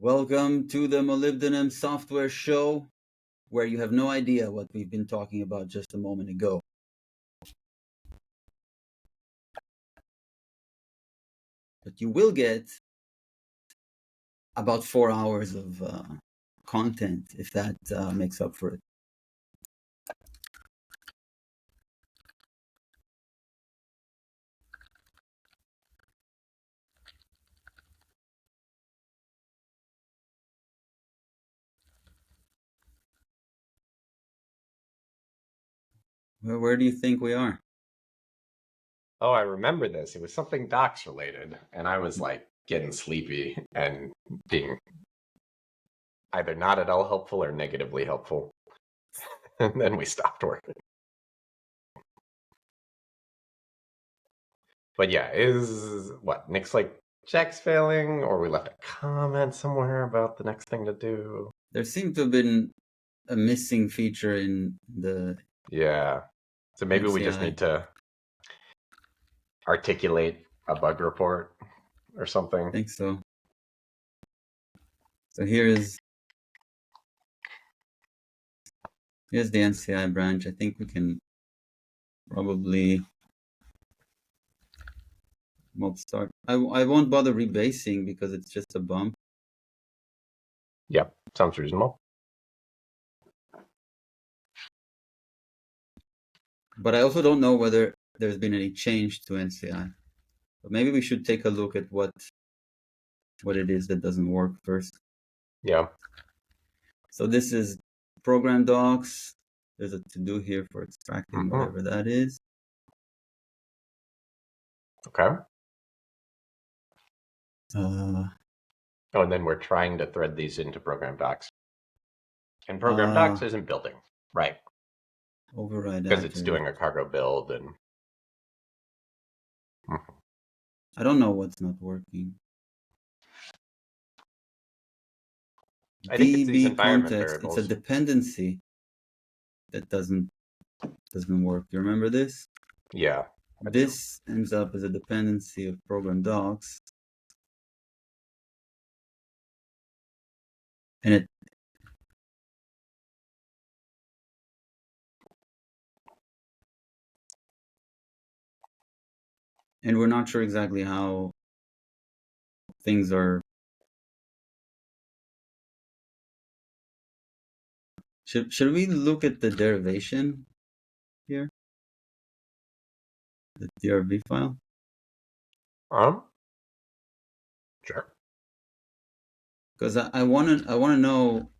Welcome to the Molybdenum Software Show, where you have no idea what we've been talking about just a moment ago. But you will get about 4 hours of content if that makes up for it. Where do you think we are? Oh, I remember this. It was something docs related, and I was like getting sleepy and being either not at all helpful or negatively helpful. And then we stopped working. But yeah, is what Nick's like checks failing, or we left a comment somewhere about the next thing to do. There seemed to have been a missing feature in the Yeah. So maybe we just NCI. need to articulate a bug report or something. I think so. So here's the NCI branch. I think we can probably mob start. I won't bother rebasing because it's just a bump. Yep, sounds reasonable. But I also don't know whether there's been any change to NCI. But maybe we should take a look at what it is that doesn't work first. Yeah. So this is program docs. There's a to-do here for extracting whatever that is. Okay. Uh, Oh, and then we're trying to thread these into program docs. And program docs isn't building, right? Override because it's address. doing a cargo build and I don't know what's not working. I think it's these DB environment context. variables. It's a dependency that doesn't work. You remember this? Yeah. This ends up as a dependency of program docs. And we're not sure exactly how things are. Should we look at the derivation here? The DRV file? Sure. Because I wanna know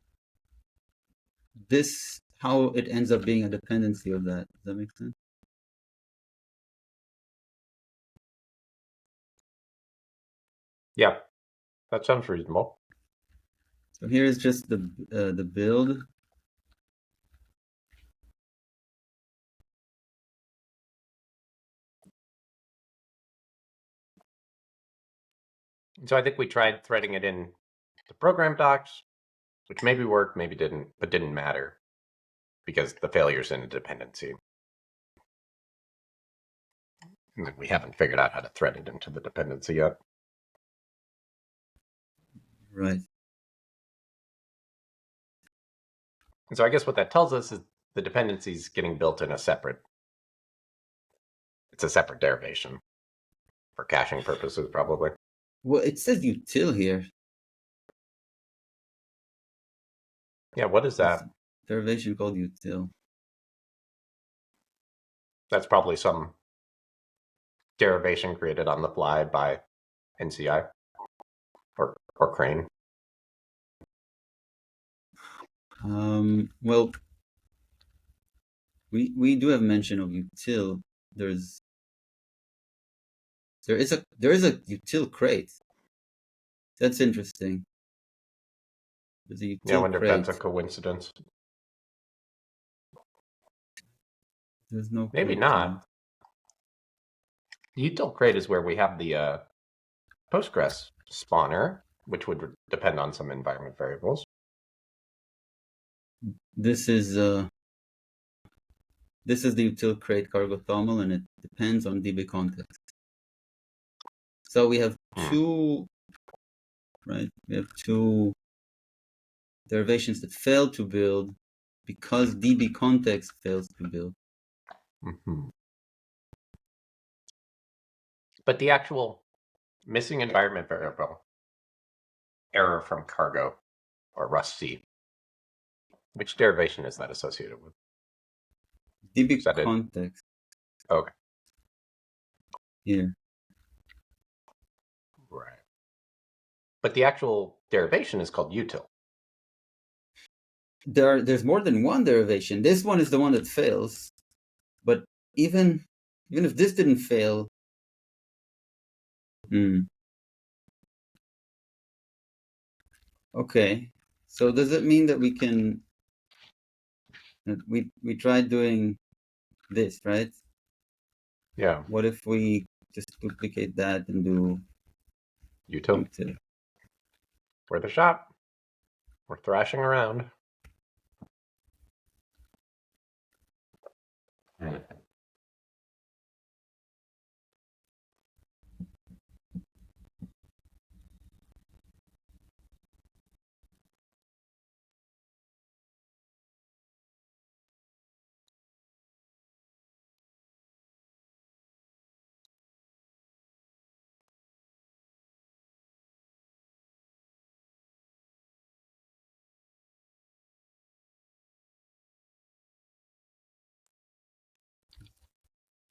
this, how it ends up being a dependency of that. Does that make sense? Yeah. That sounds reasonable. So here is just the build. So I think we tried threading it in the program docs, which maybe worked, maybe didn't, but didn't matter because the failure's in a dependency. And we haven't figured out how to thread it into the dependency yet. Right. And so I guess what that tells us is the dependency is getting built in it's a separate derivation for caching purposes, probably. Well, it says util here. Yeah, what is that? Derivation called util. That's probably some derivation created on the fly by NCI or Crane. Well, we do have mention of util. There is a util crate. That's interesting. There's a util Yeah, I wonder crate. if that's a coincidence. There's no. Maybe not. The util crate is where we have the Postgres spawner, which would depend on some environment variables. This is the util crate cargo toml, and it depends on DB context. So we have two right? We have two derivations that fail to build because DB context fails to build. Mm-hmm. But the actual missing environment variable error from cargo or Rust C, which derivation is that associated with? Is DB that it? context Okay. here. Right. But the actual derivation is called util. There's more than one derivation. This one is the one that fails, but even if this didn't fail, okay. So does it mean that we can? We tried doing this, right? Yeah. What if we just duplicate that and do Util. util? Worth a shot. We're thrashing around.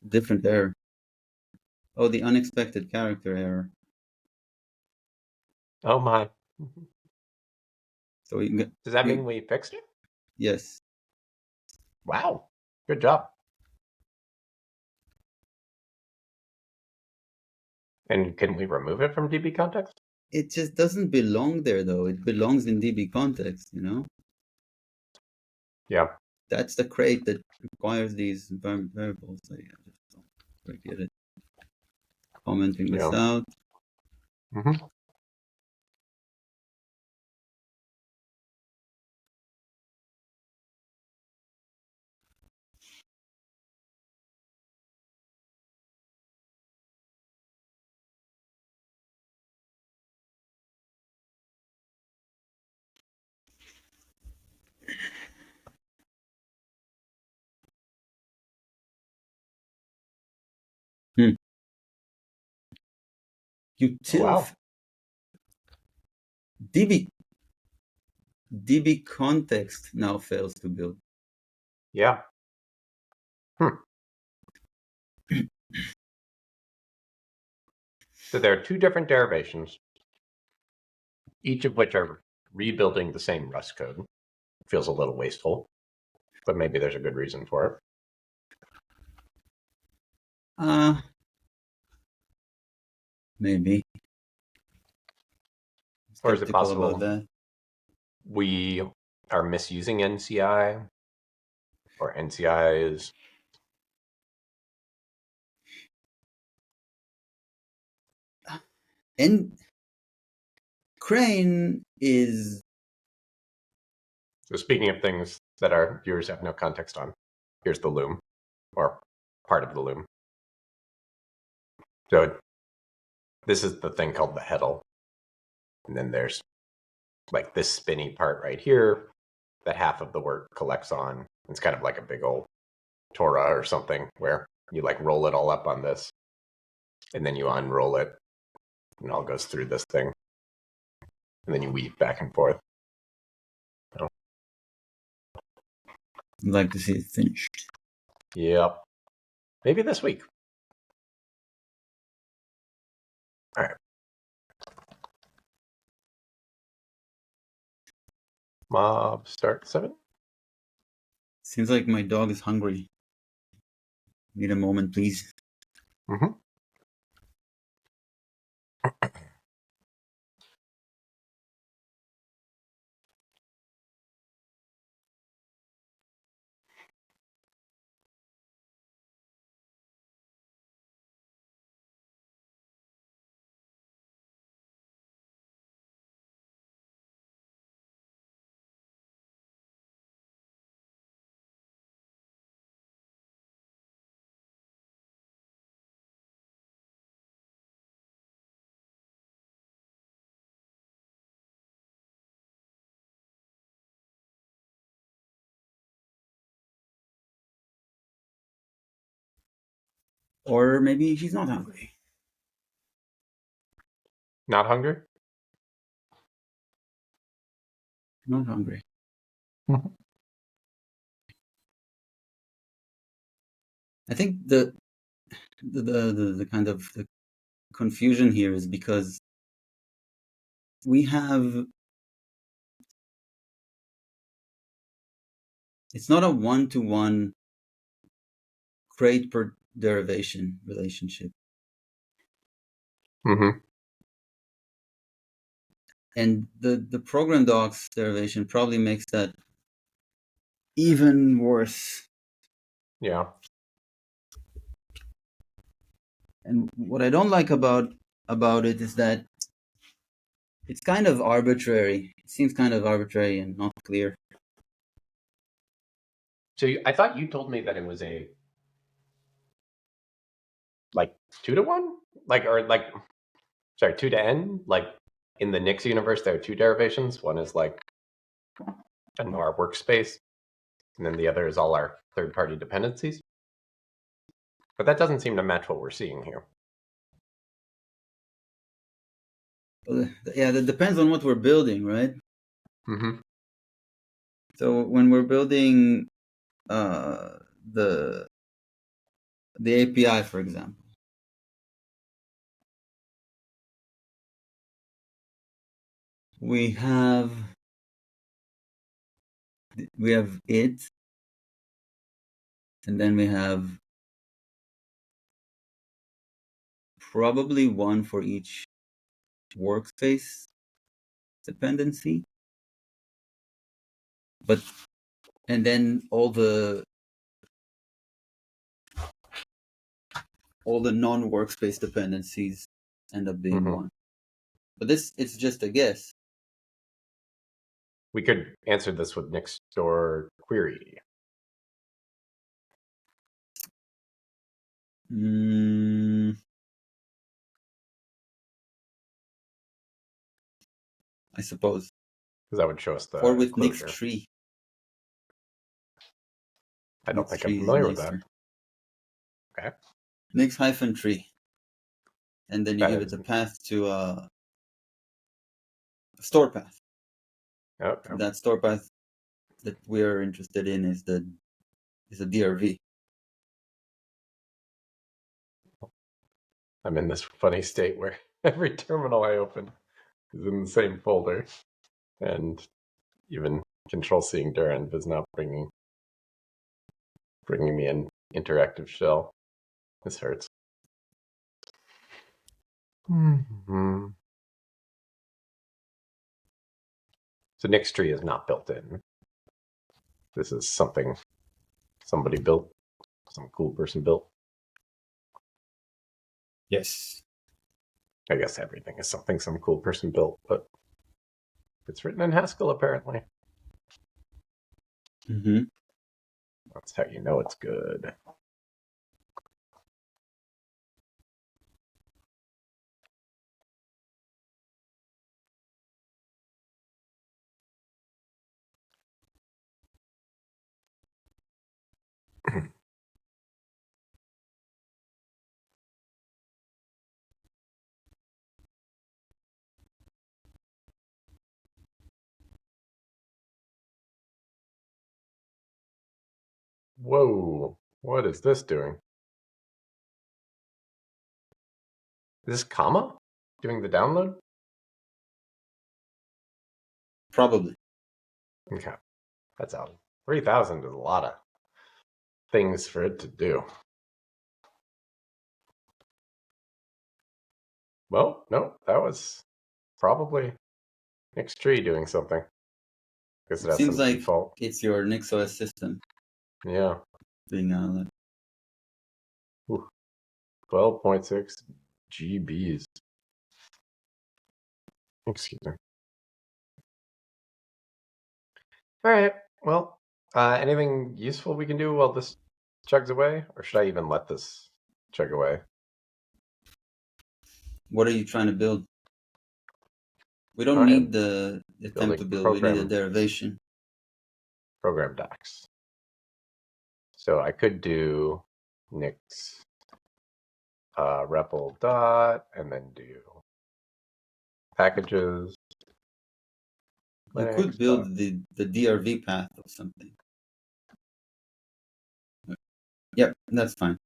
Different error. Oh, the unexpected character error. Oh my. So we Does that mean we fixed it? yes. Wow. Good job. And can we remove it from DB context? It just doesn't belong there, though. It belongs in DB context, you know? Yeah. That's the crate that requires these variables. I just don't forget it. Commenting this Yeah. out. Mm-hmm. Oh, Util wow. DB context now fails to build. Yeah. So there are two different derivations, each of which are rebuilding the same Rust code. Feels a little wasteful, but maybe there's a good reason for it. Maybe. Or is it Skeptical about possible that. we are misusing NCI, or NCI is... And Crane is... So speaking of things that our viewers have no context on, here's the loom, or part of the loom. So this is the thing called the heddle. And then there's like this spinny part right here that half of the work collects on. It's kind of like a big old Torah or something where you like roll it all up on this and then you unroll it and it all goes through this thing. And then you weave back and forth. I'd like to see it finished. Yep. Maybe this week. All right. Mob start 7. Seems like my dog is hungry. Need a moment, please. Mm-hmm. Or maybe she's not hungry. Not hungry? Not hungry. I think the kind of the confusion here is because we have, it's not a one-to-one crate per derivation relationship. Mm-hmm. And the program docs derivation probably makes that even worse. Yeah. And what I don't like about it is that it's kind of arbitrary. It seems kind of arbitrary and not clear. So I thought you told me that it was a like 2-to-1, sorry, 2 to n. Like in the Nix universe, there are two derivations. One is like our workspace, and then the other is all our third-party dependencies. But that doesn't seem to match what we're seeing here. Yeah, that depends on what we're building, right? Mm-hmm. So when we're building the API, for example, we have it, and then we have probably one for each workspace dependency, and then all the non-workspace dependencies end up being Mm-hmm. one. But it's just a guess. We could answer this with Nix store query. I suppose. Because that would show us Or the with Nix closure. tree. I don't Nix think I'm tree is familiar with that. nicer. Okay. Nix hyphen tree. And then you That give it is. the path to a store path. Okay. And that store path that we're interested in is a DRV. I'm in this funny state where every terminal I open is in the same folder, and even control seeing Durand is now bringing me an interactive shell. This hurts. Mm-hmm. So Nix tree is not built in. This is something somebody built, some cool person built. Yes. I guess everything is something some cool person built, but it's written in Haskell apparently. Mm-hmm. That's how you know it's good. Whoa, what is this doing? Is this comma doing the download? Probably. Okay, that's out. 3,000 is a lot of things for it to do. Well, no, that was probably Nix tree doing something. Because it It has seems some like default. it's your NixOS system Yeah. being 12.6 GBs. Excuse me. All right. Well, anything useful we can do while this chugs away? Or should I even let this chug away? what are you trying to build? We don't I need am the attempt to building build. We need a derivation. program docs. So I could do Nix REPL dot, and then do packages. You could build the DRV path of something. Yep, that's fine.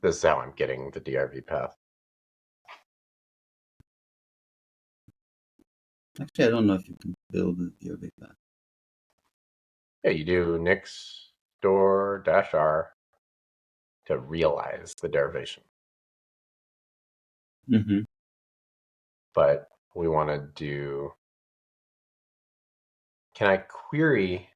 This is how I'm getting the DRV path. Actually, I don't know if you can build the DRV path. Yeah, you do nix door -r to realize the derivation. Mm-hmm. But we want to do, can I query?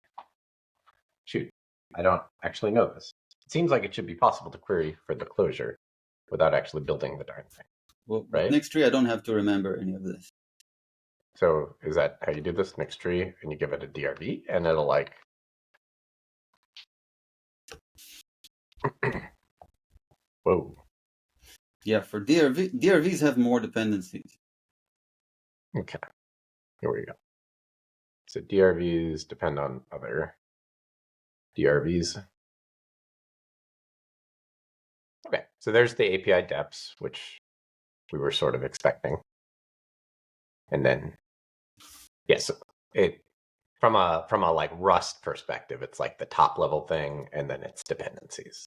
Shoot, I don't actually know this. It seems like it should be possible to query for the closure without actually building the darn thing. Well, right? next tree, I don't have to remember any of this. So is that how you do this? Nix tree, and you give it a DRV, and it'll like whoa. Yeah, for DRVs have more dependencies. Okay, here we go. So DRVs depend on other DRVs. Okay, so there's the API depths, which we were sort of expecting. And then, yes, it from a like Rust perspective, it's like the top level thing, and then it's dependencies.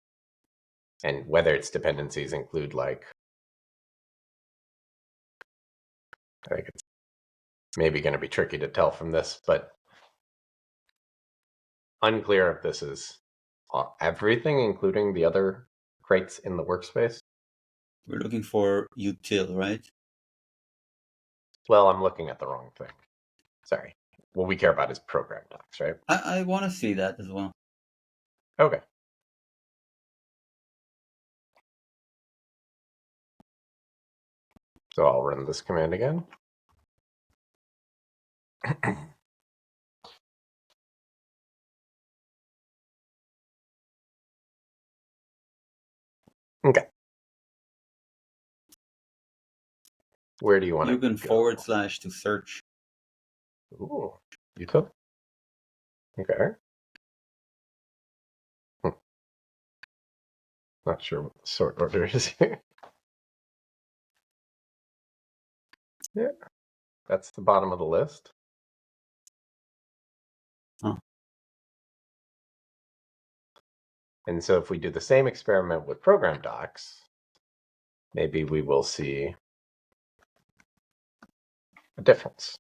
And whether its dependencies include like, I think it's maybe going to be tricky to tell from this, but unclear if this is everything, including the other crates in the workspace. We're looking for util, right? Well, I'm looking at the wrong thing. Sorry. What we care about is program docs, right? I want to see that as well. Okay. So I'll run this command again. Okay. Where do you want to go? You can / to search. Ooh, util. Okay. Not sure what the sort order is here. Yeah, that's the bottom of the list. Oh. And so if we do the same experiment with program docs, maybe we will see a difference.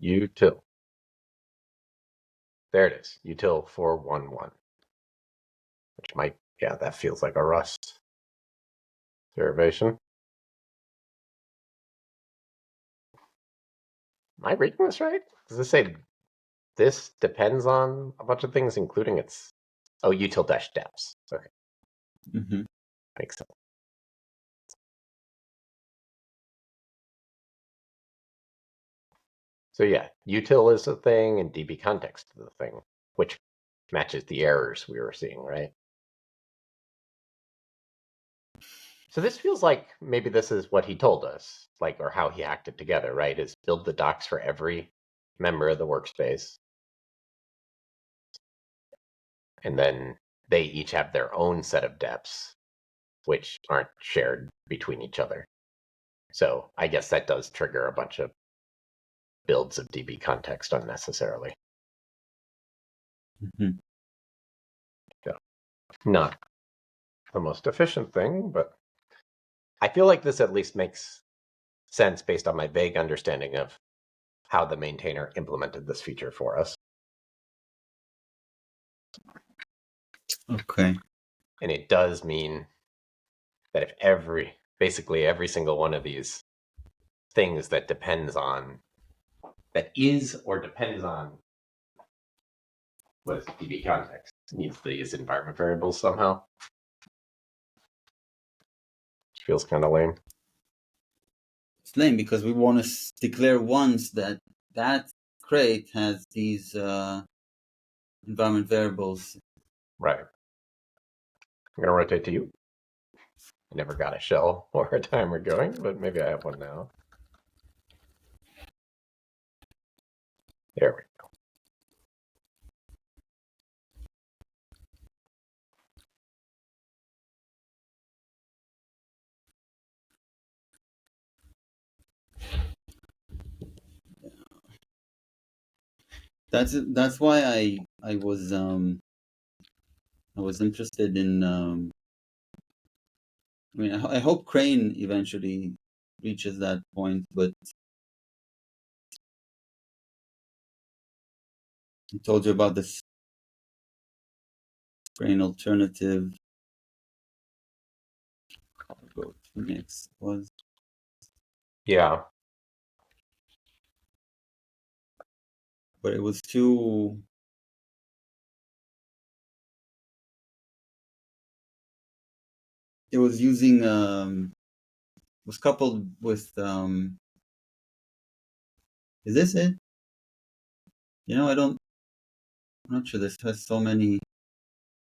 Util. There it is, util 411. Which might, yeah, that feels like a Rust derivation. Am I reading this right? Does this say this depends on a bunch of things, including its, oh, util -depths. Okay. Mm-hmm. Makes sense. So yeah, util is a thing and DB context is the thing, which matches the errors we were seeing, right? So this feels like maybe this is what he told us, like, or how he hacked it together, right? Is build the docs for every member of the workspace. And then they each have their own set of depths, which aren't shared between each other. So I guess that does trigger a bunch of builds of DB context unnecessarily. Mm-hmm. So not the most efficient thing, but I feel like this at least makes sense based on my vague understanding of how the maintainer implemented this feature for us. Okay. And it does mean that if basically every single one of these things that is or depends on what is DB context needs these environment variables somehow. Which feels kind of lame. It's lame because we want to declare once that crate has these environment variables. Right. I'm going to rotate to you. I never got a shell or a timer going, but maybe I have one now. There we go. That's why I was interested in. I mean, I hope Crane eventually reaches that point, but I told you about this Crane alternative. Cargo Phoenix was. Yeah. But it was too. It was using was coupled with is this it? You know, I'm not sure this has so many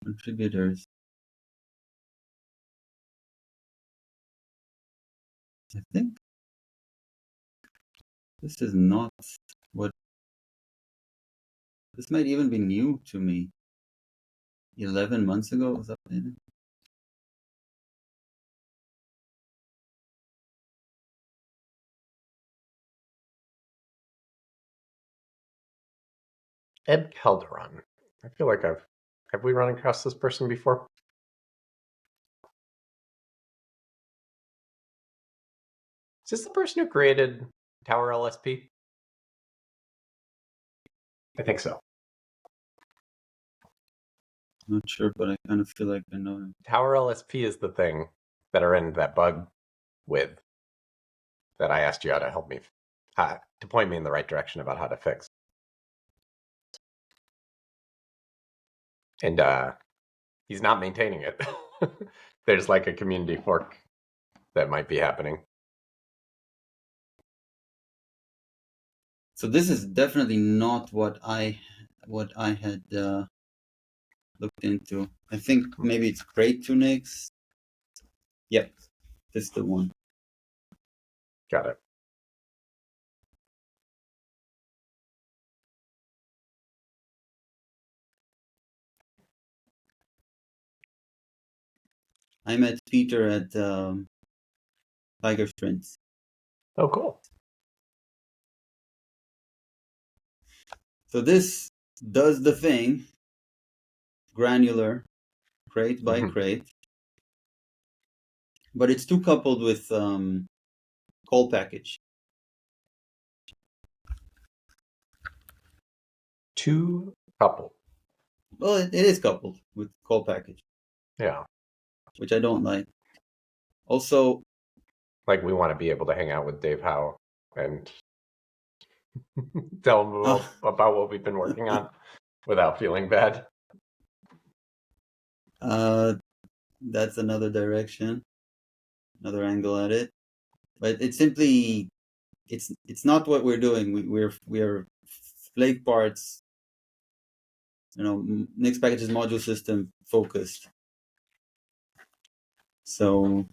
contributors. I think this is not what this might even be new to me. 11 months ago was updated. Ed Calderon. I feel like have we run across this person before? Is this the person who created Tower LSP? I think so. Not sure, but I kind of feel like I know him. Tower LSP is the thing that I ran into that bug with that I asked you how to help me, to point me in the right direction about how to fix. And he's not maintaining it. There's like a community fork that might be happening. So this is definitely not what I had looked into. I think maybe it's Crate Tunix. Yep, this is the one. Got it. I met Peter at Tiger Sprints. Oh, cool. So this does the thing, granular, crate by crate, but it's too coupled with call package. Two coupled. Well, it is coupled with call package. Yeah. Which I don't like. Also, like we want to be able to hang out with Dave Howe and tell him about what we've been working on without feeling bad. That's another direction, another angle at it. But it's simply, it's not what we're doing. We are flake parts, Nix packages module system focused. So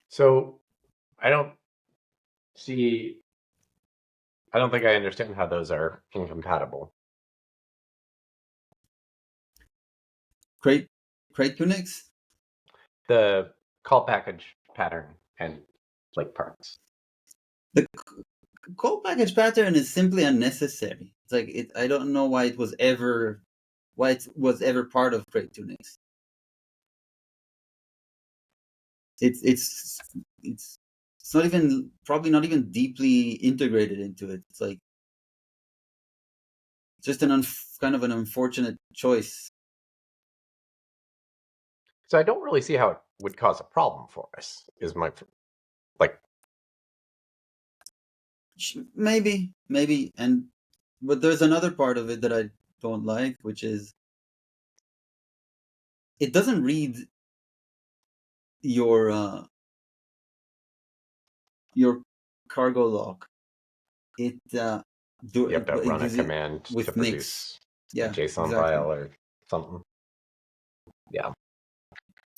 So I don't think I understand how those are incompatible. Crate Unix? The call package pattern and flake parts. The call package pattern is simply unnecessary. It's like I don't know why it was ever part of Crate Unix. It's not even, probably not even deeply integrated into it. It's like just kind of an unfortunate choice. So I don't really see how it would cause a problem for us. Is my maybe, but there's another part of it that I don't like, which is it doesn't read your cargo log. It You have to it run a gives you command to with Nix. produce a Yeah, JSON exactly. file or something. Yeah.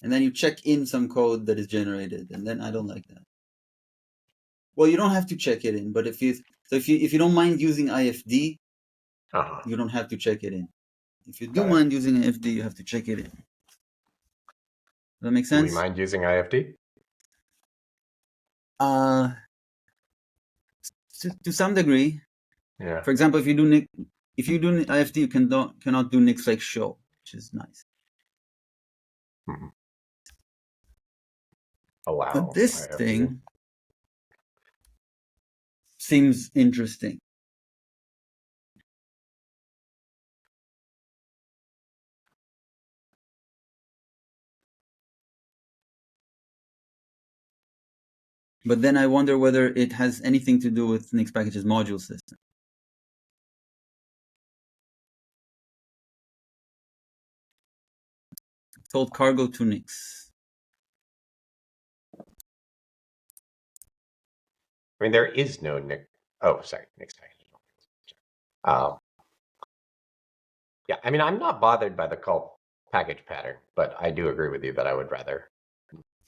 And then you check in some code that is generated, and then I don't like that. Well, you don't have to check it in, but if you don't mind using IFD, Uh-huh. you don't have to check it in. If you do Got it. mind using IFD, you have to check it in. Does that make Do we sense? mind using IFD? Uh, to some degree. Yeah. For example, if you do IFD, you cannot do Nix like show, which is nice. Mhm. But Allow this IFD. thing seems interesting. But then I wonder whether it has anything to do with Nix packages module system. It's called cargo to Nix. I mean, there is no Nix. Oh, sorry, Nix package. Um, yeah, I mean, I'm not bothered by the call package pattern, but I do agree with you that I would rather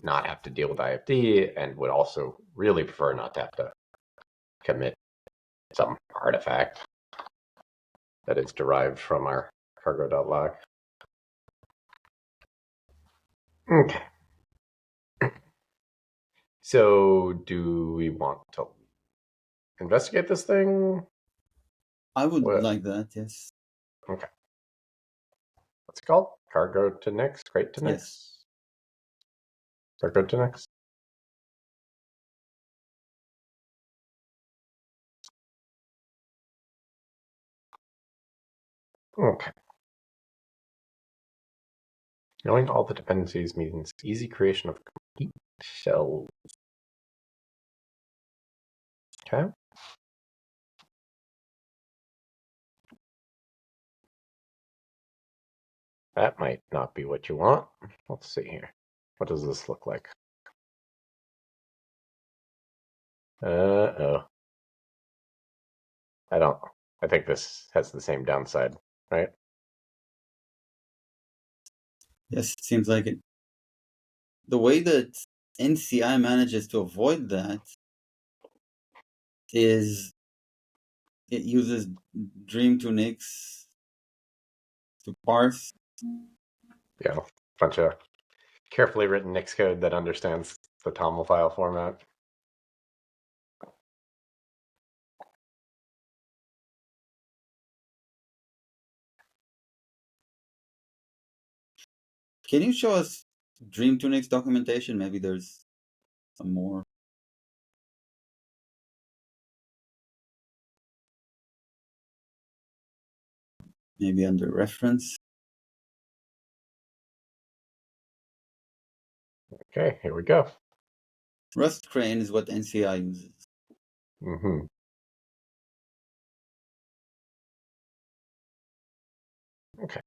not have to deal with IFD and would also really prefer not to have to commit some artifact that is derived from our cargo.log. Okay. So do we want to investigate this thing? I would What? like that, yes. Okay. What's it called? Cargo to Nix? Crate to Yes. Nix? Cargo to Nix? Okay. Knowing all the dependencies means easy creation of complete shells. Okay. That might not be what you want. Let's see here. What does this look like? Uh-oh. I think this has the same downside, right? Yes, it seems like it. The way that NCI manages to avoid that is it uses Dream to Nix to parse. Yeah. Bunch of carefully written Nix code that understands the TOML file format. Can you show us Dream to Nix documentation? Maybe there's some more. Maybe under reference. Okay, here we go. Rust Crane is what NCI uses. Mm-hmm. Okay.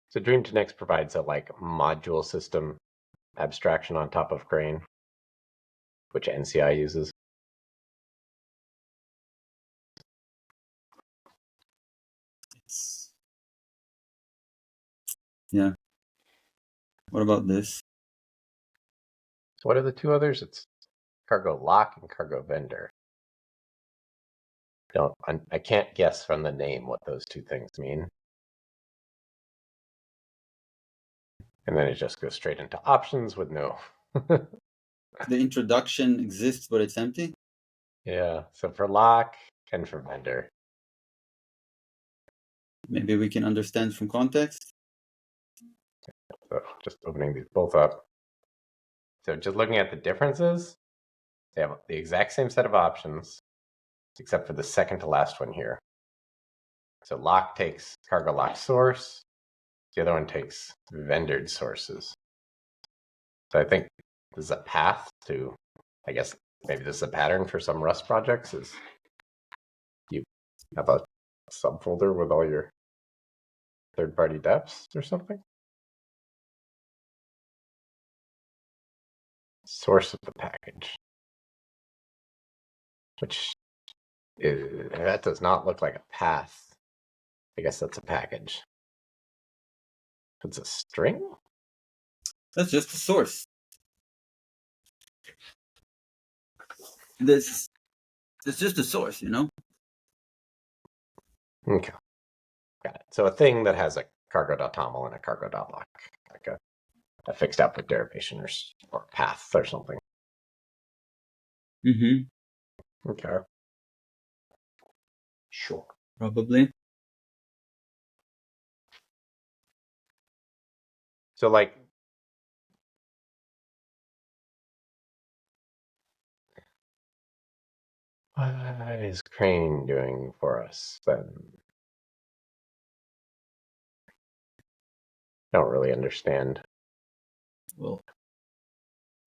So Dream to Nix provides a module system abstraction on top of Crane, which NCI uses. Yeah. What about this? So what are the two others? It's cargo lock and cargo vendor. I can't guess from the name what those two things mean. And then it just goes straight into options with no. The introduction exists, but it's empty. Yeah. So for lock and for vendor. Maybe we can understand from context. So just opening these both up. So just looking at the differences, they have the exact same set of options, except for the second to last one here. So lock takes cargo lock source. The other one takes vendored sources. So I think this is a path to, I guess maybe this is a pattern for some Rust projects, is you have a subfolder with all your third-party deps or something. Source of the package. Which That does not look like a path. I guess that's a package. It's a string? That's just the source. This it's just the source, you know? Okay. Got it. So a thing that has a cargo.toml and a cargo.lock, like a fixed output derivation or path or something. Mm-hmm. Okay. Sure. Probably. So like, what is Crane doing for us then? Don't really understand. Well,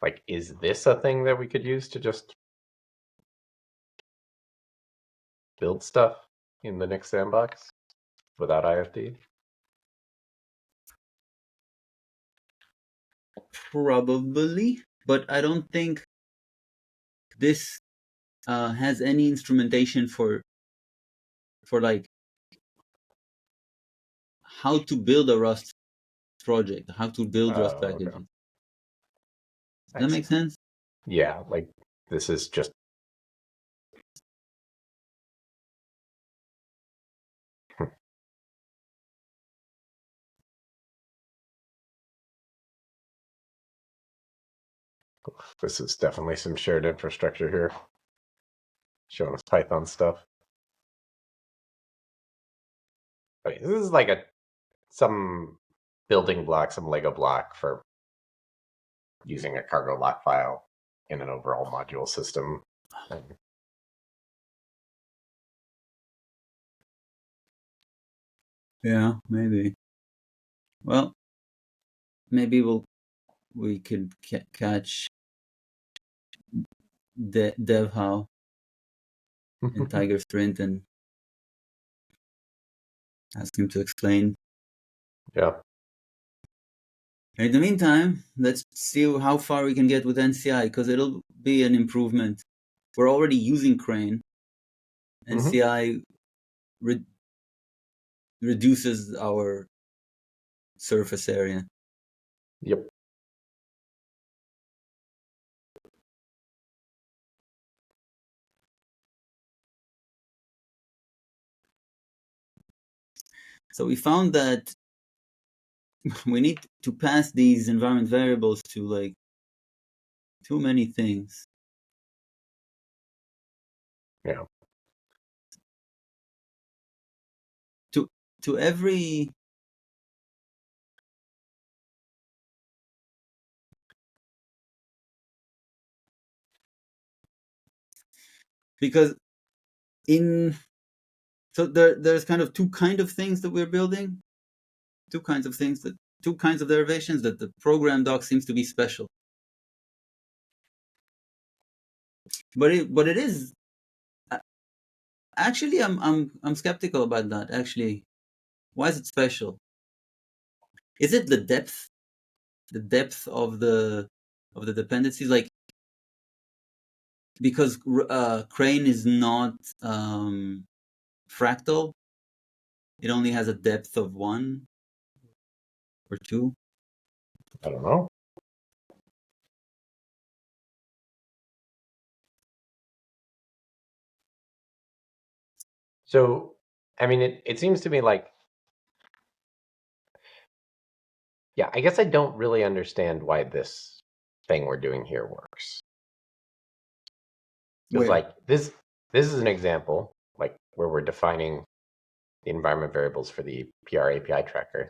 Like, is this a thing that we could use to just build stuff in the Nix sandbox without IFD? probably, but I don't think this has any instrumentation for like how to build a Rust project, how to build Rust Oh, okay. packages. Does I that see. make sense? Yeah, like this is just this is definitely some shared infrastructure here. Showing us Python stuff. Okay, this is like some building block, some Lego block for using a cargo lock file in an overall module system. Yeah, maybe. Well, maybe we could catch DevHow and Tiger Sprint and ask him to explain. Yeah. In the meantime, let's see how far we can get with NCI, because it'll be an improvement. We're already using Crane. NCI reduces our surface area. Yep. So we found that we need to pass these environment variables to like too many things. Yeah. To every because there's kind of two kind of things that we're building, two kinds of derivations that the program doc seems to be special. But it is actually I'm skeptical about that. Actually, why is it special? Is it the depth of the dependencies? Like, because Crane is not fractal, it only has a depth of 1 or 2. I don't know. So, I mean, it seems to me like, yeah, I guess I don't really understand why this thing we're doing here works. Because Where? like this is an example, like where we're defining the environment variables for the PR API tracker.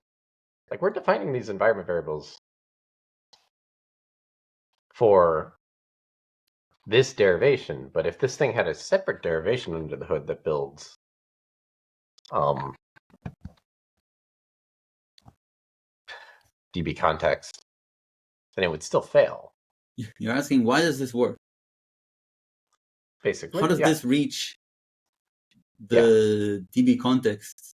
Like we're defining these environment variables for this derivation, but if this thing had a separate derivation under the hood that builds um, DB context, then it would still fail. You're asking, why does this work? How Basically, does yeah, this reach yeah. the DB context?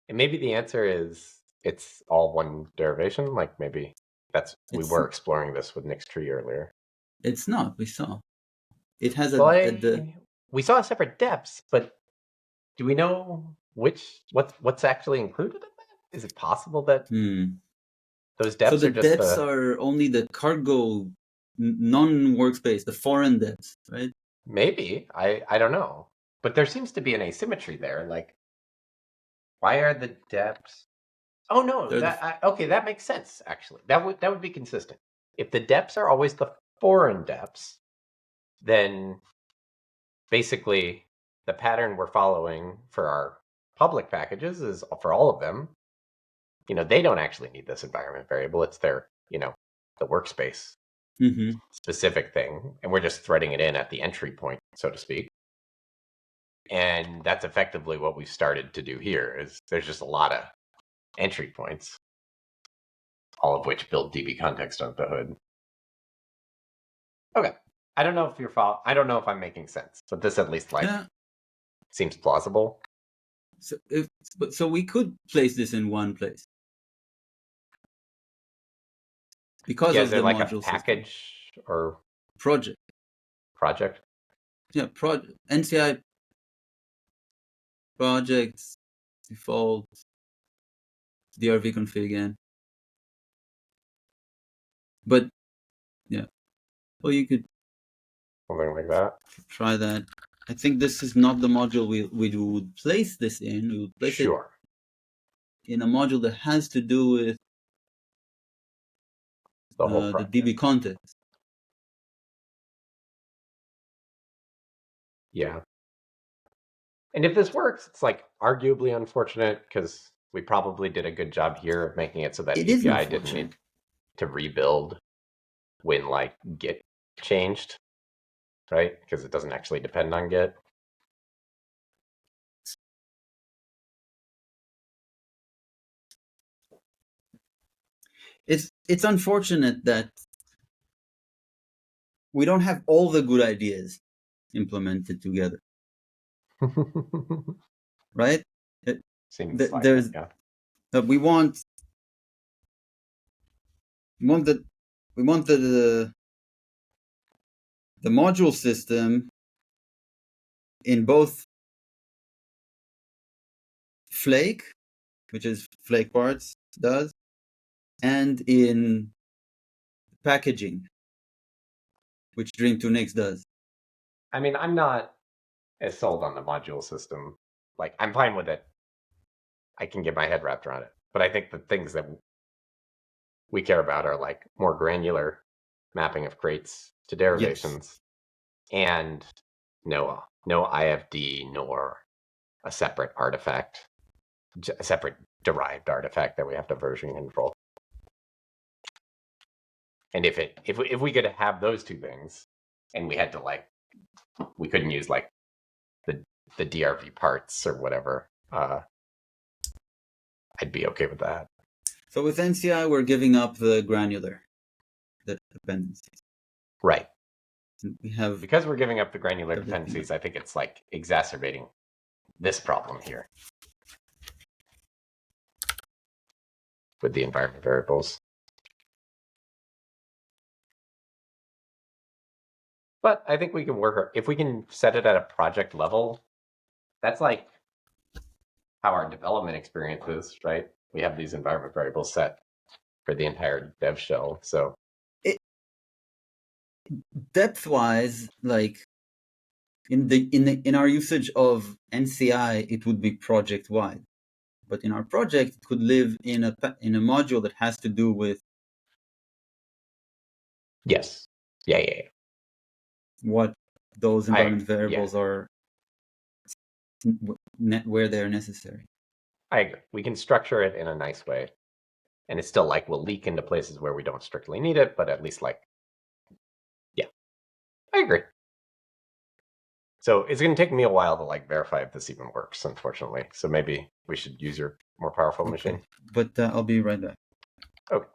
And maybe the answer is it's all one derivation. Like maybe we It's were exploring this with Nix tree earlier. it's not. We saw it has Well, the we saw separate depths, but do we know what's actually included in that? Is it possible that those So depths the are just depths are only the cargo non-workspace, the foreign depths, right? maybe I don't know, but there seems to be an asymmetry there. Like, why are the depths? Oh no, They're the okay, that makes sense. Actually, that would be consistent. If the depths are always the foreign depths, then basically the pattern we're following for our public packages is for all of them. They don't actually need this environment variable. It's their, the workspace specific thing, and we're just threading it in at the entry point, so to speak. And that's effectively what we've started to do here. Is there's just a lot of entry points, all of which build DB context under the hood. Okay. I don't know if you're I don't know if I'm making sense, but this at least yeah. seems plausible. So we could place this in one place because Yeah, is of there the like a module system package or project. project? Yeah, NCI projects default DRV config again. But yeah, well, you could Something like that. try that. I think this is not the module we would place this in. We would place it Sure. in a module that has to do with The whole the project. DB context. Yeah. And if this works, it's like arguably unfortunate because we probably did a good job here of making it so that It is API didn't unfortunate. need to rebuild when like Git changed, right? Because it doesn't actually depend on Git. It's unfortunate that we don't have all the good ideas implemented together, right? Seems like it, There's yeah. we want the the module system in both Flake, which is Flake parts does, and in packaging, which Dream2Nix does. I mean, I'm not as sold on the module system. Like, I'm fine with it. I can get my head wrapped around it. But I think the things that we care about are like more granular mapping of crates to derivations and no IFD nor a separate artifact, a separate derived artifact that we have to version control. And if we could have those two things, and we had to we couldn't use like the DRV parts or whatever, I'd be okay with that. So with NCI, we're giving up the granular dependencies. Right. We have Because we're giving up the granular dependencies, I think it's like exacerbating this problem here with the environment variables. But I think we can work, if we can set it at a project level, that's like how our development experience is, right? We have these environment variables set for the entire dev shell. So depth-wise, like in our usage of NCI, it would be project-wide. But in our project, it could live in a module that has to do with yes, yeah. what those environment variables are, where they're necessary. I agree. We can structure it in a nice way, and it's still like will leak into places where we don't strictly need it, but at least yeah, I agree. So it's going to take me a while to verify if this even works, unfortunately. So maybe we should use your more powerful machine. But I'll be right back. Okay.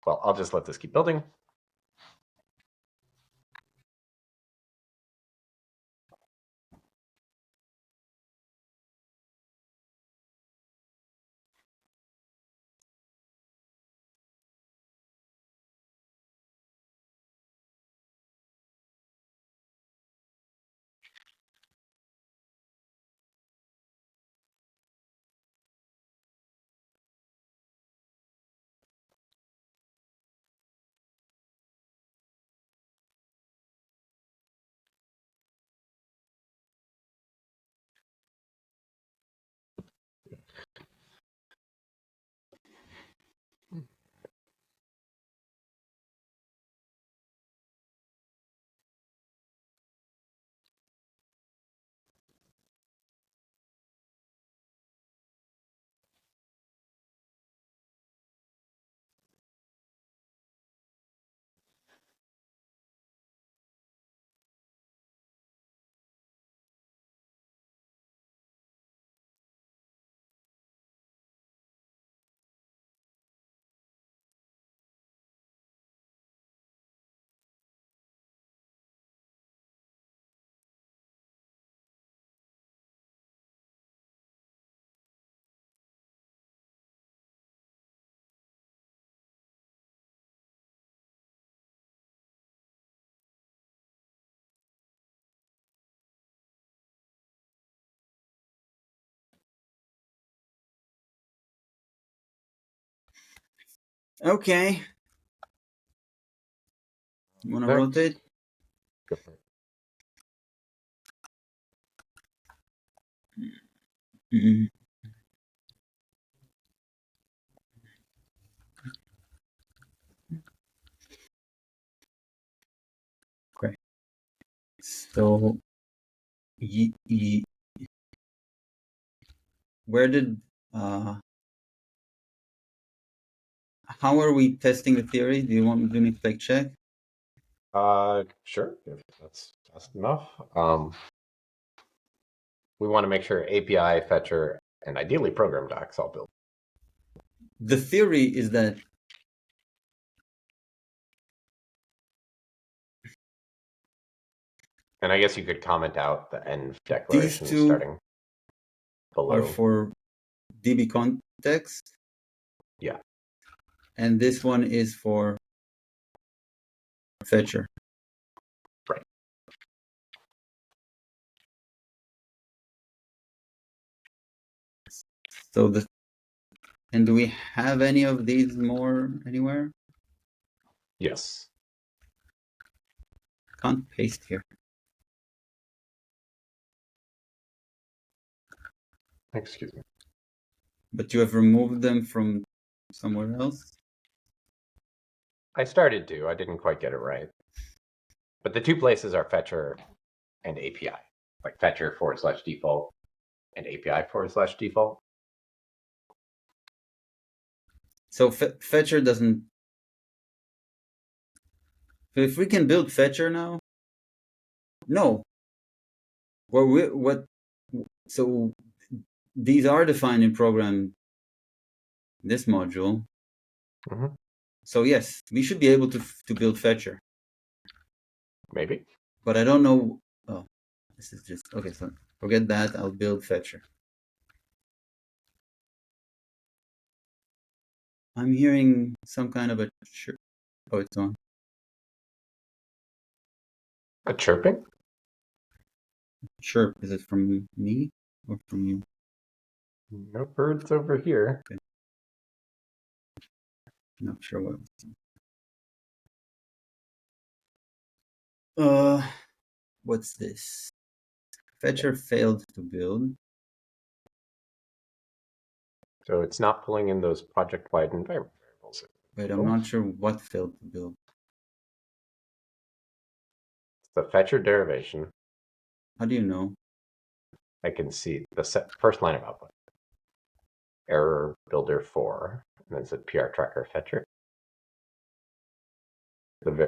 Well, I'll just let this keep building. Okay. You want to There. rotate? Go for it. Mm-mm. Okay. So, where did how are we testing the theory? Do you want me to do me fake check? Sure, if that's fast enough. We want to make sure API, fetcher, and ideally program docs all build. The theory is that And I guess you could comment out the env these declaration two starting are below. for DB context, Yeah. and this one is for fetcher. Right. So and do we have any of these more anywhere? Yes. Can't paste here. Excuse me. But you have removed them from somewhere else? I started to. I didn't quite get it right. But the two places are fetcher and API, like fetcher / default and API / default. So fetcher doesn't. So if we can build fetcher now, no. What? So these are defined in program this module. Mm-hmm. So yes, we should be able to build fetcher. Maybe. But I don't know. Oh, this is just okay. So forget that. I'll build fetcher. I'm hearing some kind of a oh, it's on. A chirping? Chirp. Is it from me or from you? No birds over here. Okay. Not sure what. What's this? Fetcher failed to build. So it's not pulling in those project-wide environment variables. Wait, I'm not sure what failed to build. It's the fetcher derivation. How do you know? I can see the first line of output. Error builder 4. And then it's a PR tracker fetcher.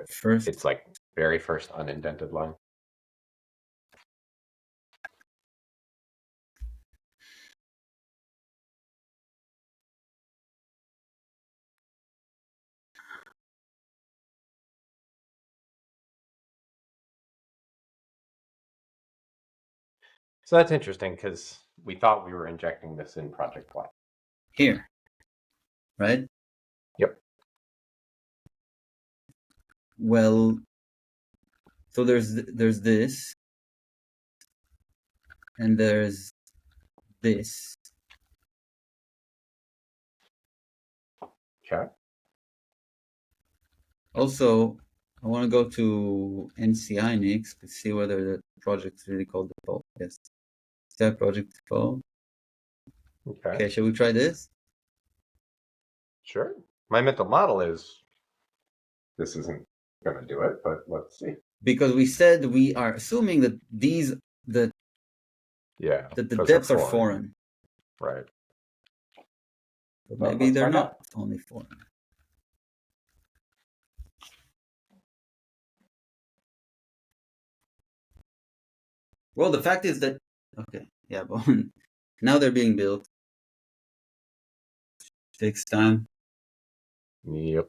First, It's like very first unindented line. So that's interesting because we thought we were injecting this in project wide. here, right? Yep. Well, so there's this, and there's this. Okay. Also, I want to go to NCI Nix to see whether the project's really called default. Yes. Is that project default? Okay. Okay, shall we try this? Sure. My mental model is this isn't going to do it, but let's see. Because we said we are assuming that these that the depths are foreign. Right. But Well, maybe let's they're find not out. only foreign. Well, the fact is that okay, yeah, but now they're being built. Takes time. Yep.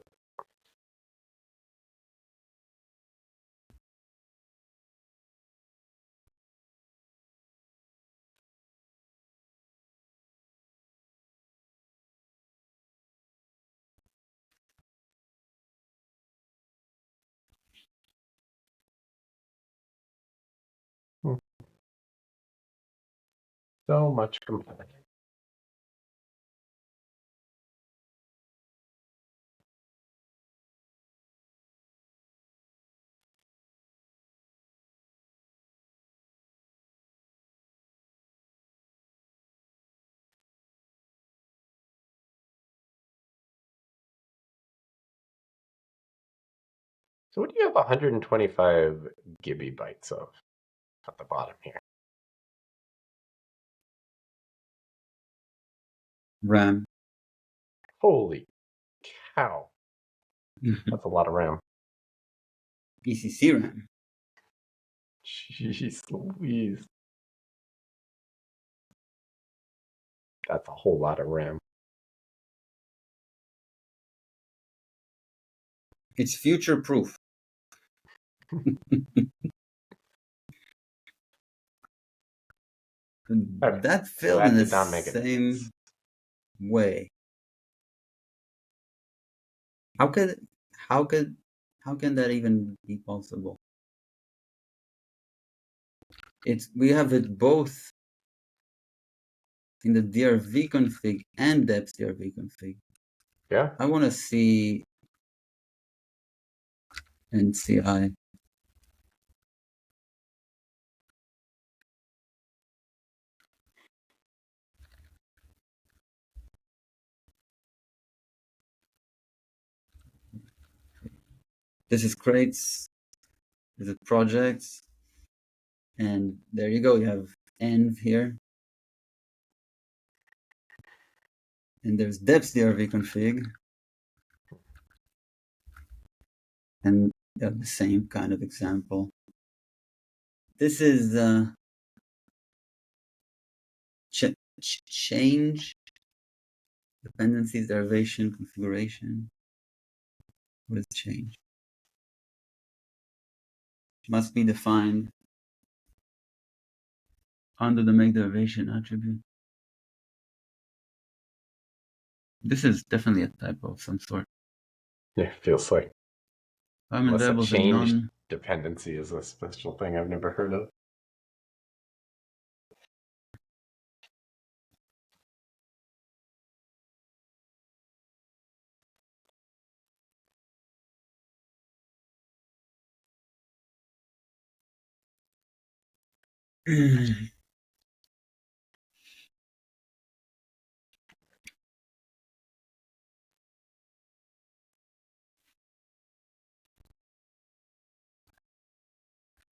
So much complexity. So what do you have 125 gigabytes of at the bottom here? RAM. Holy cow. That's a lot of RAM. ECC RAM. Jeez Louise. That's a whole lot of RAM. It's future proof. Okay, That so filled in that the did not make any sense. same way. How could how could how can that even be possible? We have it both in the DRV config and deps DRV config. Yeah. I want to see NCI. This is crates. This is projects. And there you go. You have env here. And there's deps DRV config. And you have the same kind of example. This is change dependencies derivation configuration. What is change? Must be defined under the make derivation attribute. This is definitely a typo of some sort. Yeah, feels like. Environment Unless a variables and change non. dependency is a special thing I've never heard of.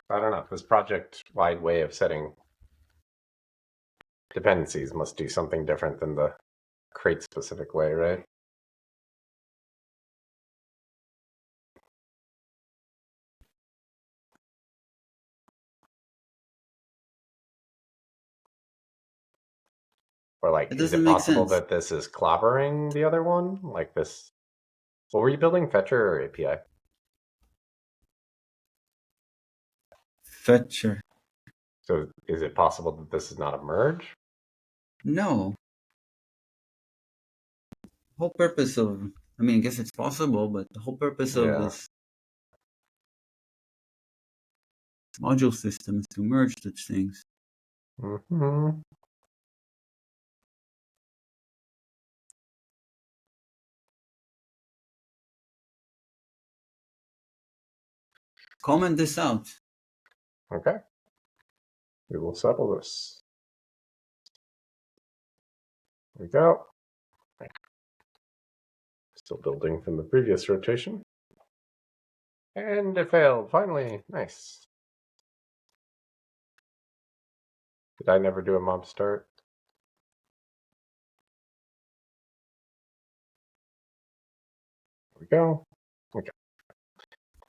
I don't know. This project-wide way of setting dependencies must do something different than the crate-specific way, right? Or like, It is doesn't it make possible sense. that this is clobbering the other one? Like this. What were you building, Fetcher or API? Fetcher. So is it possible that this is not a merge? No. The whole purpose of, I mean, I guess it's possible, but the whole purpose of Yeah. this module system is to merge such things. Mm-hmm. Comment this out. Okay. We will settle this. There we go. Still building from the previous rotation. And it failed, finally. Nice. Did I never do a mob start? There we go. Okay.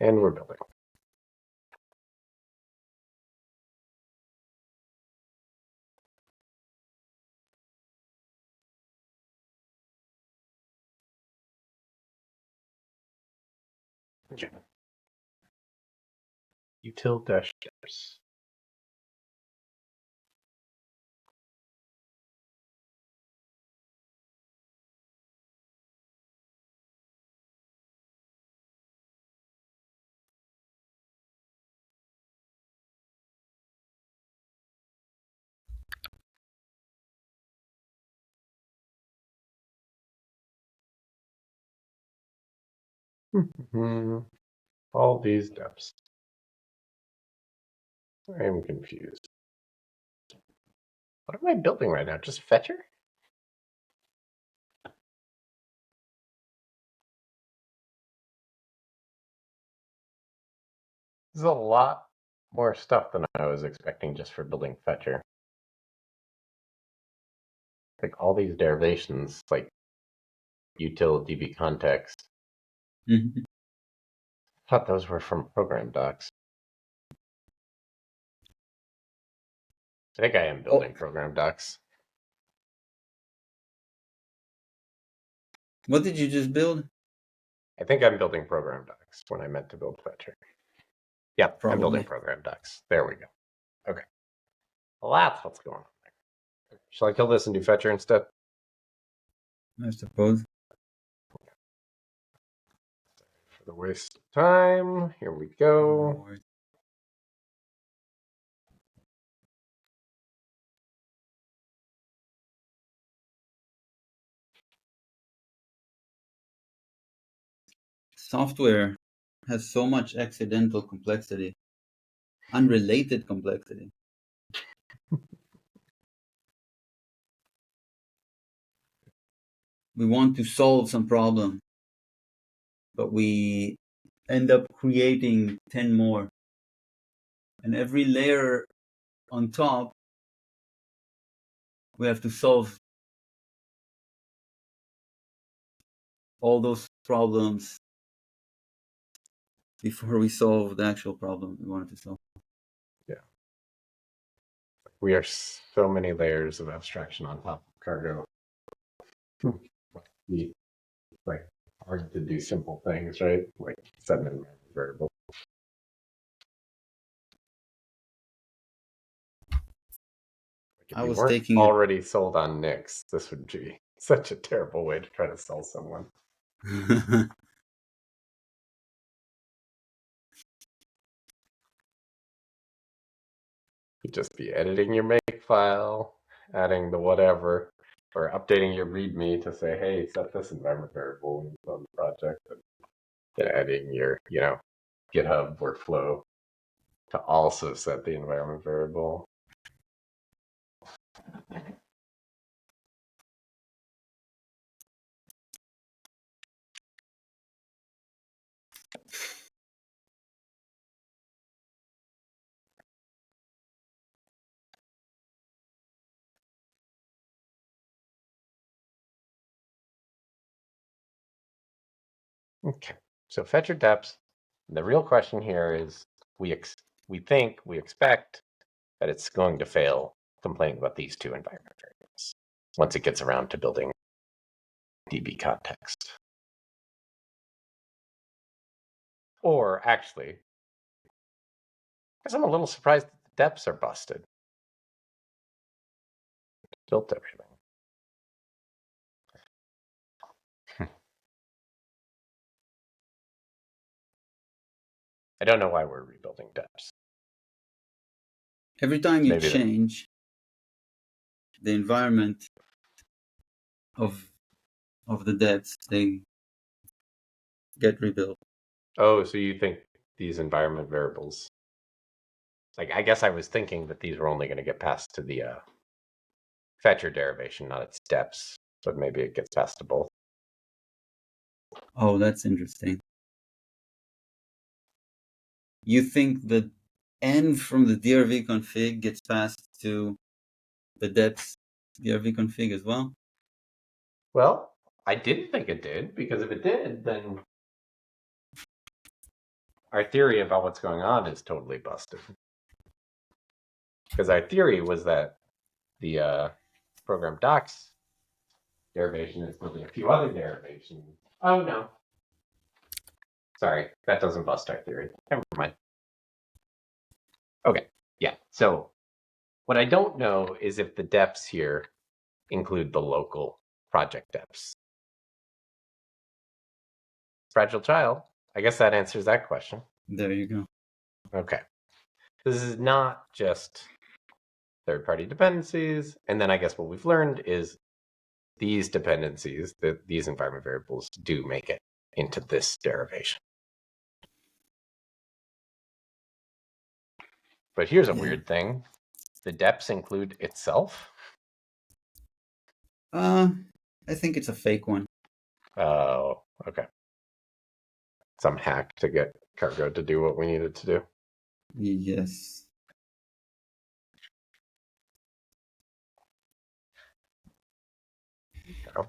And we're building. Okay. Util dash steps. All these steps. I am confused. What am I building right now? Just Fetcher? There's a lot more stuff than I was expecting just for building fetcher. Like all these derivations, like util db context. Mhm. I thought those were from program docs. I think I am Oh, building program docs. what did you just build? I think I'm building program docs when I meant to build fetcher. Yeah, I'm building Probably. program docs. There we go. Okay. Well, that's what's going on there. Shall I kill this and do fetcher instead? I suppose. For the waste of time, here we go. Or software has so much accidental complexity, unrelated complexity. We want to solve some problem, but we end up creating 10 more. And every layer on top, we have to solve all those problems before we solve the actual problem we wanted to solve. Yeah. We are so many layers of abstraction on top of cargo. Like hard to do simple things, right? Like set an environment variable. Like if I you was weren't taking it. already sold on Nix, this would be such a terrible way to try to sell someone. You'd just be editing your make file, adding the whatever, or updating your README to say, hey, set this environment variable on the project, and then adding your, GitHub workflow to also set the environment variable. Okay, so fetcher depths. The real question here is we expect that it's going to fail complaining about these two environment variables once it gets around to building DB context. Or actually, I guess I'm a little surprised that the depths are busted. Built everything. I don't know why we're rebuilding depths. Every time you Maybe that. change the environment of the debts, they get rebuilt. Oh, so you think these environment variables? Like, I guess I was thinking that these were only going to get passed to the fetcher derivation, not its depths, but maybe it gets passed to both. Oh, that's interesting. You think the n from the DRV config gets passed to the depths DRV config as well? Well, I didn't think it did, because if it did, then our theory about what's going on is totally busted. Because our theory was that the program docs derivation is building a few other derivations. Oh, no. Sorry, that doesn't bust our theory. Never mind. Okay, yeah. So what I don't know is if the depths here include the local project depths. Fragile child, I guess that answers that question. There you go. Okay. This is not just third-party dependencies. And then I guess what we've learned is these dependencies, these environment variables, do make it into this derivation. But here's a weird thing. The depths include itself. I think it's a fake one. Oh, okay. Some hack to get cargo to do what we needed to do. Yes. Oh,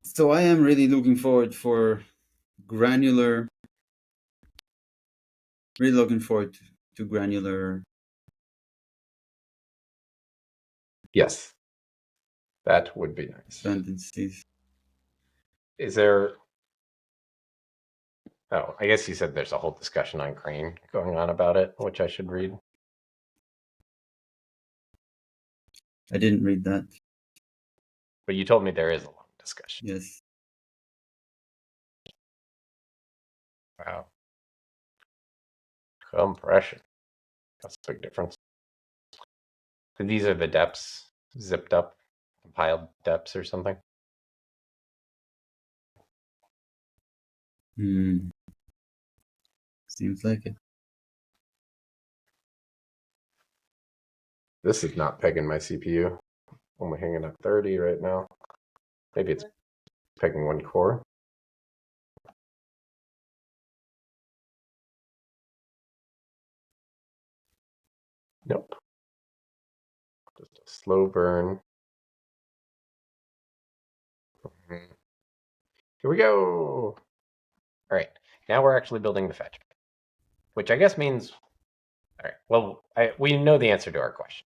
So I am really looking forward for granular. Really looking forward to granular. yes, that would be nice. Dependencies. Is there? Oh, I guess you said there's a whole discussion on Crane going on about it, which I should read. I didn't read that. But you told me there is a long discussion. Yes. Wow. Compression. That's a big difference. So these are the depths zipped up, compiled depths or something. Seems like it. This is not pegging my CPU. Only hanging at 30 right now. Maybe it's pegging one core. Nope. Just a slow burn. Here we go. All right. Now we're actually building the fetch, which I guess means, all right, well, we know the answer to our question.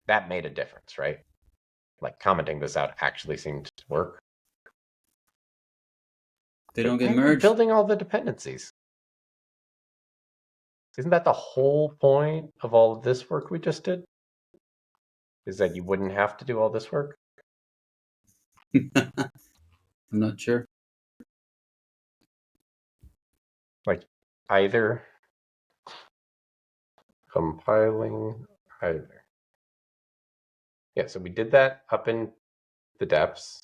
That made a difference, right? Like commenting this out actually seemed to work. They But don't get now we're merged. building all the dependencies. Isn't that the whole point of all of this work we just did? Is that you wouldn't have to do all this work? I'm not sure. Like either compiling either. Yeah, so we did that up in the depths.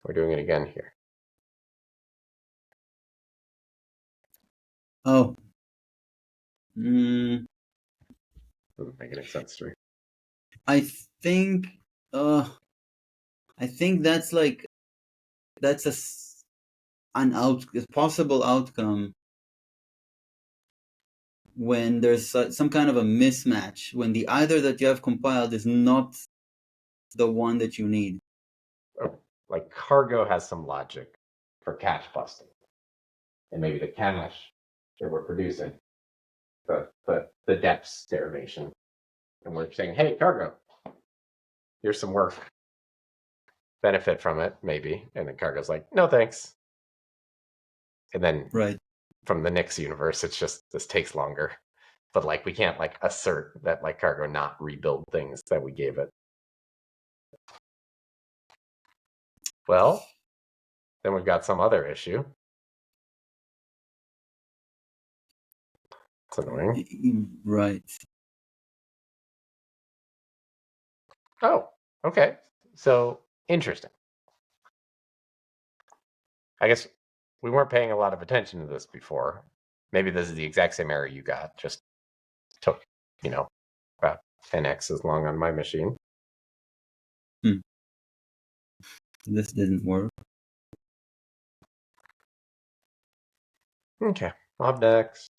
We're doing it again here. Oh. Doesn't make any sense to me. I think. Uh. I think that's like that's a possible outcome when there's some kind of a mismatch, when the either that you have compiled is not the one that you need. Oh, like cargo has some logic for cache busting. And maybe the cache that we're producing, the depths derivation. And we're saying, hey, cargo, here's some work. Benefit from it, maybe. And then cargo's like, no thanks. And then Right. from the Nix universe, it's just this takes longer. But like we can't like assert that like cargo not rebuild things that we gave it. Well, then we've got some other issue. It's annoying. Right. Oh, okay. So interesting. I guess we weren't paying a lot of attention to this before. Maybe this is the exact same error you got, just took, about 10x as long on my machine. This didn't work. Okay, up next.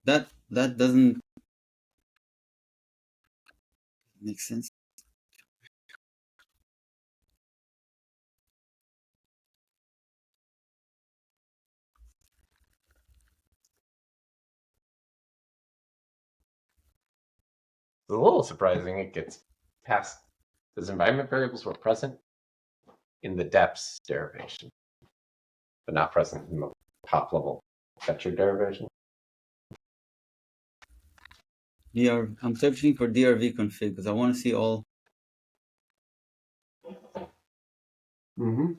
That doesn't make sense. It's a little surprising it gets past those environment variables were present in the depths derivation, but not present in the top level fetcher derivation. I'm searching for DRV config because I want to see all. Mm-hmm.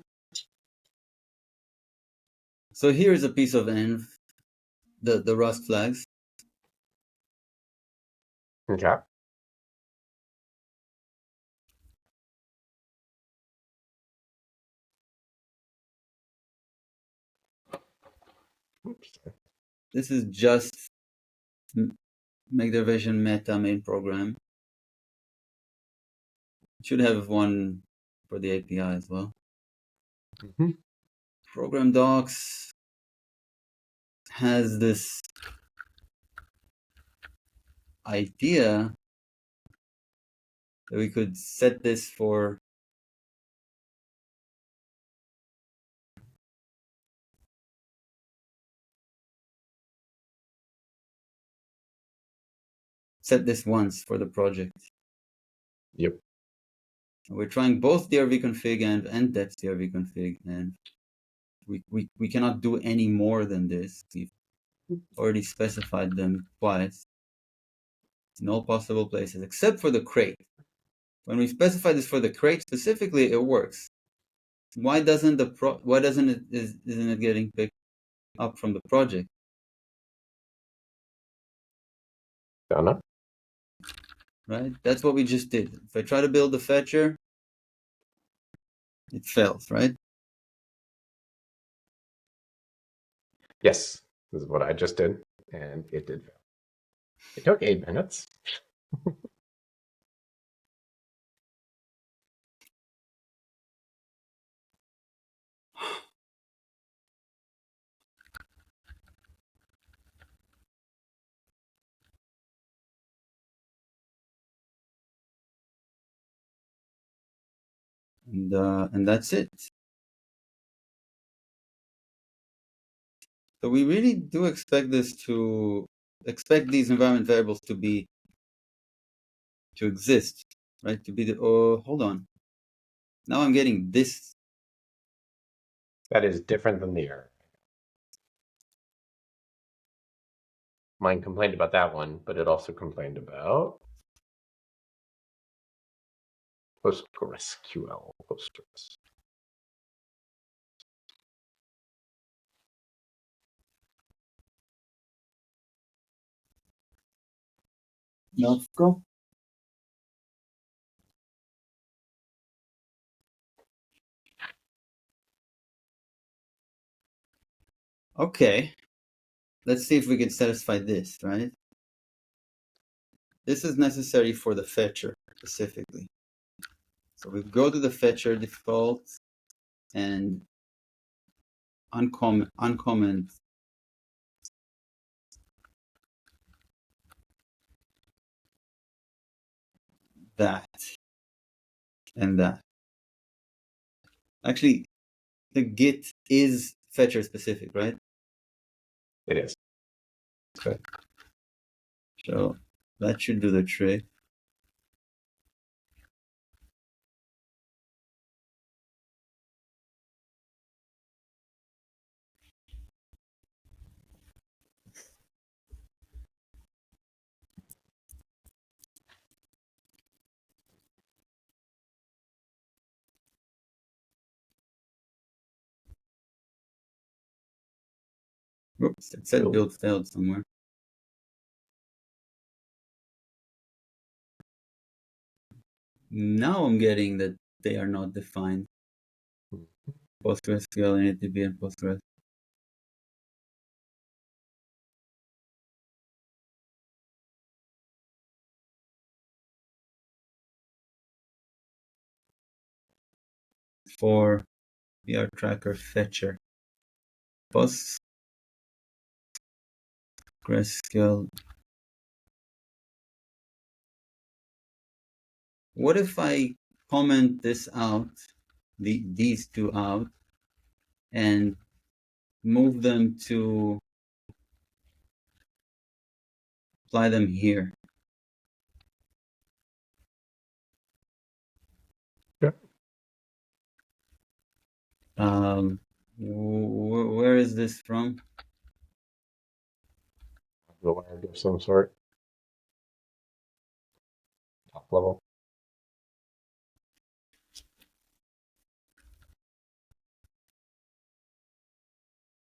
So here's a piece of env, the Rust flags. Okay. Oops. This is just make derivation meta main program. It should have one for the API as well. Mm-hmm. Program docs. has this idea that we could set this for set this once for the project. Yep. We're trying both drvconfig and depth drvconfig, and we cannot do any more than this. We've already specified them twice in all possible places, except for the crate. When we specify this for the crate specifically, it works. Why doesn't isn't it getting picked up from the project? Don't know. Right? That's what we just did. If I try to build the fetcher, it fails, right? Yes, this is what I just did, and it did fail. It took 8 minutes. And that's it. So we really do expect these environment variables to exist, right? To be the hold on. Now I'm getting this. That is different than the error. Mine complained about that one, but it also complained about PostgreSQL. Postgres. No, go. Okay. Let's see if we can satisfy this, right? This is necessary for the fetcher specifically. So we go to the fetcher default and uncomment that and that. Actually, the Git is fetcher specific, right? It is. Okay. So that should do the trick. Oops, it said build failed somewhere. Now I'm getting that they are not defined. PostgreSQL, NATB, and Postgres. For VR tracker fetcher. PostgreSQL. What if I comment this out, these two out, and move them to apply them here? Yeah. Where is this from? The land of some sort. Top level.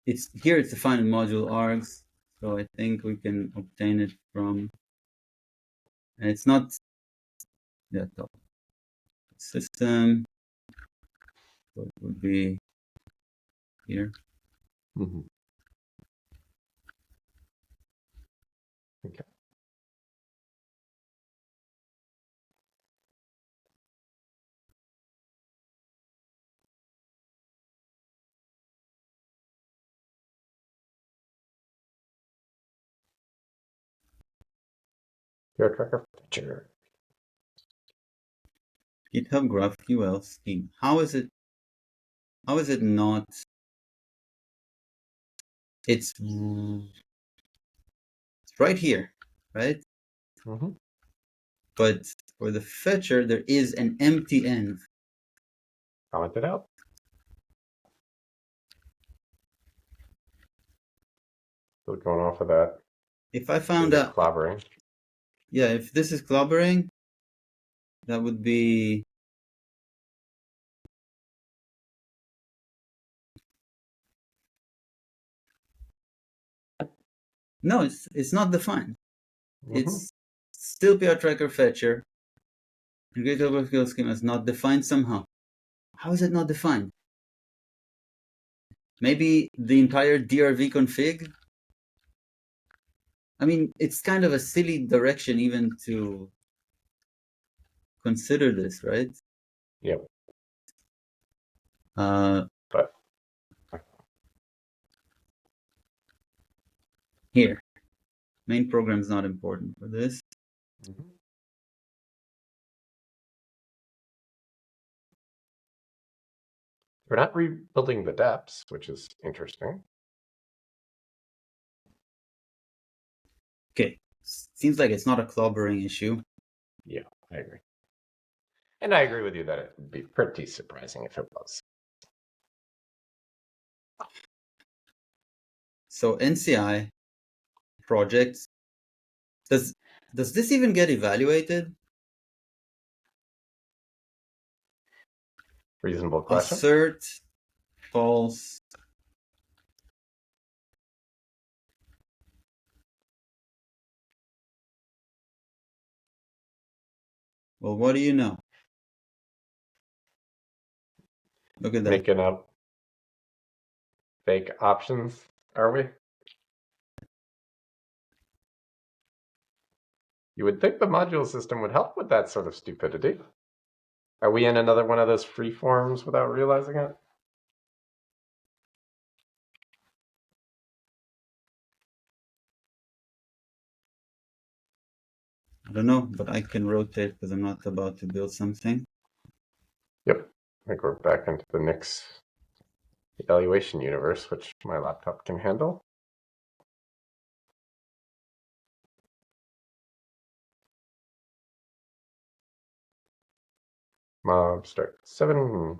It's here. It's defined in module args, so I think we can obtain it from. And it's not that top system. So it would be here. Mm-hmm. Okay. Your tracker feature. GitHub GraphQL scheme. How is it not? It's right here, right? Mm-hmm. But for the fetcher, there is an empty env. Comment it out. So going off of that. If I found Is it out, clobbering? yeah, if this is clobbering, that would be no. It's not defined. Mm-hmm. It's still PR tracker fetcher. And GitHub GraphQL schema is not defined somehow. How is it not defined? Maybe the entire DRV config? I mean, it's kind of a silly direction even to consider this, right? Yep. But But here, main program is not important for this. mm-hmm. We're not rebuilding the depths, which is interesting. Okay, seems like it's not a clobbering issue. Yeah, I agree. And I agree with you that it would be pretty surprising if it was. So NCI projects, does this even get evaluated? Reasonable question. Assert false. Well, what do you know? Look at that. Making up fake options, are we? You would think the module system would help with that sort of stupidity. Are we in another one of those free forms without realizing it? I don't know, but I can rotate because I'm not about to build something. Yep. I think we're back into the Nix evaluation universe, which my laptop can handle. Mob start 7.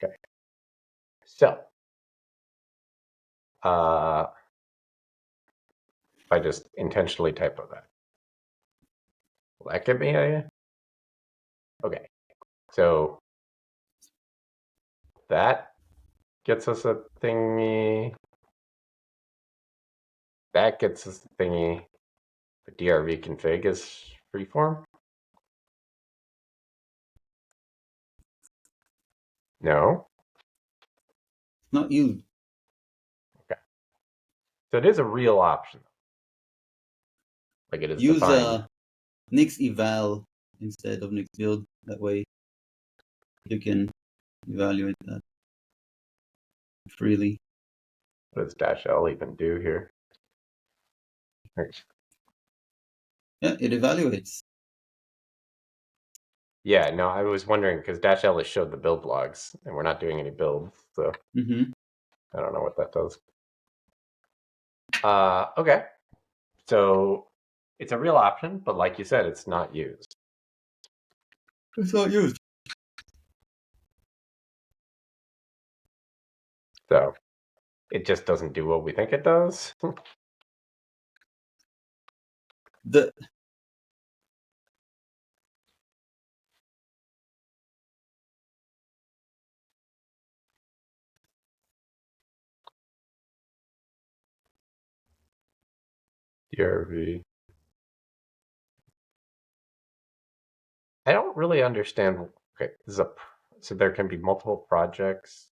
Okay. So, if I just intentionally typo that, will that give me a? Okay. So that gets us a thingy. That gets us a thingy. The DRV config is freeform? No. Not used. Okay. So it is a real option. Like it is Use defined. Nix eval instead of Nix build. That way you can evaluate that freely. What does dash L even do here? Yeah, it evaluates. Yeah, no, I was wondering because dash L has showed the build logs, and we're not doing any builds, so I don't know what that does. Okay, so it's a real option, but like you said, it's not used. It's not used. So it just doesn't do what we think it does. The DRV. I don't really understand. Okay, this is so there can be multiple projects.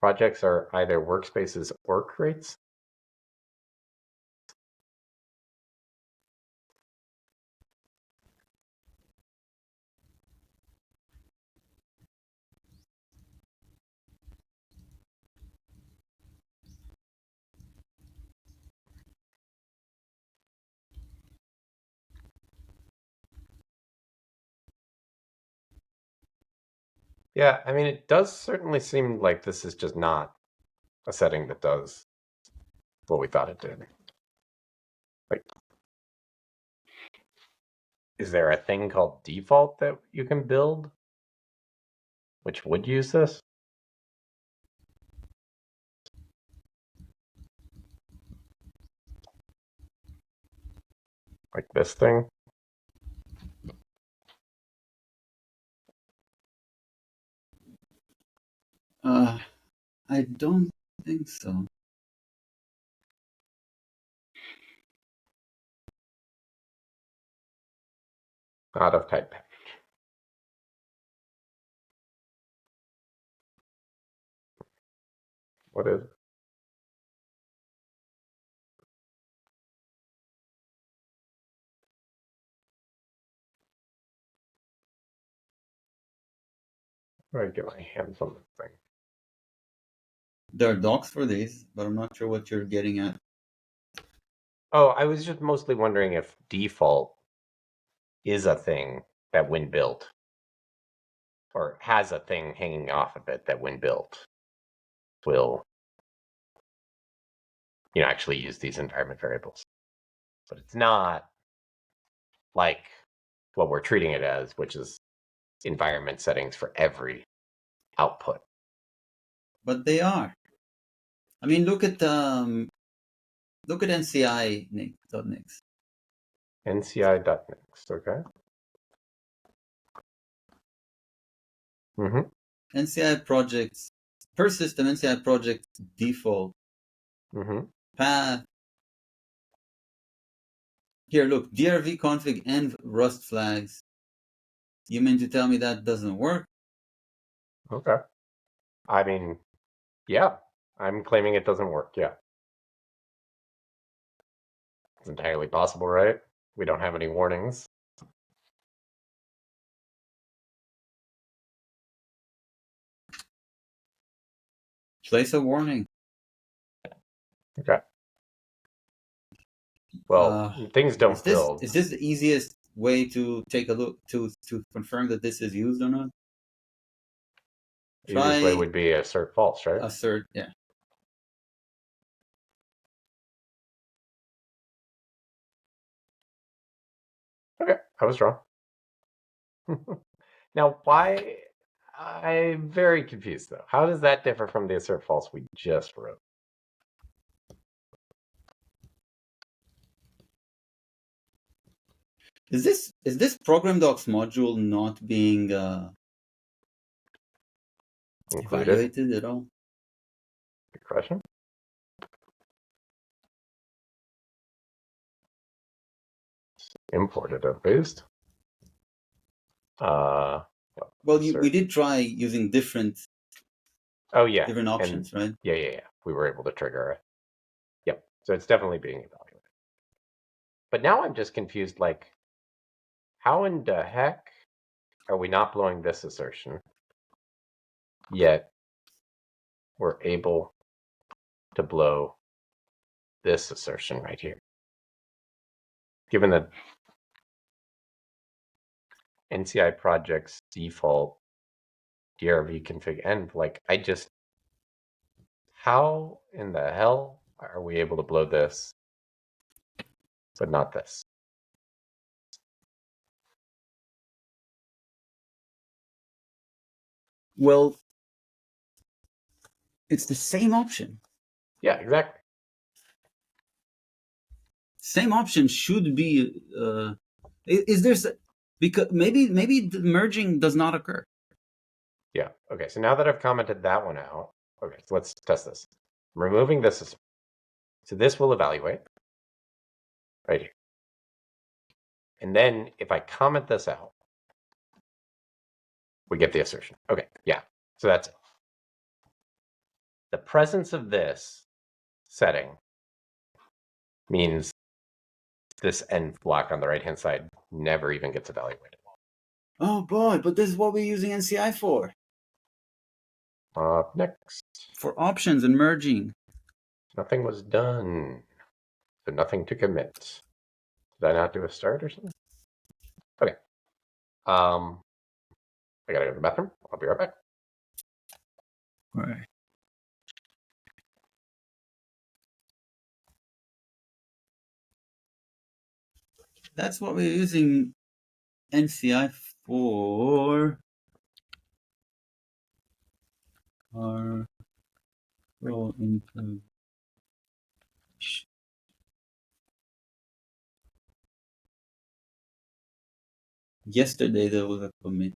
Projects are either workspaces or crates. Yeah, I mean, it does certainly seem like this is just not a setting that does what we thought it did. Like, is there a thing called default that you can build which would use this? Like this thing? I don't think so. Out of type package. What is it? Where do I get my hands on this thing? There are docs for these, but I'm not sure what you're getting at. Oh, I was just mostly wondering if default is a thing that when built, or has a thing hanging off of it that when built will, actually use these environment variables. But it's not like what we're treating it as, which is environment settings for every output. But they are. I mean, look at NCI .nix. NCI.next, okay? Mm-hmm. NCI projects per system. NCI project default Mm-hmm. path. Here, look, DRV config and Rust flags. You mean to tell me that doesn't work? Okay. I mean, yeah, I'm claiming it doesn't work. Yeah. It's entirely possible, right? We don't have any warnings. Place a warning. Okay. Well, Uh, things is don't this build. is this the easiest way to take a look to confirm that this is used or not? The easiest way Try would be assert false, right? assert. Yeah. Okay, I was wrong. Now, why? I'm very confused though. How does that differ from the assert false we just wrote? Is this program docs module not being Included? evaluated at all? Good question. Imported at least. Uh, Well, we assert. did try using different Oh yeah, and options, right? yeah. We were able to trigger it. Yep. So it's definitely being evaluated. But now I'm just confused. Like, how in the heck are we not blowing this assertion, yet we're able to blow this assertion right here? Given that NCI projects default DRV config env, like how in the hell are we able to blow this, but not this? Well, it's the same option. Yeah, exactly. Same option should be. Is there because maybe the merging does not occur? Yeah. Okay. So now that I've commented that one out, okay, so let's test this. I'm removing this. So this will evaluate right here. And then if I comment this out, we get the assertion. Okay. Yeah. So that's it. The presence of this setting means this end block on the right hand side never even gets evaluated. Oh boy, but this is what we're using NCI for. Next. For options and merging. Nothing was done. So nothing to commit. Did I not do a start or something? Okay. I gotta go to the bathroom. I'll be right back. All right. That's what we're using NCI for. Our role into. Yesterday there was a commit.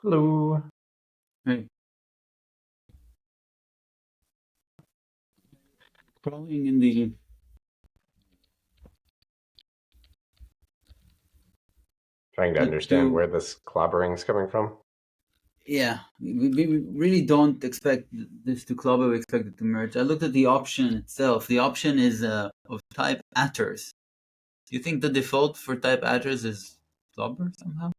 Hello. Right. Crawling in the Trying to understand to where this clobbering's coming from. Yeah, we really don't expect this to clobber. We expect it to merge. I looked at the option itself. The option is of type attrs. Do you think the default for type attrs is clobber somehow?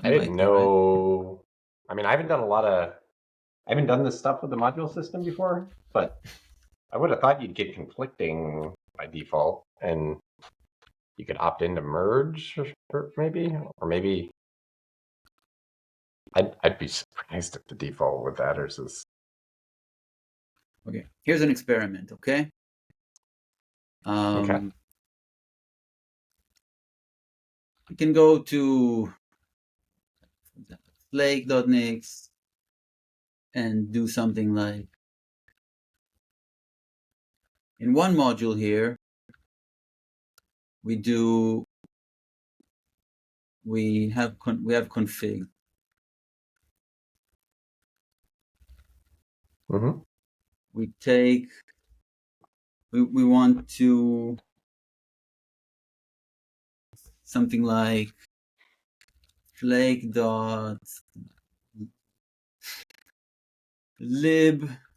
I didn't Unlikely, right? know. I mean, I haven't done this stuff with the module system before, but I would have thought you'd get conflicting by default, and you could opt in to merge, or maybe I'd be surprised if the default with attrs is Okay, here's an experiment, okay? okay. You can go to, for example, flake.nix and do something like, in one module here, we have config. Mm-hmm. We want to something like flake.lib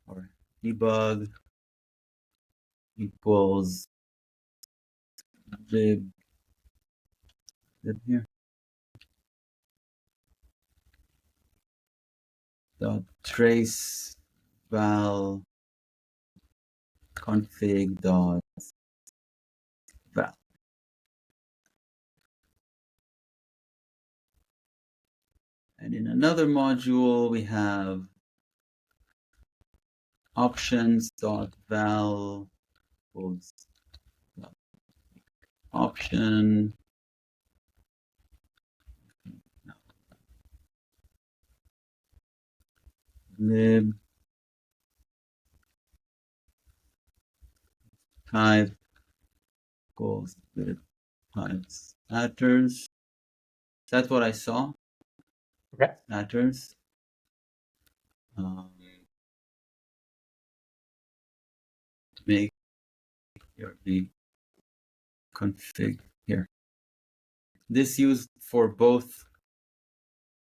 or debug equals lib here dot trace val config dot val. And in another module, we have options dot val equals option lib type equals lib types attrs. That's what I saw. Okay. Attrs. Make DRV config here. This used for both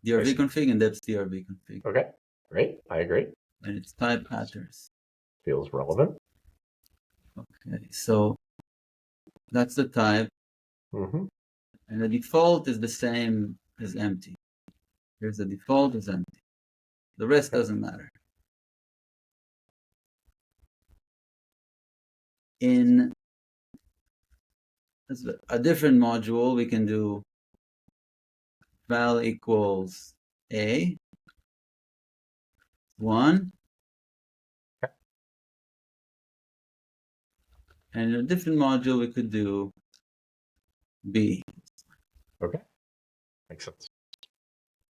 DRV config and depth DRV config. Okay, great. I agree. And it's type attrs. Feels relevant. Okay, so that's the type. Mm-hmm. And the default is the same as empty. Here's the default is empty. The rest doesn't matter. In a different module, we can do val equals a 1. Okay. And in a different module, we could do b. Okay, makes sense.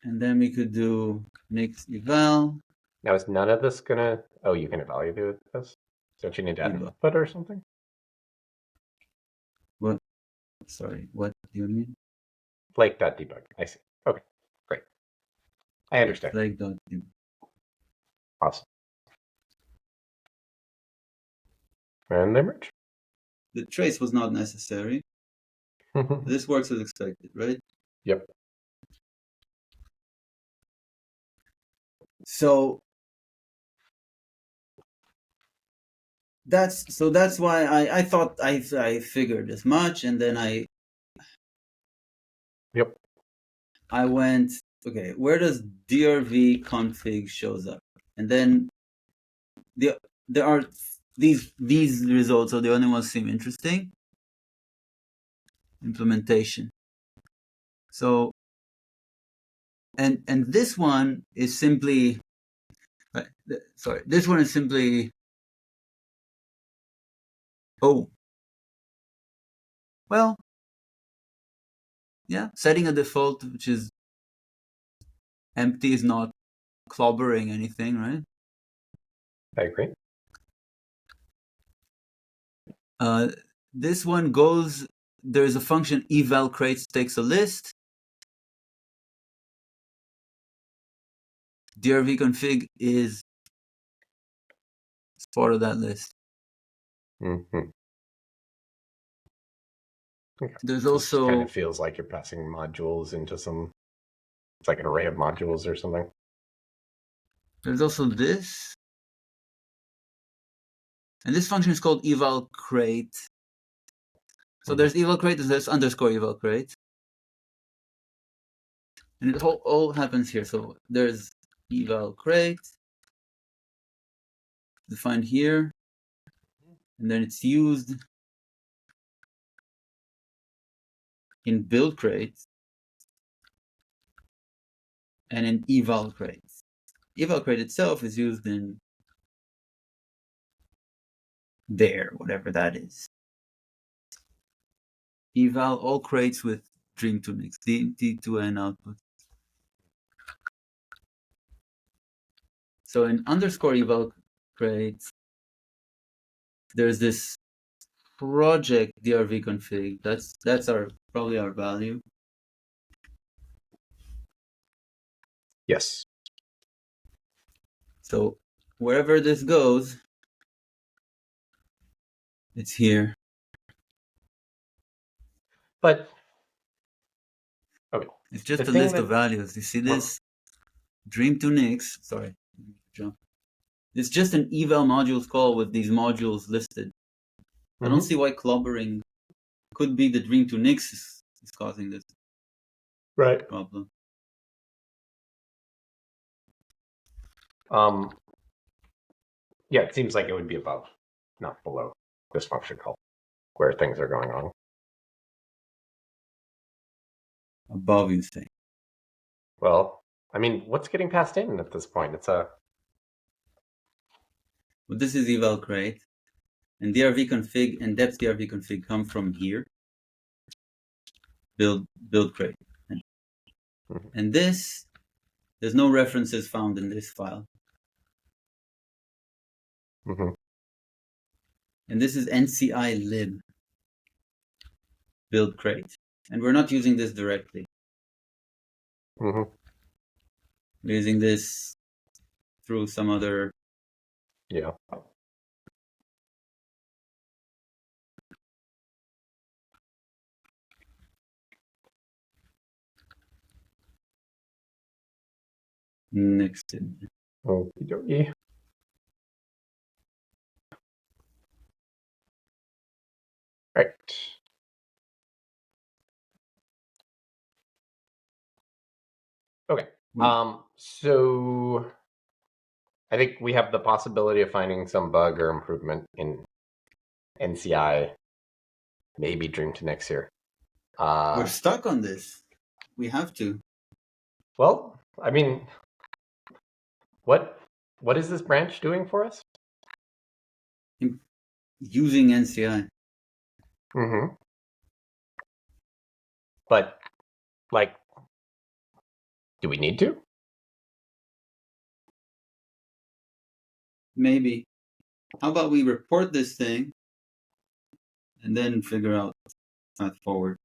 And then we could do mix eval. Now, is none of this gonna? Oh, you can evaluate this. Don't you need to add an Debug. output or something? What? Sorry, what do you mean? Flake.debug. I see. Okay, great. I understand. Flake.debug. Awesome. And they merge. The trace was not necessary. This works as expected, right? Yep. So that's why I thought I figured as much, and then Yep. I went, okay, where does drv config shows up? And then there are these results are the only ones seem interesting. Implementation. So and this one is simply sorry, this one is simply well, yeah, setting a default which is empty is not clobbering anything, right? I agree. This one goes, there's a function eval creates takes a list. drv config is part of that list. Mm-hmm. Okay. There's It also kind of feels like you're passing modules into some It's like an array of modules or something. There's also this. And this function is called eval crate. So there's eval crate and there's underscore eval crate. And it all happens here. So there's eval crate defined here. And then it's used in build crate and in eval crate. Eval crate itself is used in there, whatever that is. Eval all crates with Dream2Nix, D2N output. So in underscore eval crate, there's this project drv config. That's probably our value. Yes. So wherever this goes, it's here. But okay, it's just a list of values. You see this? Dream2Nix. Sorry, jump. It's just an eval modules call with these modules listed. I don't see why clobbering could be the Dream2Nix is causing this problem. Yeah, it seems like it would be above, not below this function call, where things are going on. Above, you say? Well, I mean, what's getting passed in at this point? It's a... Well, this is eval crate, and drv config and depth drv config come from here. Build crate. And this, there's no references found in this file. And this is NCI lib build crate. And we're not using this directly. We're using this through some other... Yeah. Next. Okie dokie. Right. Okay. So I think we have the possibility of finding some bug or improvement in NCI, maybe Dream2Nix here. We're stuck on this. We have to. Well, I mean, what is this branch doing for us? Using NCI. But, like, do we need to? Maybe. How about we report this thing and then figure out path forward?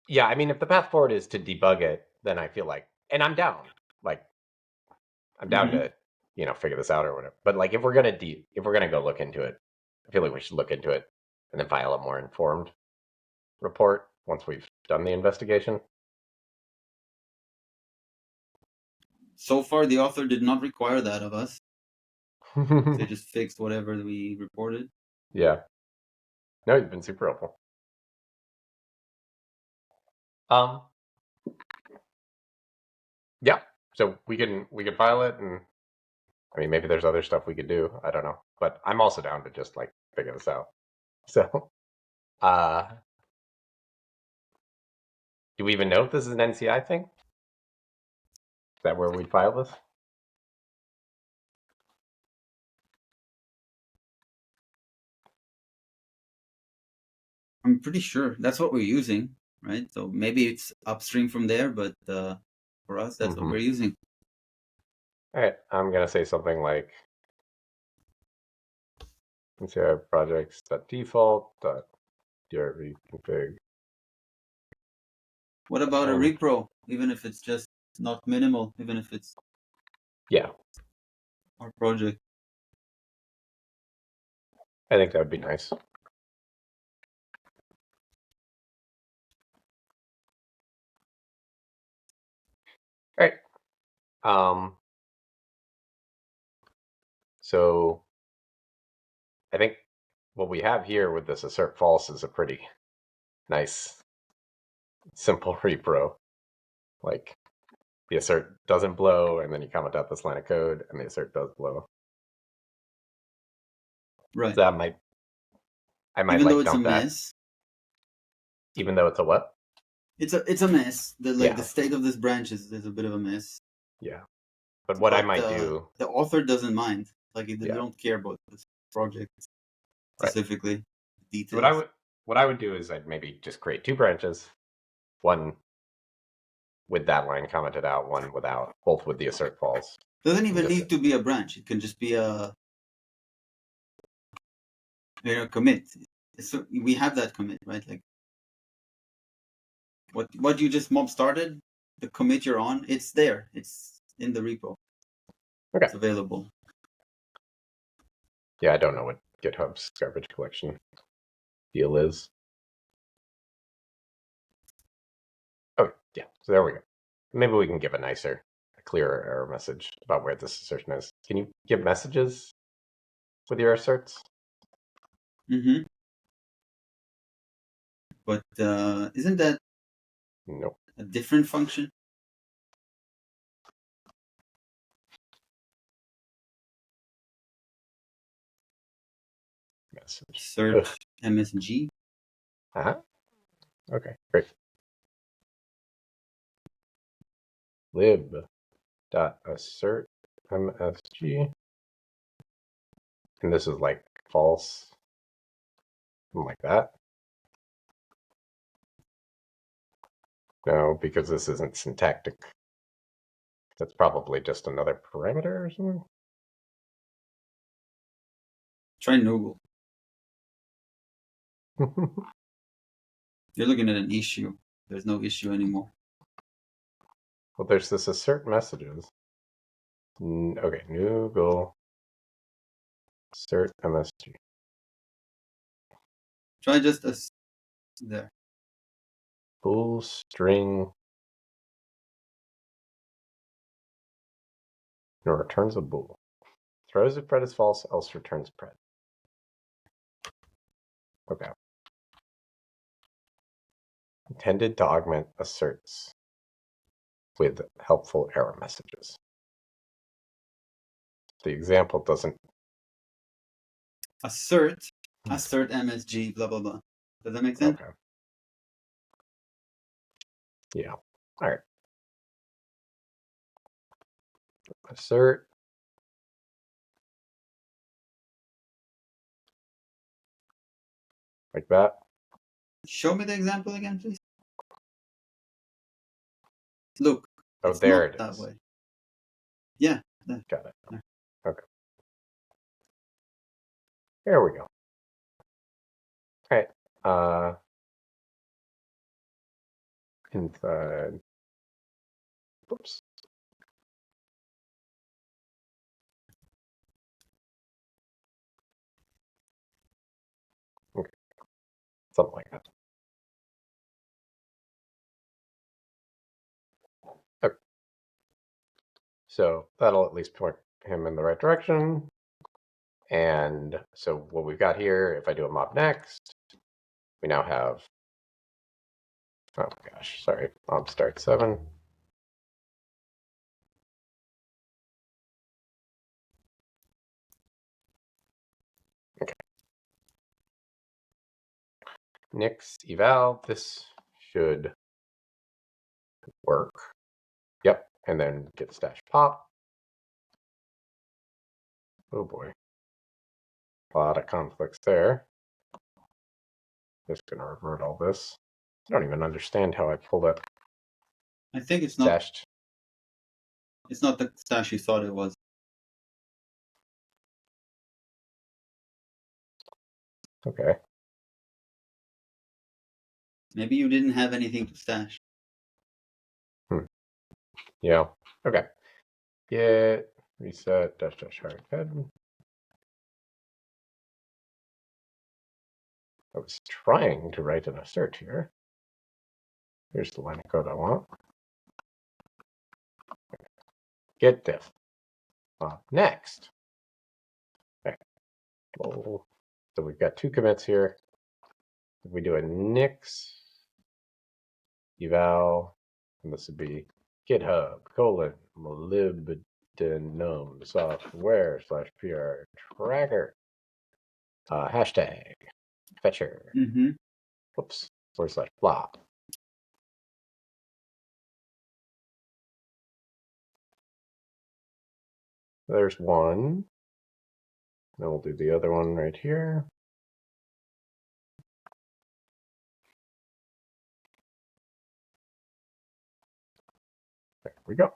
Yeah, I mean, if the path forward is to debug it, then I feel like, and I'm down. Like, I'm down to, figure this out or whatever. But like, if we're gonna go look into it, I feel like we should look into it and then file a more informed report once we've done the investigation. So far, the author did not require that of us. They just fixed whatever we reported. Yeah. No, you've been super helpful. Yeah. So we can file it, and I mean, maybe there's other stuff we could do. I don't know, but I'm also down to just like figure this out. So, do we even know if this is an NCI thing? Is that where we'd file this? I'm pretty sure that's what we're using, right? So maybe it's upstream from there, but for us, that's what we're using. All right, I'm gonna say something like NCI projects.default.drv config. What about a repro? Even if it's just not minimal, even if it's our project. I think that would be nice. So I think what we have here with this assert false is a pretty nice, simple repro. Like the assert doesn't blow, and then you comment out this line of code, and the assert does blow. Right. So I might Even though like it's a dump that, mess, even though it's a what? it's a mess. The Yeah, state of this branch is a bit of a mess. yeah. But what I But might do, the author doesn't mind. Like they yeah, don't care about this project right. specifically, So what I details. would what I would do is I'd maybe just create two branches, one with that line commented out, one without, both with the assert false. Doesn't And even just need to be a branch. It can just be a commit. So we have that commit, right? Like what you just mob started, the commit you're on, it's there. It's in the repo. okay. It's available. Yeah, I don't know what GitHub's garbage collection deal is. Oh, yeah. So there we go. Maybe we can give a clearer error message about where this assertion is. Can you give messages with your asserts? Mm-hmm. But isn't that Nope. a different function? Message. Assert MSG. Uh-huh. Okay, great. lib.assert msg. And this is like false, something like that. No, because this isn't syntactic. That's probably just another parameter or something. Try Noogle. You're looking at an issue. There's no issue anymore. Well, there's this assert messages. Okay, new goal. Assert MSG. Try just there. Full string. No, returns a bool. Throws if pred is false, else returns pred. Okay. Intended to augment asserts with helpful error messages. The example doesn't Assert MSG, blah blah blah. Does that make sense? Okay. Yeah. All right. Assert. Like that. Show me the example again, please. Look, Oh, it's there not it that is. way. Yeah. There. Got it. There. Okay. There we go. All right. Inside. Oops. Okay. Something like that. Okay. So that'll at least point him in the right direction. And so what we've got here, if I do a mob next, we now have, oh gosh, sorry, mob start 7. Okay. Next eval, this should work. Yep. And then get stash pop. Oh boy. A lot of conflicts there. Just gonna revert all this. I don't even understand how I pulled up I think stashed. it's not the stash you thought it was. Okay. Maybe you didn't have anything to stash. Yeah. Okay. Get reset dash dash hard head. I was trying to write an assert here. Here's the line of code I want. get diff. Next. Okay. So we've got 2 commits here. If we do a nix eval, and this would be GitHub molybdenumsoftware /pr tracker hashtag fetcher whoops / flop. There's one. Then we'll do the other one right here. There we go.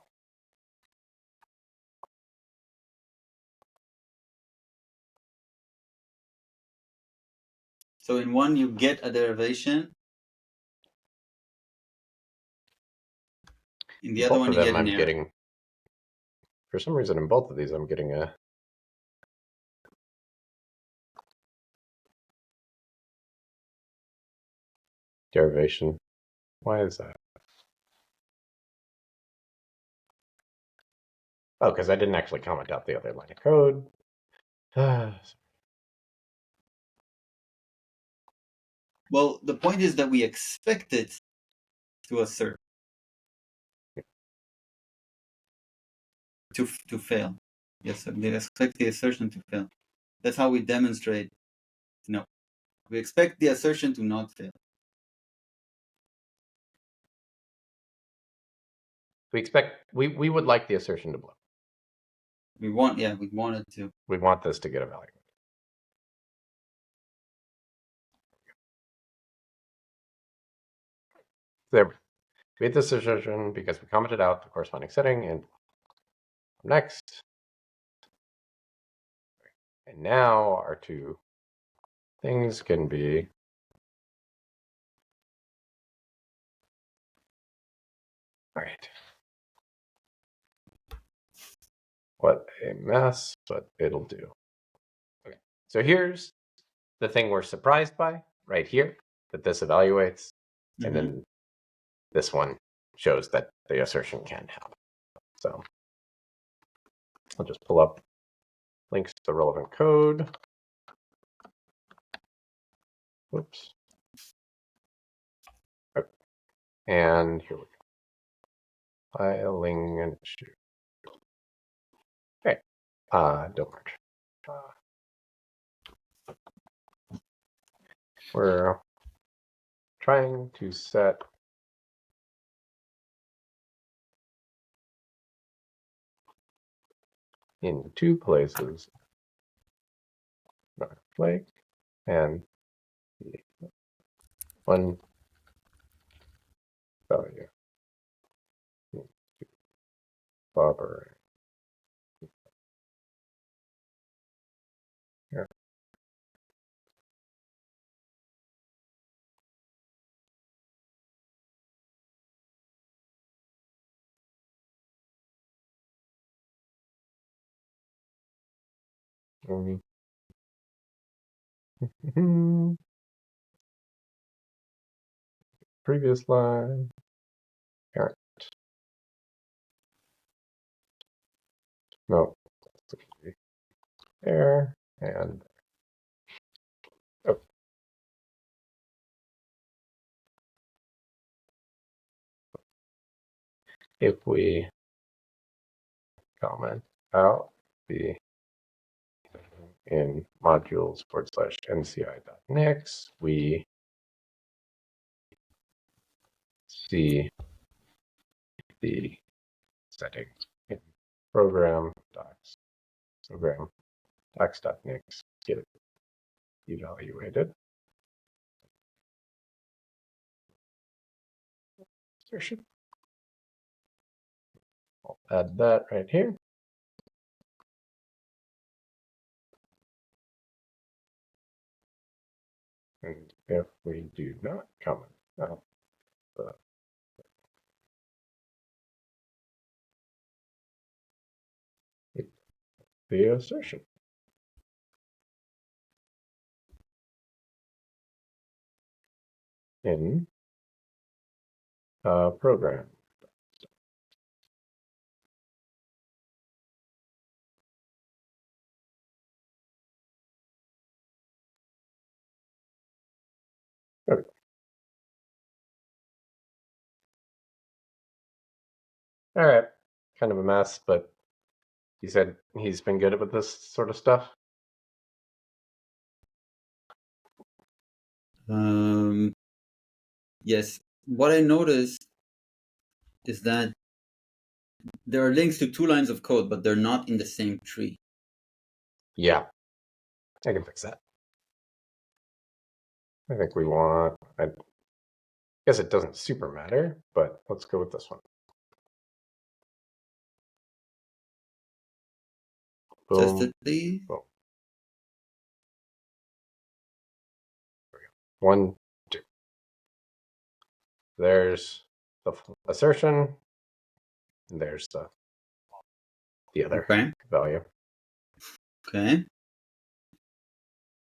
So in one, you get a derivation. In the other Both one, of you get them an I'm error. getting, for some reason in both of these, I'm getting a derivation. Why is that? Oh, because I didn't actually comment out the other line of code. Well, the point is that we expect it to assert, to fail. Yes, they expect the assertion to fail. That's how we demonstrate. No, we expect the assertion to not fail. We would like the assertion to blow. We want it to. We want this to get evaluated. There, we made this assertion because we commented out the corresponding setting and next. And now our 2 things can be all right. What a mess, but it'll do. Okay, so here's the thing we're surprised by right here, that this evaluates, and then this one shows that the assertion can happen. So I'll just pull up links to the relevant code. Whoops. Okay. And here we go. Filing an issue. Okay. Don't merge. We're trying to set in 2 places our flake and the one value buffer here. Previous line, parent. No, there and oh. If we comment out the in modules /nci.nix, we see the settings in program docs.nix get evaluated. I'll add that right here. And if we do not comment out the assertion, in program Okay. All right. Kind of a mess, but he said he's been good with this sort of stuff. Yes. What I noticed is that there are links to 2 lines of code, but they're not in the same tree. Yeah, I can fix that. I think we want, I guess it doesn't super matter, but let's go with this one. Test Boom, it, please. boom. There we go. 1, 2. There's the assertion, and there's the other Okay. value. Okay.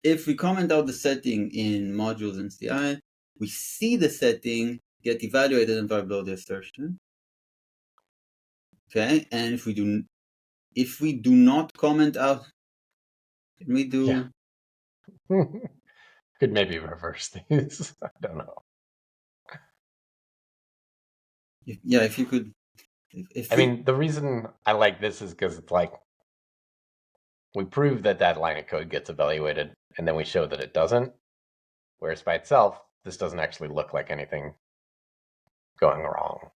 If we comment out the setting in modules and CI, we see the setting get evaluated and below the assertion. Okay, and if we do not comment out, can we do? Yeah. Could maybe reverse these. I don't know. If you could, if I we, mean, the reason I like this is because it's like we prove that that line of code gets evaluated, and then we show that it doesn't. Whereas by itself, this doesn't actually look like anything going wrong.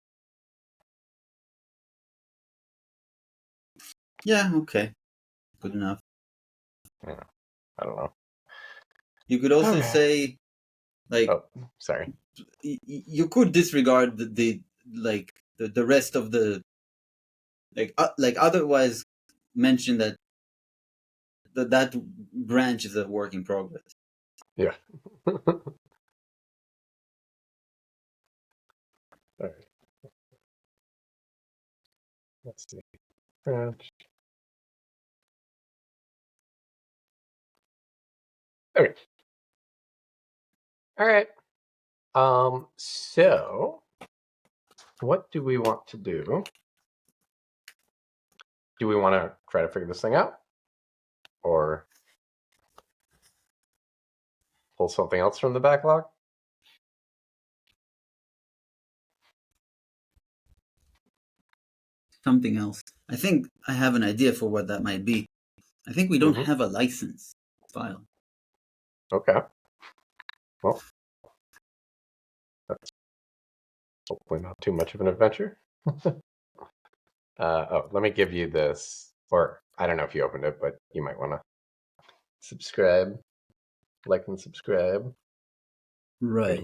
yeah, okay, good enough. Yeah, I don't know. You could also Okay. say, like, Oh, sorry. you could disregard the rest of the like otherwise mention that that branch is a work in progress. Yeah. All right. Let's see. Branch. Okay. All right. So what do we want to do? Do we want to try to figure this thing out? Or pull something else from the backlog? Something else. I think I have an idea for what that might be. I think we don't have a license file. Okay. Well, that's hopefully not too much of an adventure. Let me give you this, or I don't know if you opened it, but you might want to subscribe, like and subscribe. Right.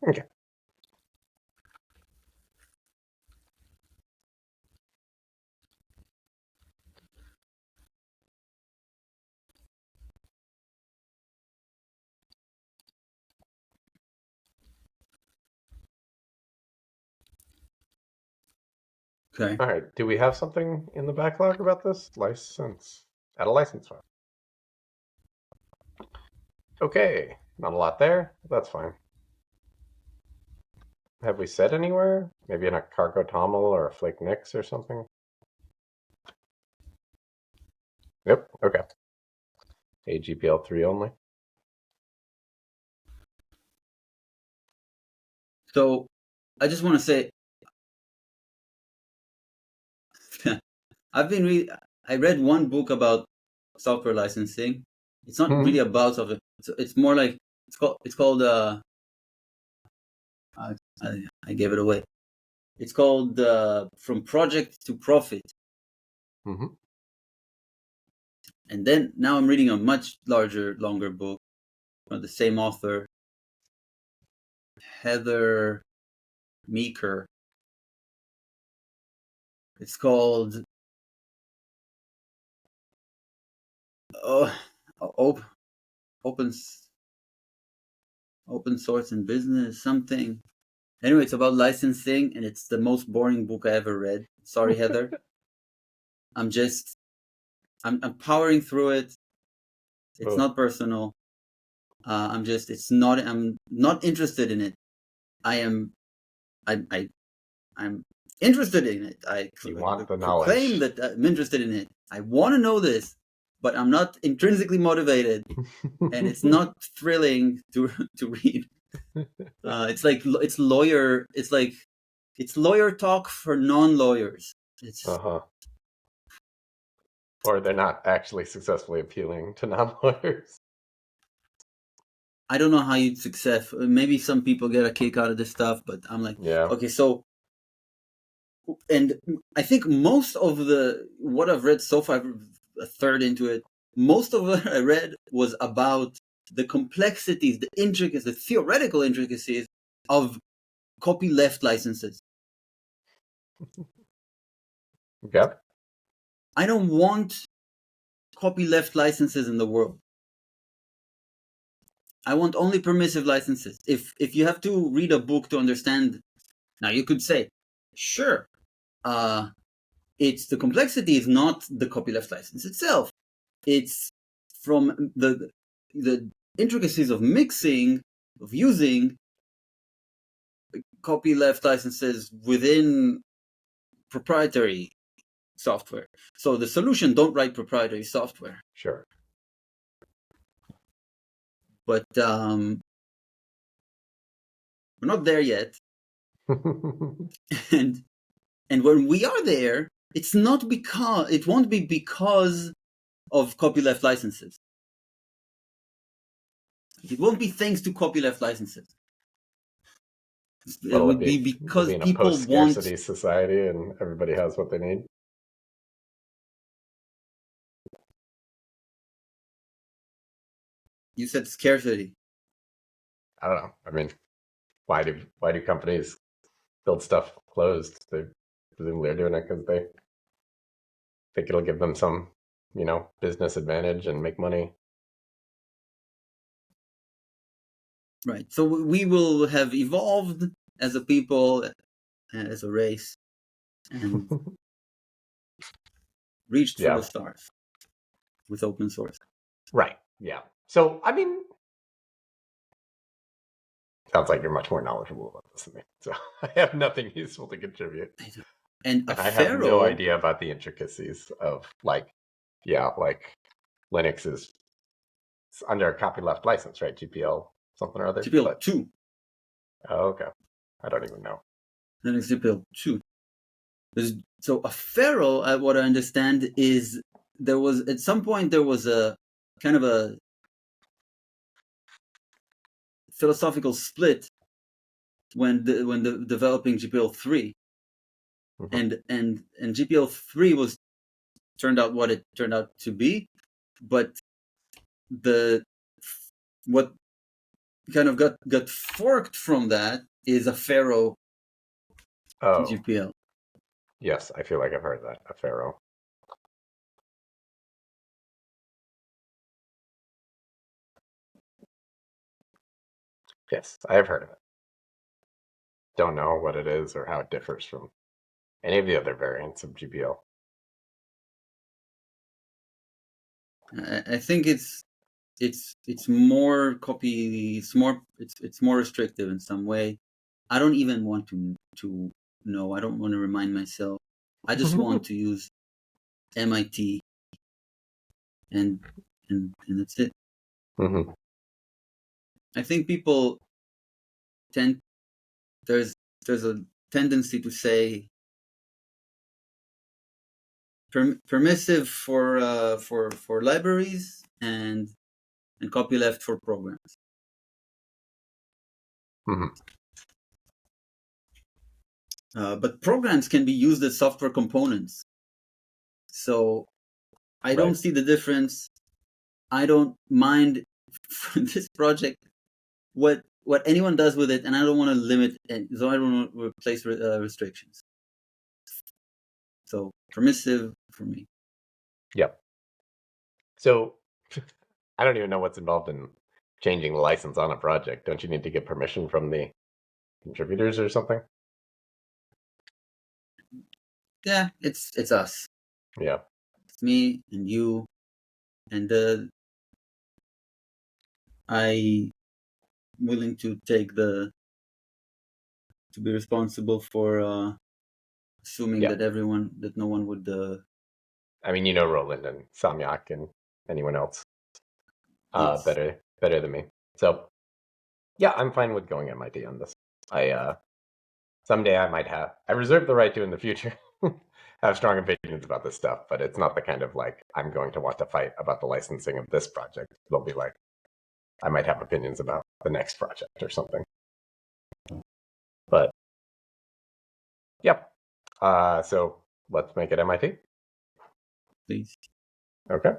Okay. Okay. All right. Do we have something in the backlog about this? License. Add a license file. Okay. Not a lot there. That's fine. Have we said anywhere? Maybe in a cargo toml or a flake nix or something? Yep. Okay. AGPL3 only. So I just want to say, I read one book about software licensing. It's not really about software. It's more like it's called I gave it away. It's called From Project to Profit. Mm-hmm. And then now I'm reading a much longer book from the same author, Heather Meeker. It's called open open source and business something. Anyway, it's about licensing, and it's the most boring book I ever read. Sorry, Heather. I'm just I'm powering through it. It's Oh, not personal. I'm not interested in it. I am I'm interested in it. I you want the proclaim knowledge. that I'm interested in it. I want to know this, but I'm not intrinsically motivated, and it's not thrilling to read. It's like it's lawyer talk for non-lawyers. It's Uh-huh. Or they're not actually successfully appealing to non-lawyers. I don't know how you'd success. Maybe some people get a kick out of this stuff, but I'm like, Yeah. okay, so, and I think most of what I've read so far, a third into it, most of what I read was about the complexities, the intricacies, the theoretical intricacies of copyleft licenses. Okay. I don't want copyleft licenses in the world. I want only permissive licenses. If you have to read a book to understand, now you could say, sure, it's the complexity is not the copyleft license itself. It's from the intricacies of mixing, of using copyleft licenses within proprietary software. So the solution, don't write proprietary software. Sure. But we're not there yet. and when we are there, it won't be because of copyleft licenses. It won't be thanks to copyleft licenses. It What'll it would be? be We'll be because in a people want. post-scarcity society and everybody has what they need. You said scarcity. I don't know. I mean, why do companies build stuff closed? They presumably are doing it because they think it'll give them some, business advantage and make money. Right. So we will have evolved as a people, as a race, and reached for Yeah. the stars with open source. Right. Yeah. So, I mean, sounds like you're much more knowledgeable about this than me. So I have nothing useful to contribute. And a And I have no pharaoh, idea about the intricacies of like Linux is under a copyleft license, right? GPL something or other. GPL But 2, okay. I don't even know. Linux GPL 2. So a pharaoh, what I understand is there was at some point there was a kind of a philosophical split when developing GPL 3, Mm-hmm. and GPL 3 was turned out what it turned out to be, but the what kind of got forked from that is a pharaoh Oh, GPL. yes. I feel like I've heard that. A pharaoh. Yes, I have heard of it. Don't know what it is or how it differs from any of the other variants of GPL. I think it's more copy. It's more restrictive in some way. I don't even want to know. I don't want to remind myself. I just want to use MIT and that's it. Mm-hmm. I think people tend there's a tendency to say permissive for libraries and copyleft for programs. Mm-hmm. But programs can be used as software components. So I don't Right. see the difference. I don't mind for this project what anyone does with it, and I don't want to limit it, so I don't want to replace restrictions. So permissive for me. Yep. So I don't even know what's involved in changing the license on a project. Don't you need to get permission from the contributors or something? Yeah, it's us. Yeah. It's me and you, and I willing to take to be responsible for assuming Yeah. that no one would I mean, you know Roland and Samyak and anyone else Yes, better than me. So yeah, I'm fine with going MIT on this. I someday I might have. I reserve the right to in the future have strong opinions about this stuff, but it's not the kind of like I'm going to want to fight about the licensing of this project. They'll be like I might have opinions about the next project or something. But yep. So let's make it MIT. please. Okay.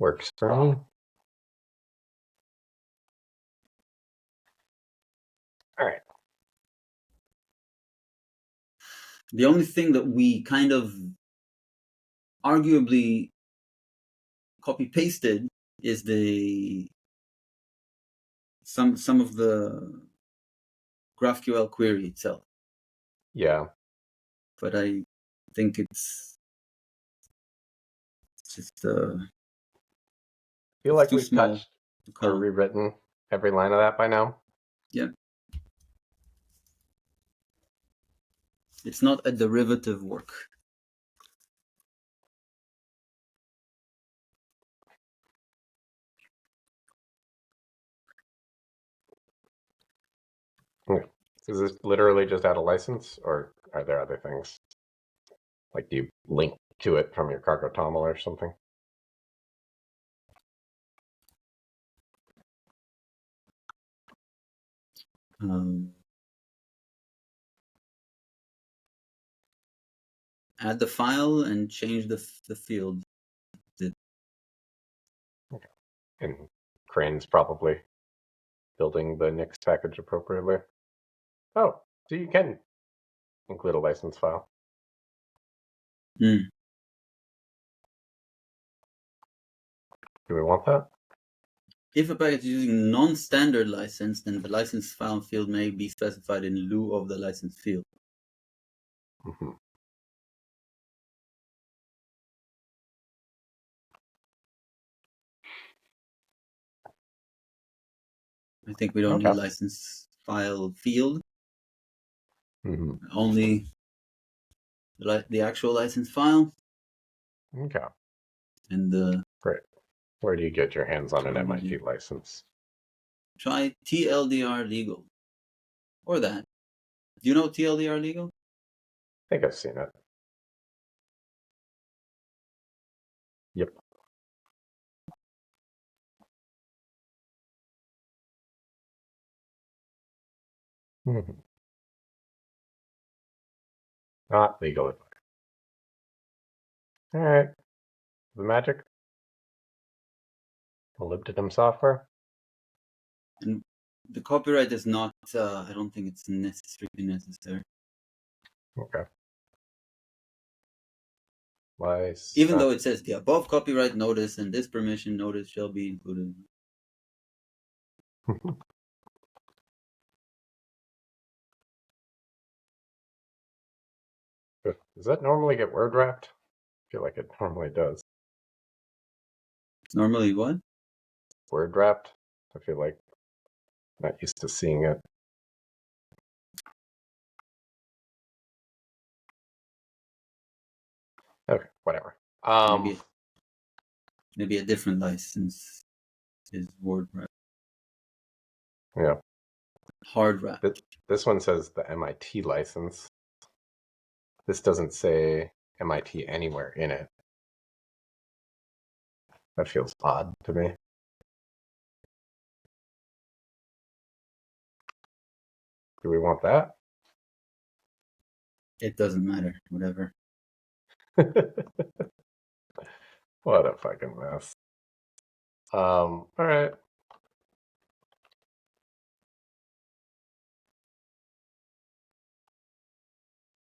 Works for me. All right. The only thing that we kind of arguably copy pasted is the some of the GraphQL query itself, Yeah. but I think it's just Feel it's like too we've small touched to or call. rewritten every line of that by now. Yeah, it's not a derivative work. Okay. Is this literally just add a license, or are there other things? Like, do you link to it from your cargo toml or something? Um, Add the file and change the field. Okay. And Crane's probably building the Nix package appropriately. Oh, so you can include a license file. Mm. Do we want that? If a package is using non-standard license, then the license file field may be specified in lieu of the license field. Mm-hmm. I think we don't need Okay. license file field, Mm-hmm. only the actual license file Okay. and the Great. Where do you get your hands on an MIT terminology. license? Try TLDR legal or that. Do you know TLDR legal? I think I've seen it. Yep. Mm-hmm. Not legal advice. All right. The magic. Molybdenum software. And the copyright is not. I don't think it's strictly necessary. Okay. Why? Even though it says the above copyright notice and this permission notice shall be included. Does that normally get word wrapped? I feel like it normally does. Normally, what? Word wrapped? I feel like I'm not used to seeing it. Okay, whatever. Maybe maybe a different license is word wrap. Yeah. Hard wrap. This one says the MIT license. This doesn't say MIT anywhere in it. That feels odd to me. Do we want that? It doesn't matter. Whatever. What a fucking mess. All right.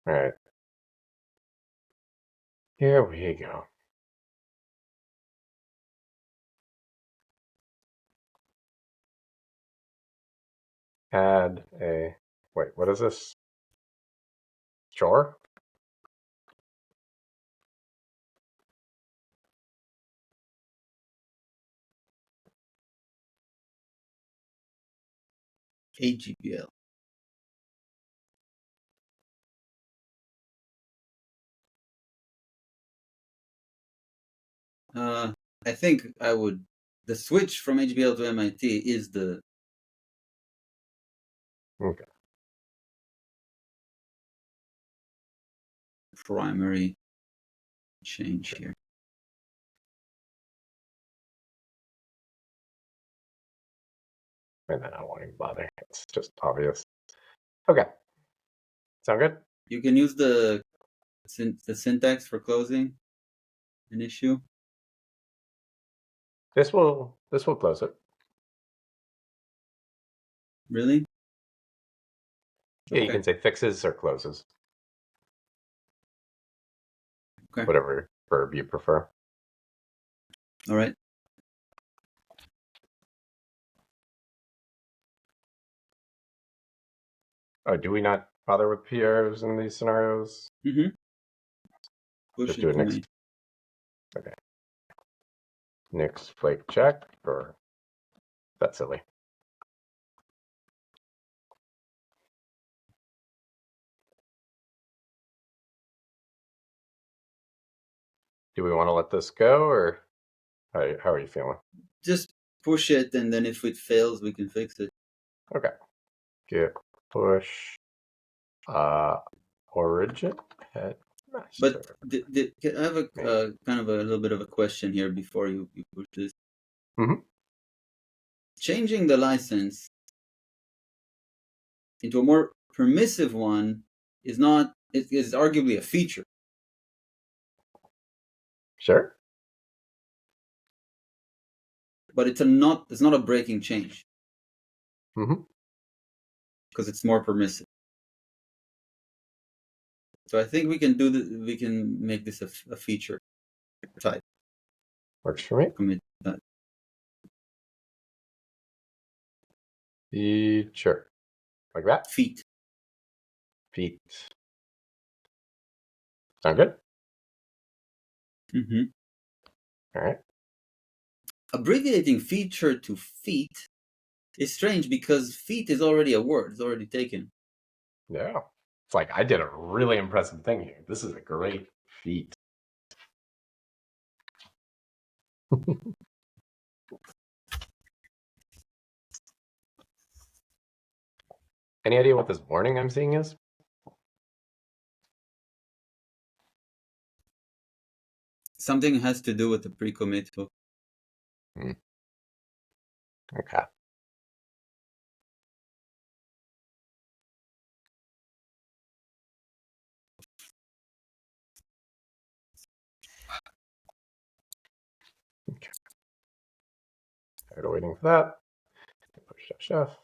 All right. Here we go. Add a. Wait, what is this? Chore? AGPL. I think I would. The switch from HBL to MIT is the Okay. primary change Sure. here. And then I don't want to bother. It's just obvious. Okay. Sound good? You can use the syntax for closing an issue. This will close it. Really? Yeah, you Okay. can say fixes or closes. Okay. Whatever verb you prefer. All right. Oh, do we not bother with PRs in these scenarios? Mm-hmm. Push Just do it a to next. me. Okay. Next flake check, or that's silly. Do we want to let this go, or how are you feeling? Just push it, and then if it fails, we can fix it. Okay. Git push origin head But master. I have a Main. kind of a little bit of a question here before you push this. Mm-hmm. Changing the license into a more permissive one is not. It is arguably a feature, Sure. but it's not. It's not a breaking change Mm-hmm. because it's more permissive. So I think we can do we can make this a feature type Works for me. commit that. Feature. Like that. Feet. Feet. Sound good? Mm-hmm. All right. Abbreviating feature to feet is strange because feet is already a word. It's already taken. Yeah. It's like I did a really impressive thing here. This is a great feat. Any idea what this warning I'm seeing is? Something has to do with the pre-commit hook. Hmm. Okay. Okay. Tired of waiting for that. Push chef.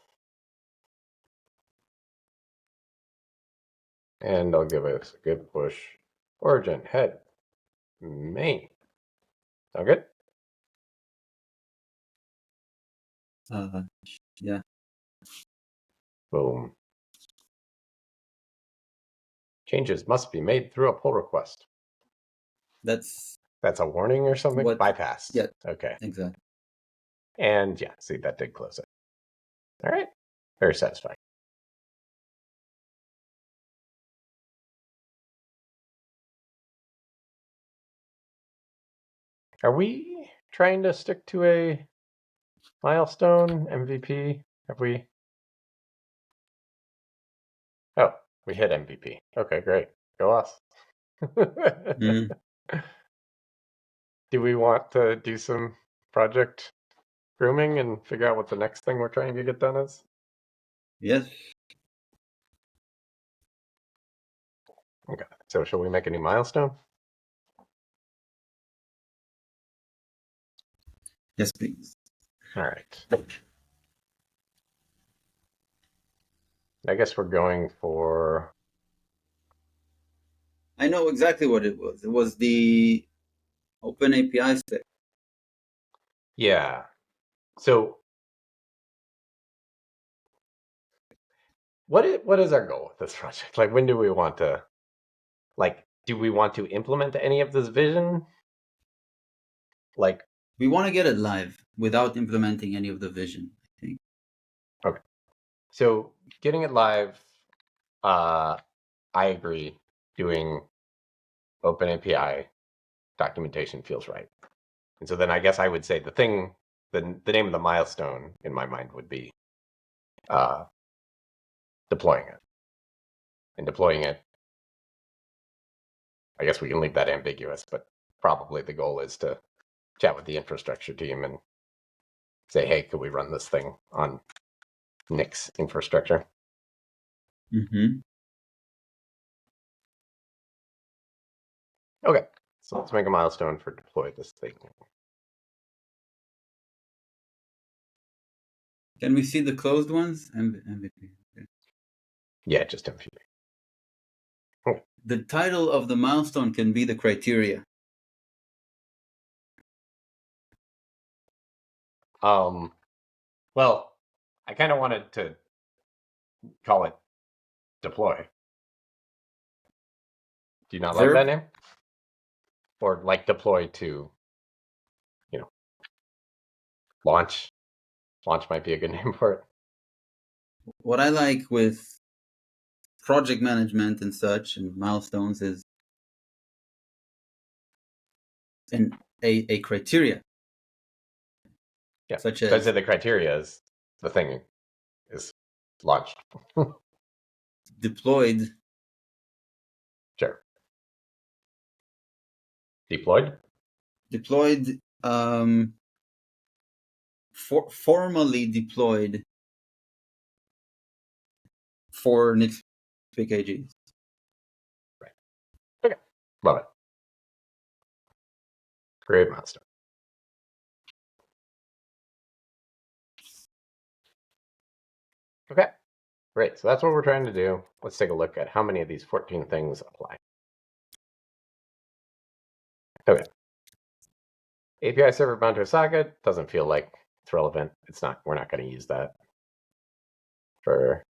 And I'll give us a good push. Origin, head, main. Sound good? Uh, yeah. Boom. Changes must be made through a pull request. That's That's a warning or something? what. Bypassed. Yeah. Okay. Exactly. And yeah, see, that did close it. All right. Very satisfying. Are we trying to stick to a milestone MVP? Have we? Oh, we hit MVP. Okay, great. Go us. Mm, Do we want to do some project grooming and figure out what the next thing we're trying to get done is? yes. Okay. So shall we make a new milestone? Yes, please. All right. I guess we're going for. I know exactly what it was. It was the Open API spec. Yeah. So what is our goal with this project? Like, when do we want to? Like, do we want to implement any of this vision? Like, We want to get it live without implementing any of the vision, I think. okay. So getting it live, I agree. Doing Open API documentation feels right. And so then I guess I would say the name of the milestone in my mind would be deploying it. And deploying it, I guess we can leave that ambiguous, but probably the goal is to chat with the infrastructure team and say, hey, could we run this thing on Nick's infrastructure? Mm-hmm. Okay, so let's make a milestone for deploy this thing. Can we see the closed ones? MVP. Okay. Yeah, just MVP. Okay. The title of the milestone can be the criteria. Well, I kind of wanted to call it deploy. Do you not like that Verb. name? Or like deploy to, launch? Launch might be a good name for it. What I like with project management and such and milestones is a criteria. Yeah. Such So I'd say as the criteria is the thing is launched. deployed. Sure. Deployed? Deployed, formally deployed for Nix PKGs. Right. Okay. Love it. Great milestone. Okay. Great. So that's what we're trying to do. Let's take a look at how many of these 14 things apply. Okay. API server bound to a socket doesn't feel like it's relevant. We're not going to use that for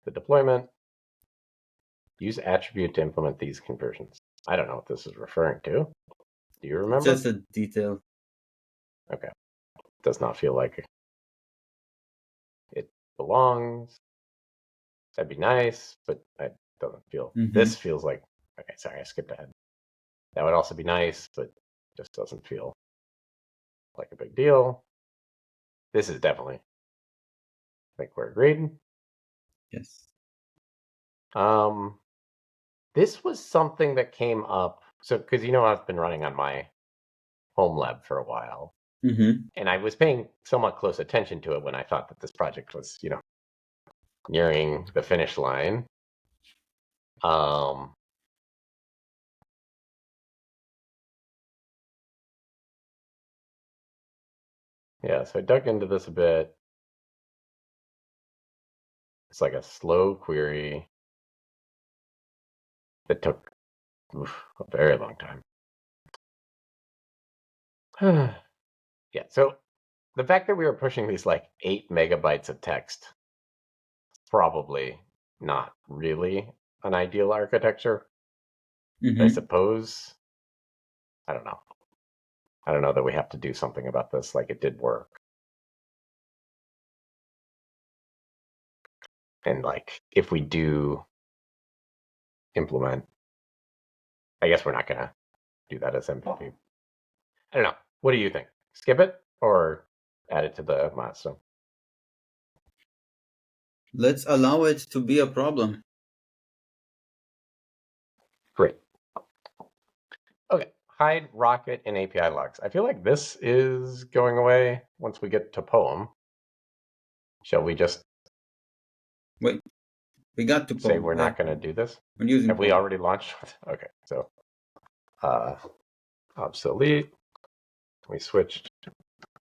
the deployment. Use attribute to implement these conversions. I don't know what this is referring to. Do you remember? Just a detail. Okay. Does not feel like it belongs. That'd be nice, but it doesn't feel. This feels like. Okay, sorry, I skipped ahead. That would also be nice, but just doesn't feel like a big deal. This is definitely. I think we're agreed. Yes. This was something that came up. So, because I've been running on my home lab for a while, and I was paying somewhat close attention to it when I thought that this project was, nearing the finish line. Yeah, so I dug into this a bit. It's like a slow query that took a very long time. Yeah, so the fact that we were pushing these like 8 megabytes of text, probably not really an ideal architecture. I suppose, I don't know. I don't know that we have to do something about this. Like, it did work. And like, if we do implement, I guess we're not going to do that as MVP. I don't know. What do you think? Skip it or add it to the milestone? Let's allow it to be a problem. Great. Okay. Hide rocket and API logs. I feel like this is going away once we get to poem. Shall we just Wait, we got to say poem. we're not going to do this? We're using Have we poem. already launched? Okay. So obsolete. We switched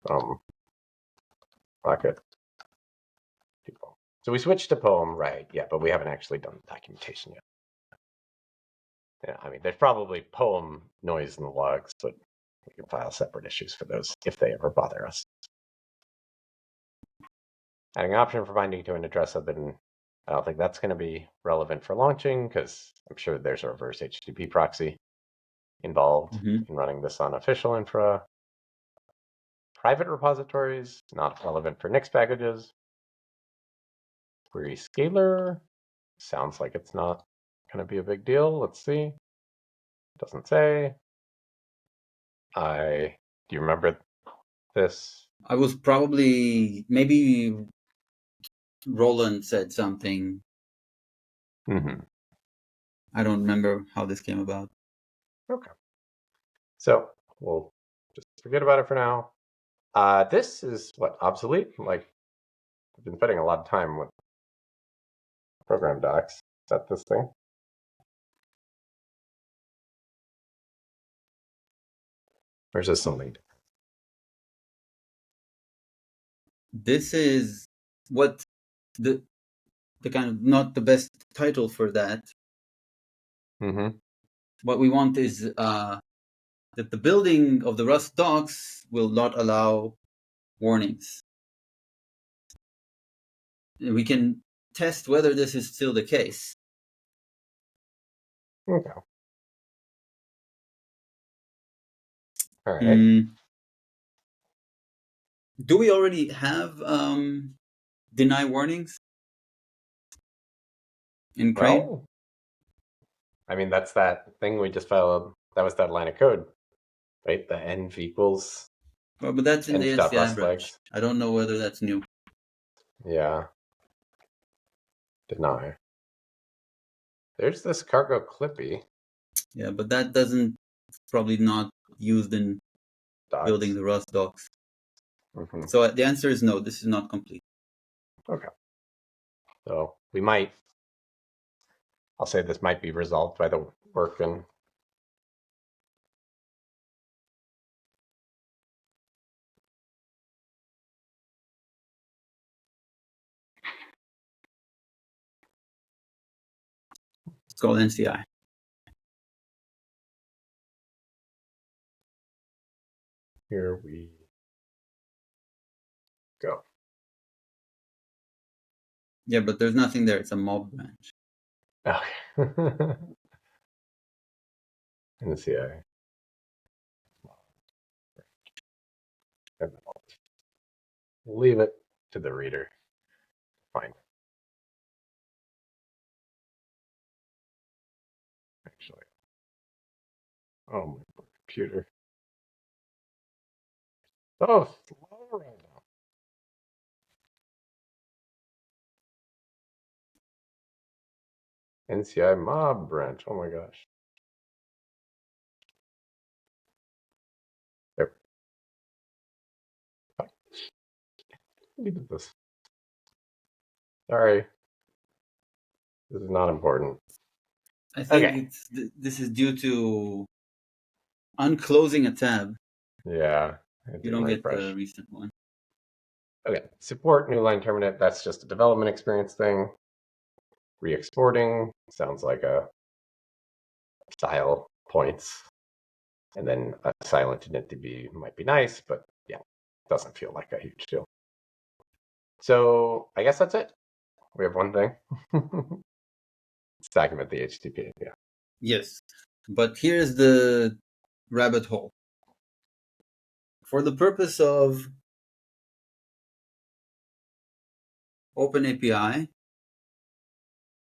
from rocket to poem. So we switched to poem, right? Yeah, but we haven't actually done the documentation yet. Yeah, I mean, there's probably poem noise in the logs, but we can file separate issues for those if they ever bother us. Adding an option for binding to an address I don't think that's going to be relevant for launching because I'm sure there's a reverse HTTP proxy involved in running this on official infra. Private repositories, not relevant for Nix packages. Query scalar, sounds like it's not going to be a big deal. Let's see. Doesn't say. I Do you remember this? I was maybe Roland said something. Mm-hmm. I don't remember how this came about. Okay. So we'll just forget about it for now. This is what, obsolete? Like, I've been spending a lot of time with program docs. Is that this thing? Or is this something different? This is what the kind of not the best title for that. Mm-hmm. What we want is that the building of the Rust docs will not allow warnings. We can test whether this is still the case. Okay. All right. Do we already have deny warnings in Crane? Well, I mean, that's that thing we just filed. That was that line of code, right? The env equals Well, but that's in the NCI env.rust branch. flags. I don't know whether that's new. Yeah. Deny. There's this cargo clippy Yeah, but that doesn't probably not used in building docs. the Rust docs. Mm-hmm. So the answer is no. This is not complete. Okay. So we might, I'll say this might be resolved by the work in It's called NCI. here we go. Yeah, but there's nothing there. It's a mob branch. Okay. NCI. And then I'll leave it to the reader. Fine. Actually. Oh, my poor computer. Oh, slow right now. NCI mob branch. Oh my gosh. There. We did this. Sorry. This is not important. I think Okay. this is due to unclosing a tab. Yeah. It You didn't don't get refresh. the recent one. Okay. Support new line terminate. That's just a development experience thing. Re-exporting sounds like a style points. And then a silent init might be nice, but yeah, doesn't feel like a huge deal. So I guess that's it. We have one thing. Let's document the HTTP. Yeah. Yes, but here's the rabbit hole. For the purpose of OpenAPI,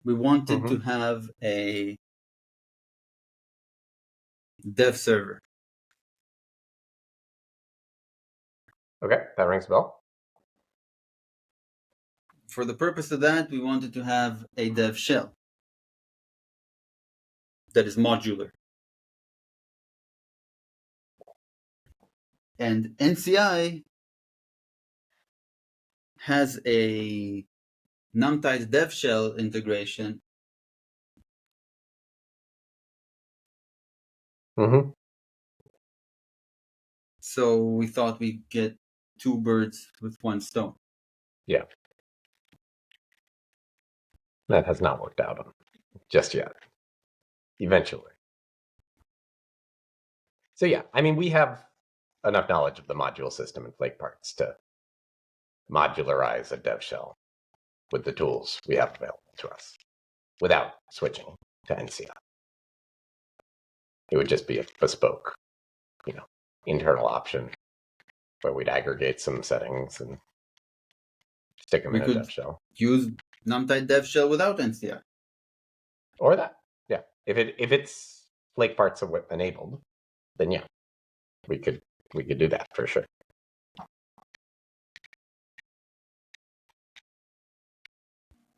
we wanted to have a dev server. Okay, that rings a bell. For the purpose of that, we wanted to have a dev shell that is modular. And NCI has a NumTies dev shell integration. Mm-hmm. So we thought we'd get two birds with one stone. Yeah. That has not worked out just yet. Eventually. So yeah, I mean, we have enough knowledge of the module system and flake parts to modularize a dev shell with the tools we have available to us without switching to NCI. It would just be a bespoke, internal option where we'd aggregate some settings and stick them We in a could dev shell. use NumTies dev shell without NCI. Or that. Yeah. If it's flake parts enabled, then yeah, we could we could do that for sure.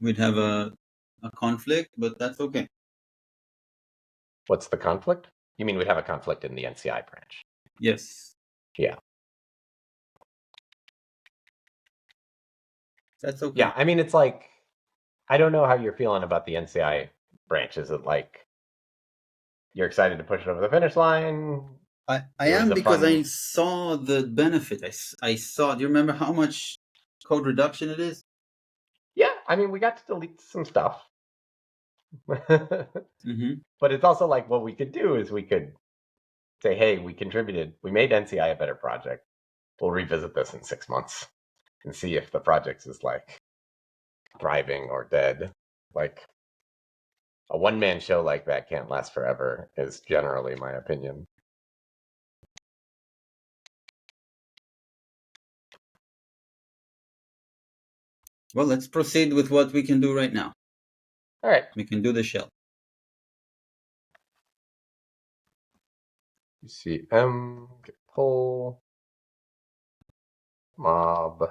We'd have a conflict, but that's okay. What's the conflict? You mean we'd have a conflict in the NCI branch? Yes. Yeah. That's okay. Yeah, I mean, it's like, I don't know how you're feeling about the NCI branch. Is it like you're excited to push it over the finish line? I It was am a because I fun. saw the benefit. I saw. Do you remember how much code reduction it is? Yeah, I mean, we got to delete some stuff. But Mm-hmm. it's also like what we could do is we could say, hey, we contributed, we made NCI a better project. We'll revisit this in 6 months and see if the project is like thriving or dead. Like a one-man show like that can't last forever, is generally my opinion. Well, let's proceed with what we can do right now. All right. We can do the shell. You see get pull, mob,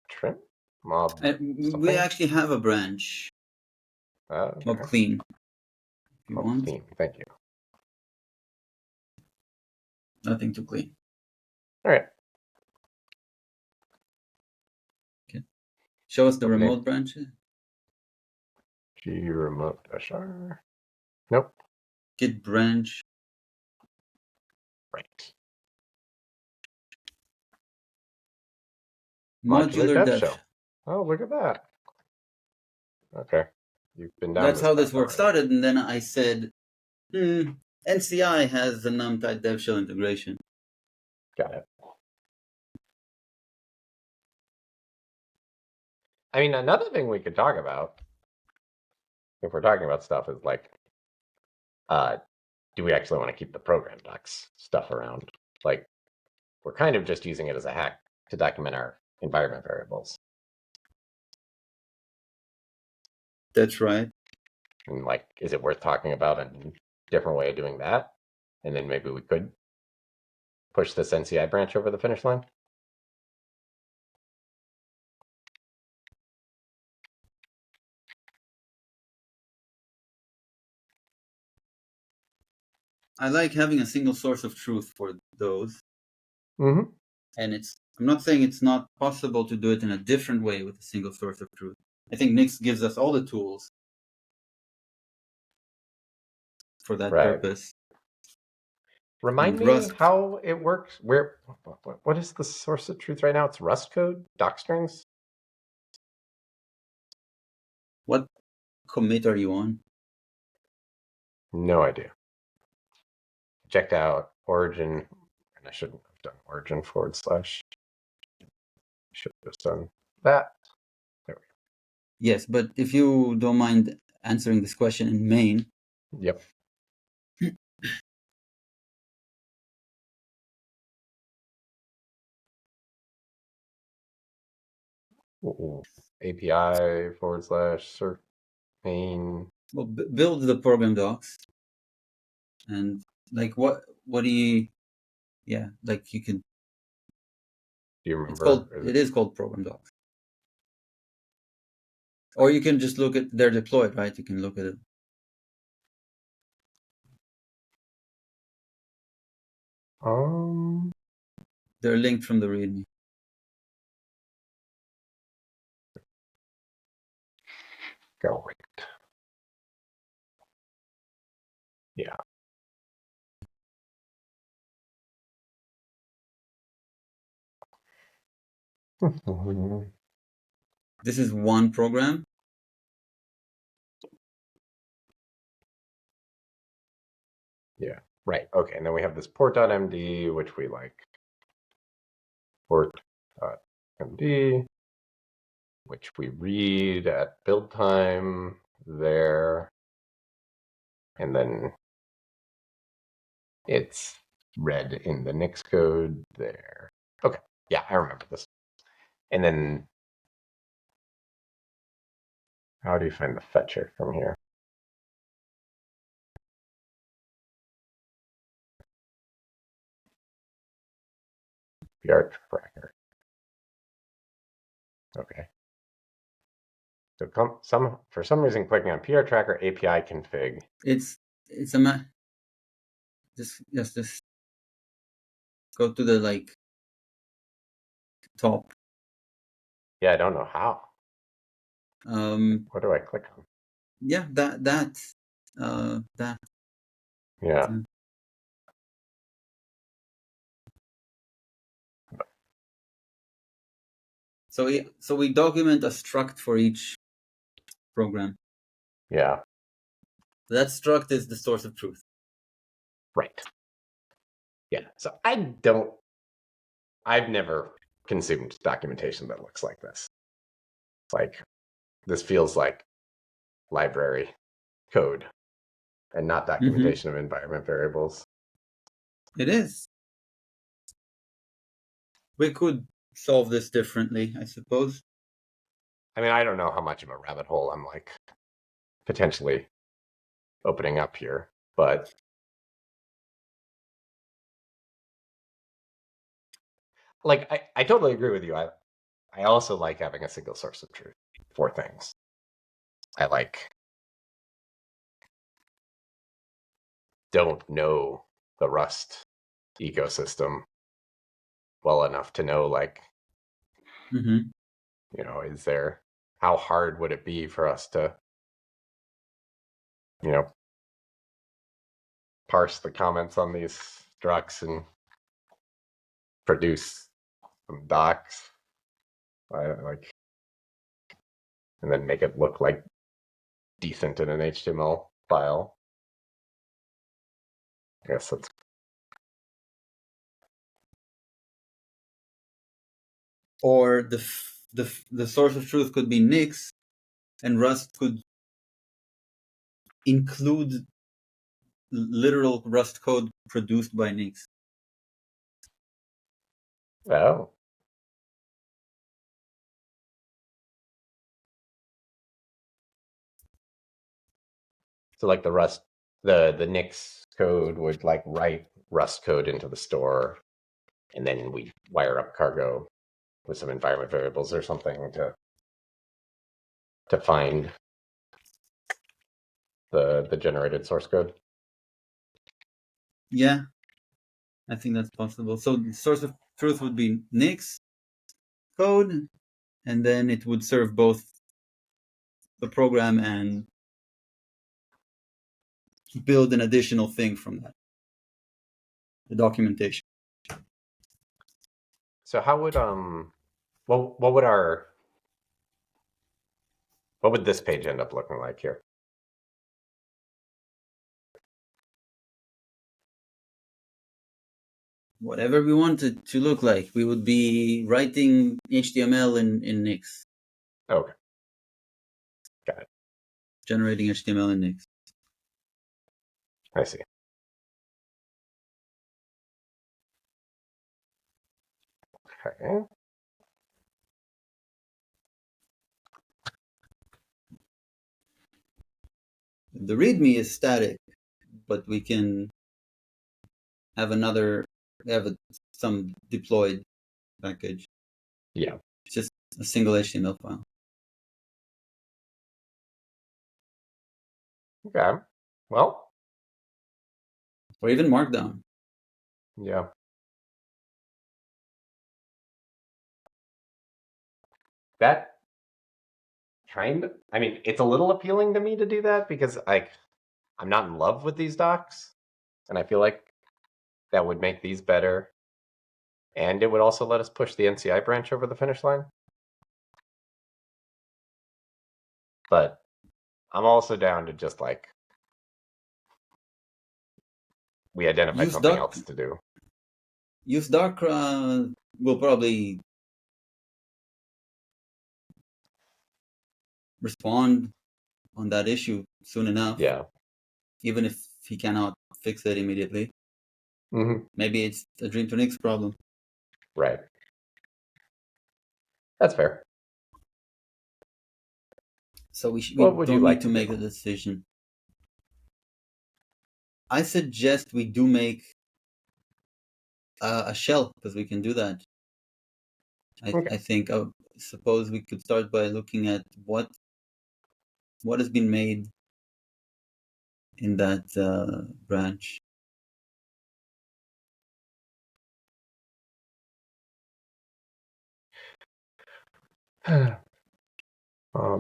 trim, mob, We something. actually have a branch. Mob Okay. clean, if you Mob want. clean. Thank you. Nothing to clean. All right. Okay. Show us the What name? remote branches. G remote -r. Nope. Git branch. Right. Modular dev dev. show. Oh, look at that. Okay. You've been down That's this how this path work already. started, and then I said, NCI has the NumType dev shell integration. Got it. I mean, another thing we could talk about, if we're talking about stuff, is like, do we actually want to keep the program docs stuff around? Like, we're kind of just using it as a hack to document our environment variables. That's right. And like, is it worth talking about a different way of doing that? And then maybe we could push this NCI branch over the finish line. I like having a single source of truth for those. Mm-hmm. And I'm not saying it's not possible to do it in a different way with a single source of truth. I think Nix gives us all the tools for that Right. purpose. Remind And me Rust. how it works. What is the source of truth right now? It's Rust code, doc strings. What commit are you on? No idea. Checked out origin, and I shouldn't have done origin / Should have done that. There Yes, but if you don't mind answering this question in main. we go. Yep. API / cert main. Well, build the program docs. And like what do you, yeah, like you can, Do you remember? it is called program docs. Or you can just look at, they're deployed, right? You can look at it. They're linked from the README. Great. Yeah. This is one program. Yeah. Right. Okay. And then we have this port.md, which we like. Port.md, which we read at build time there. And then it's read in the Nix code there. Okay. Yeah, I remember this. And then how do you find the fetcher from here? PR tracker. Okay. So for some reason, clicking on PR tracker API config. It's a just go to the top. Yeah, I don't know how. What do I click on? Yeah, that. Yeah. So we document a struct for each program. Yeah. That struct is the source of truth. Right. Yeah. So I've never consumed documentation that looks like this. Like, this feels like library code and not documentation of environment variables. It is. We could solve this differently, I suppose. I mean, I don't know how much of a rabbit hole I'm potentially opening up here, but I totally agree with you. I also like having a single source of truth for things. I don't know the Rust ecosystem well enough to know is there, how hard would it be for us to parse the comments on these structs and produce some docs, and then make it look decent in an HTML file. I guess that's Or the source of truth could be Nix, and Rust could include literal Rust code produced by Nix. oh. So the Nix code would write Rust code into the store, and then we wire up cargo with some environment variables or something to find the generated source code. Yeah, I think that's possible. So the source of truth would be Nix code, and then it would serve both the program and build an additional thing from that, the documentation. So how would what would this page end up looking like here? Whatever we want it to look like, we would be writing HTML in Nix. Okay. Got it. Generating HTML in Nix. I see. Okay. The README is static, but we can have some deployed package. Yeah. It's just a single HTML file. Okay. Well. Or even Markdown. Yeah. That I mean, it's a little appealing to me to do that because I'm not in love with these docs, and I feel like that would make these better, and it would also let us push the NCI branch over the finish line. But I'm also down to just we identify something else to do. Use Doc will probably respond on that issue soon enough. Yeah. Even if he cannot fix it immediately. Mm-hmm. Maybe it's a Dream to Nix problem. Right. That's fair. So we What don't need to make a decision. I suggest we do make a shell, because we can do that. Okay. I think suppose we could start by looking at what has been made in that branch.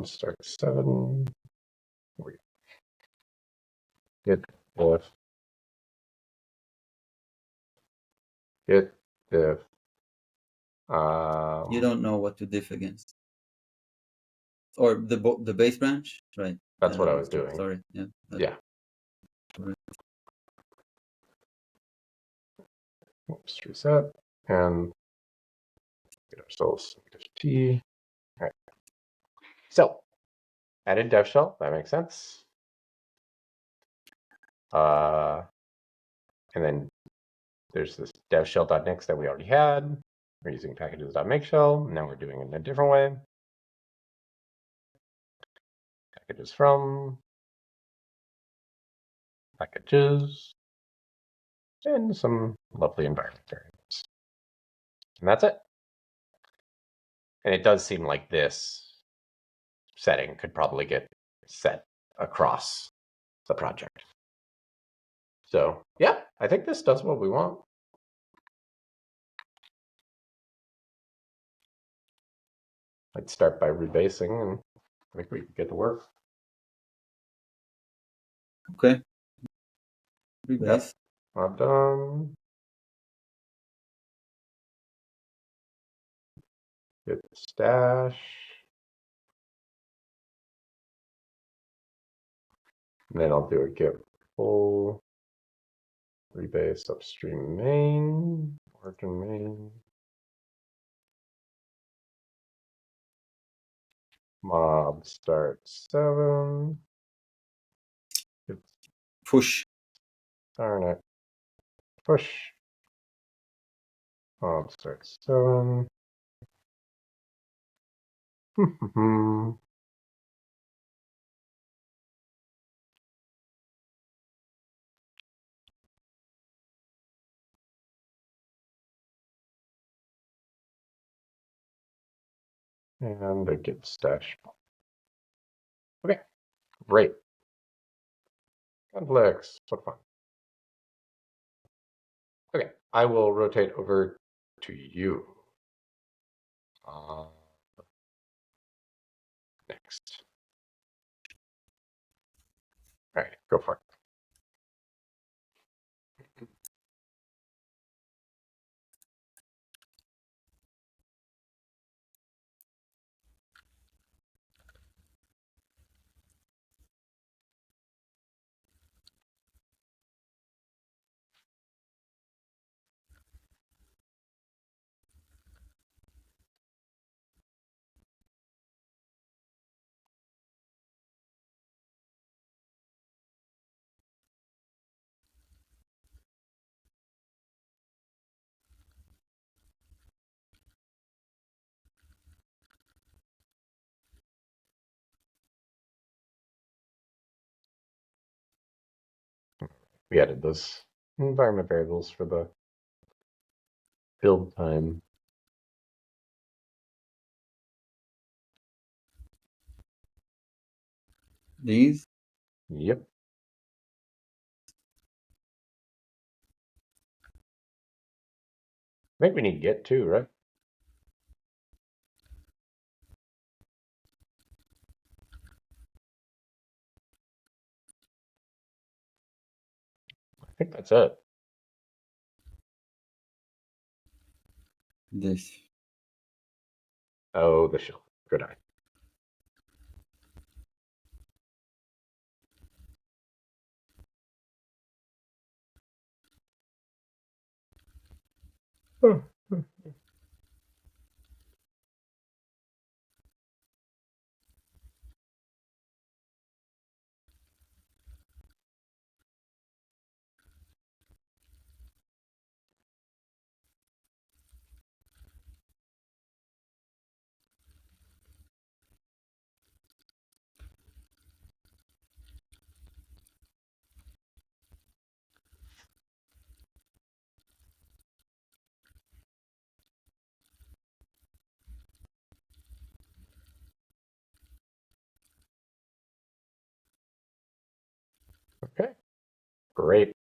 Start 7. Get diff. Get diff. You don't know what to diff against, or the base branch, right? That's what I was doing. Sorry, yeah. Yeah. Correct. Oops, reset. And get ourselves -t. All right. So, added dev shell. That makes sense. And then there's this dev shell.nix that we already had. We're using packages.make shell. Now we're doing it in a different way. Packages from packages and some lovely environment variables. And that's it. And it does seem like this setting could probably get set across the project. So yeah, I think this does what we want. I'd start by rebasing and I think we can get to work. Okay. Rebase. Yep. I'm done. Get stash. And then I'll do a get full rebase upstream main, origin main. Mob start 7. Push. Darn it. Push. Mob start 7. And a git stash. Okay, great. Conflicts, what fun. Okay, I will rotate over to you. Next. All right, go for it. We added those environment variables for the build time. These. Yep. I think we need git too, right? I think that's it. This. Oh, the shell. Good eye. Okay, great.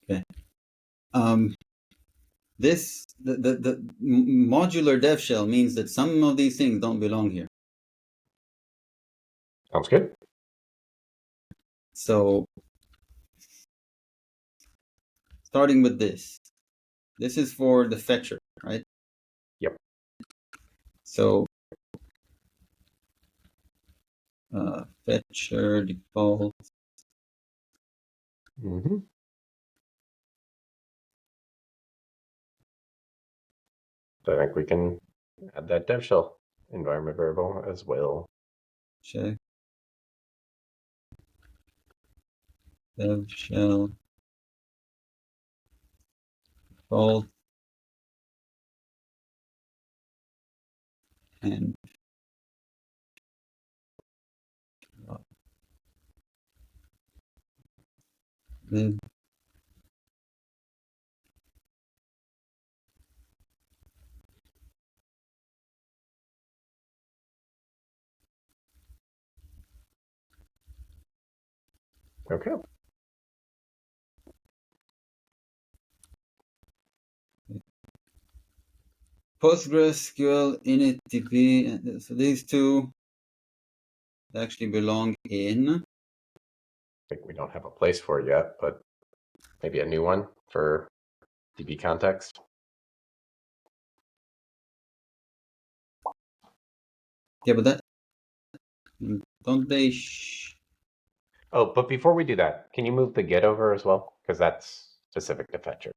Okay. The modular dev shell means that some of these things don't belong here. Sounds good. So starting with this is for the fetcher, right? Yep. So fetcher default. Mm-hmm. So I think we can add that dev shell environment variable as well. Check dev shell default and live. Okay. PostgreSQL init TP. So these two actually belong in. I think we don't have a place for it yet, but maybe a new one for DB context. Yeah, but that don't they? Oh, but before we do that, can you move the get over as well? Because that's specific to fetcher.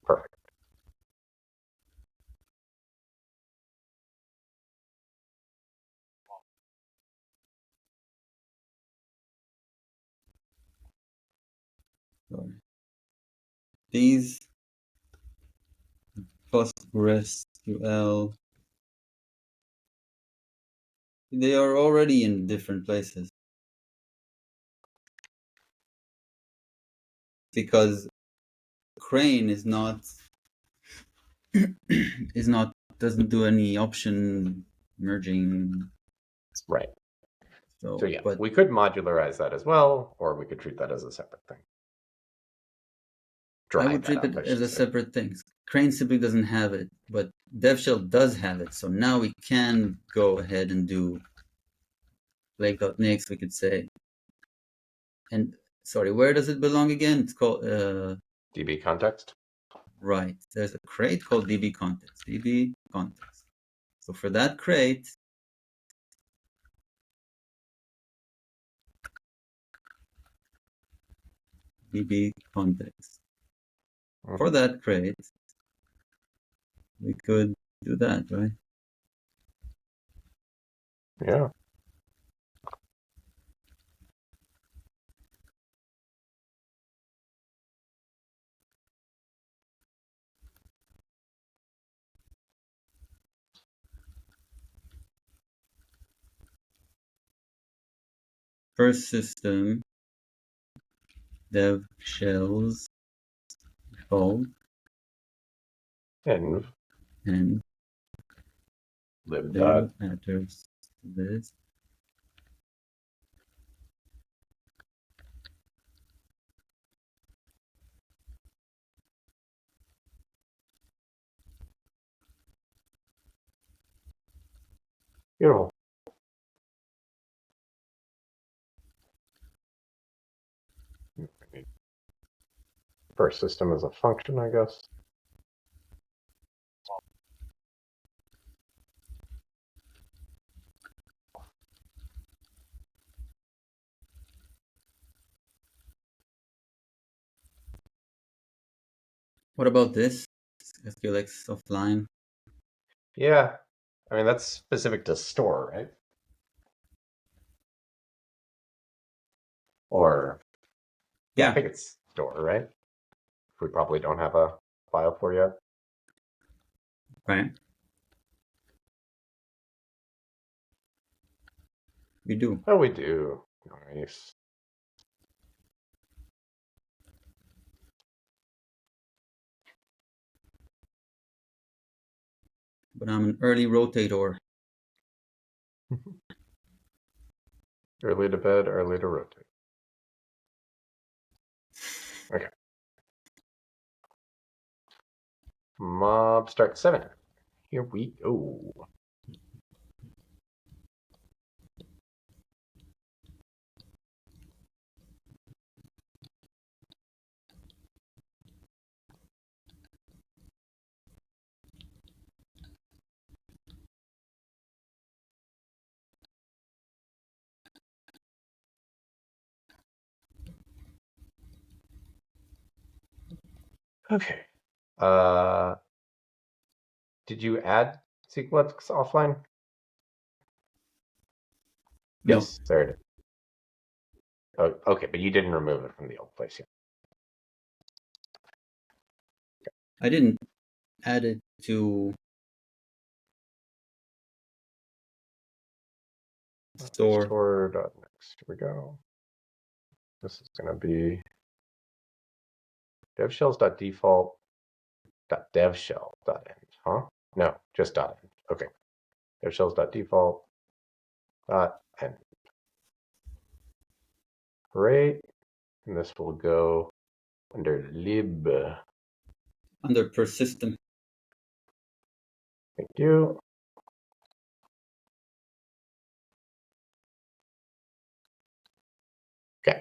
Perfect. Sorry. These PostgreSQL, they are already in different places because Crane is not doesn't do any option merging. Right. So So, yeah, but we could modularize that as well, or we could treat that as a separate thing. I Dry would that treat up, it I as should a say. separate thing. Crane simply doesn't have it, but DevShell does have it. So now we can go ahead and do Blake.nix, we could say. And sorry, where does it belong again? It's called DB context. right. There's a crate called DB context. DB context. So for that crate, DB context. For Mm-hmm. that crate, we could do that, right? Yeah. First system dev shells default And and lib dot. live address this. Beautiful. First system is a function, I guess. What about this? SQLX offline. Yeah. I mean, that's specific to store, right? Or, yeah, I Yeah, think it's store, right? We probably don't have a file for yet. right. We do. Oh, we do. Nice. But I'm an early rotator. Early to bed, early to rotate. Okay. Mob start 7. Here we go. Okay. Did you add SQLX offline? No, Yes, there it is. Oh, okay, but you didn't remove it from the old place yet. I didn't add it to store. Store.next. Here we go. This is going to be devshells.default.devshell.end. Huh? No, just .end. Okay. Devshells.default.end. Great. And this will go under lib. Under per system. Thank you. Okay.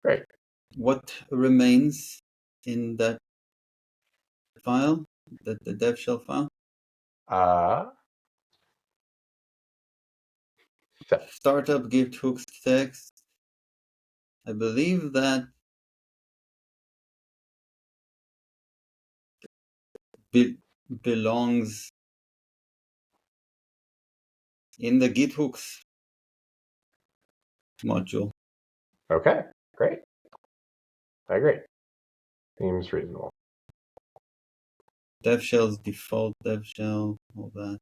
Great. What remains in that file, the dev shell file? So, Startup git hooks text. I believe that belongs in the git hooks module. okay, great. I agree. Seems reasonable. Dev shell's default dev shell, all that.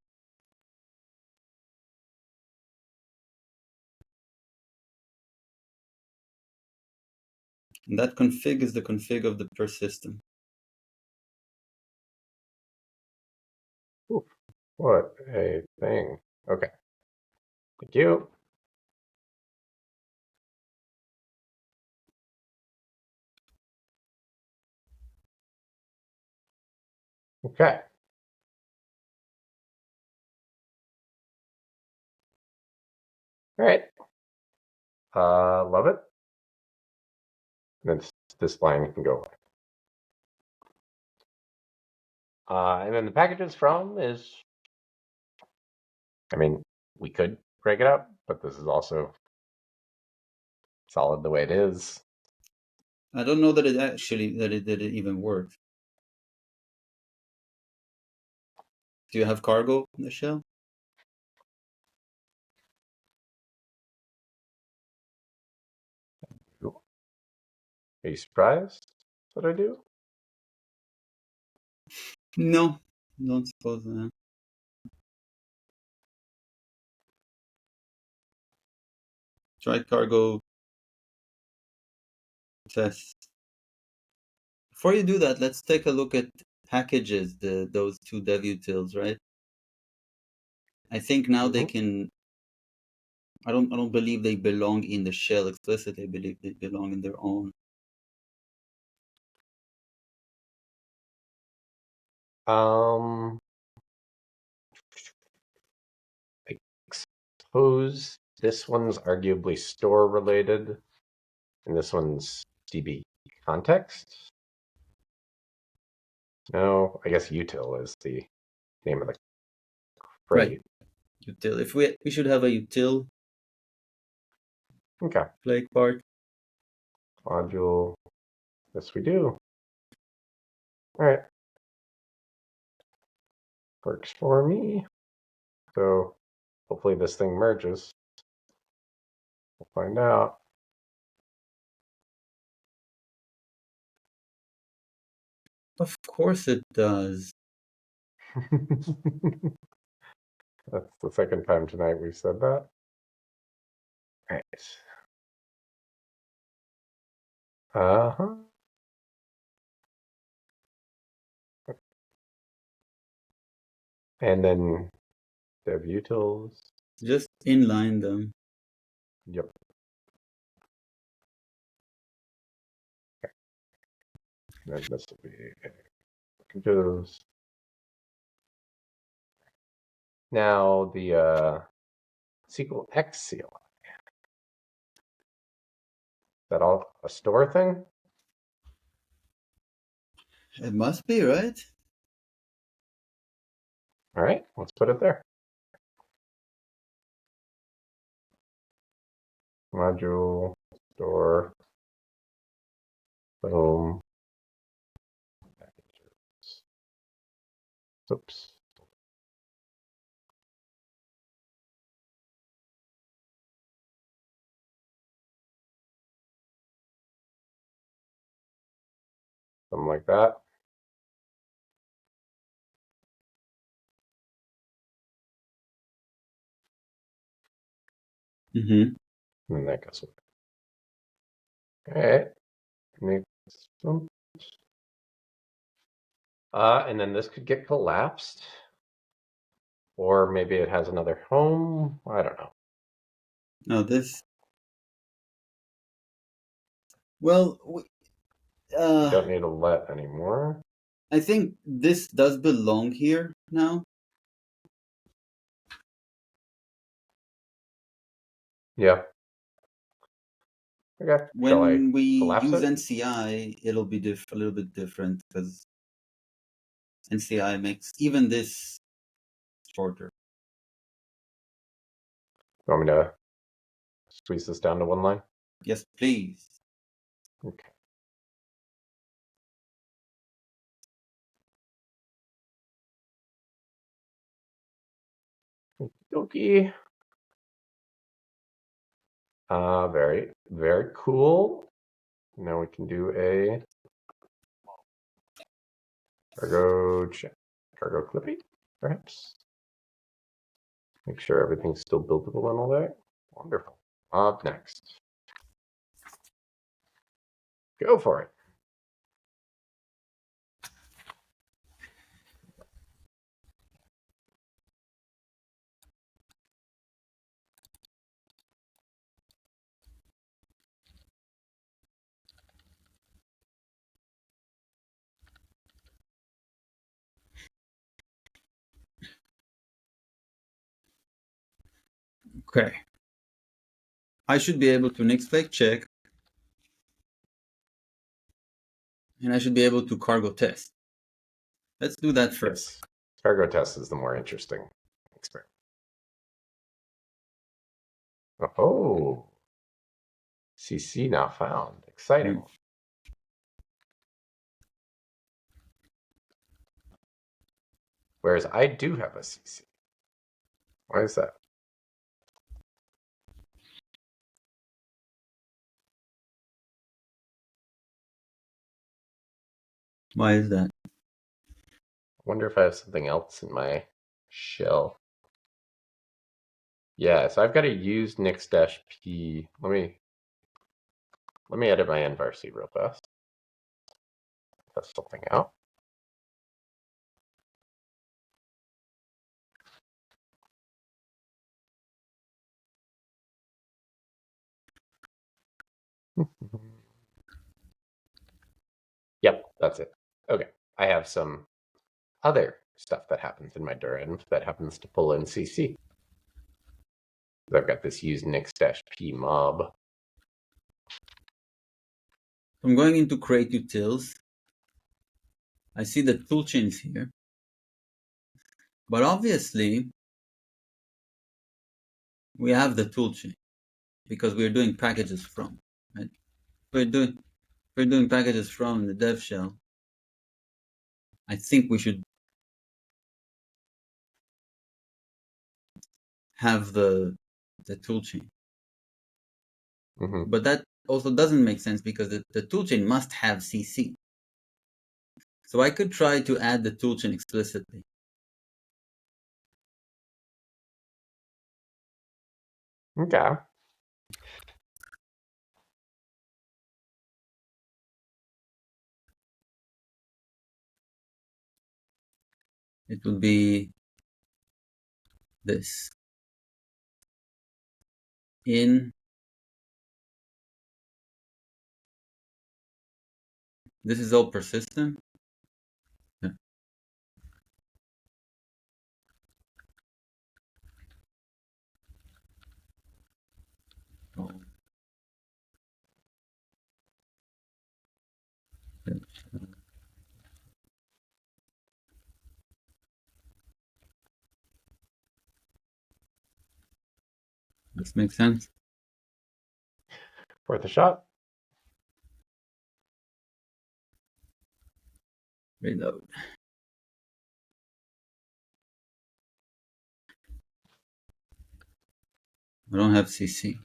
And that config is the config of the per system. Ooh, what a thing. Okay. Thank you. Okay. All right. Love it. And then this line can go away. And then the packages from is, I mean, we could break it up, but this is also solid the way it is. I don't know that it even works. Do you have cargo in the shell? Are you surprised that I do? No, don't suppose that. Try cargo test. Before you do that, let's take a look at packages, those two dev utils, right? I think now they can. I don't believe they belong in the shell explicitly. I believe they belong in their own. I suppose this one's arguably store related, and this one's DB context. No, I guess util is the name of the crate. Right. Util. If we should have a util Okay. Flake part. Module. Yes, we do. All right. Works for me. So hopefully this thing merges. We'll find out. Of course it does. That's the second time tonight we've said that. Right. Uh-huh. And then dev utils. Just inline them. Yep. And then this will be packages. Now the SQL X CLI. Is that all a store thing? It must be, right? All right, let's put it there. Module, store, boom, packages. Oops. Something like that. Mm-hmm. And then that goes away. All right. Next one. And then this could get collapsed. Or maybe it has another home. I don't know. Now this. Well, We don't need a let anymore. I think this does belong here now. Yeah. Okay. Shall I When we collapse use it? NCI, it'll be a little bit different because NCI makes even this shorter. You want me to squeeze this down to one line? Yes, please. Okay. Okie. Very, very cool. Now we can do a cargo check. Cargo clipping, perhaps. Make sure everything's still buildable and all that. Wonderful. Up next. Go for it. Okay. I should be able to next flake check, and I should be able to cargo test. Let's do that first. Yes. Cargo test is the more interesting experiment. Oh, CC now found. Exciting. Whereas I do have a CC. Why is that? Why is that? I wonder if I have something else in my shell. Yeah, so I've got to use nix-p. Let me edit my nvarc real fast. Test something out. Yep, that's it. Okay, I have some other stuff that happens in my durenv that happens to pull in CC. I've got this use nix-p mob. I'm going into create utils. I see the toolchains here. But obviously, we have the toolchain because we're doing packages from, right? We're doing packages from the dev shell. I think we should have the toolchain. But that also doesn't make sense because the toolchain must have CC. So I could try to add the toolchain explicitly. Okay. It would be this. In this is all persistent. Yeah. Oh, yeah. This makes sense. Worth a shot. Reload. I don't have CC.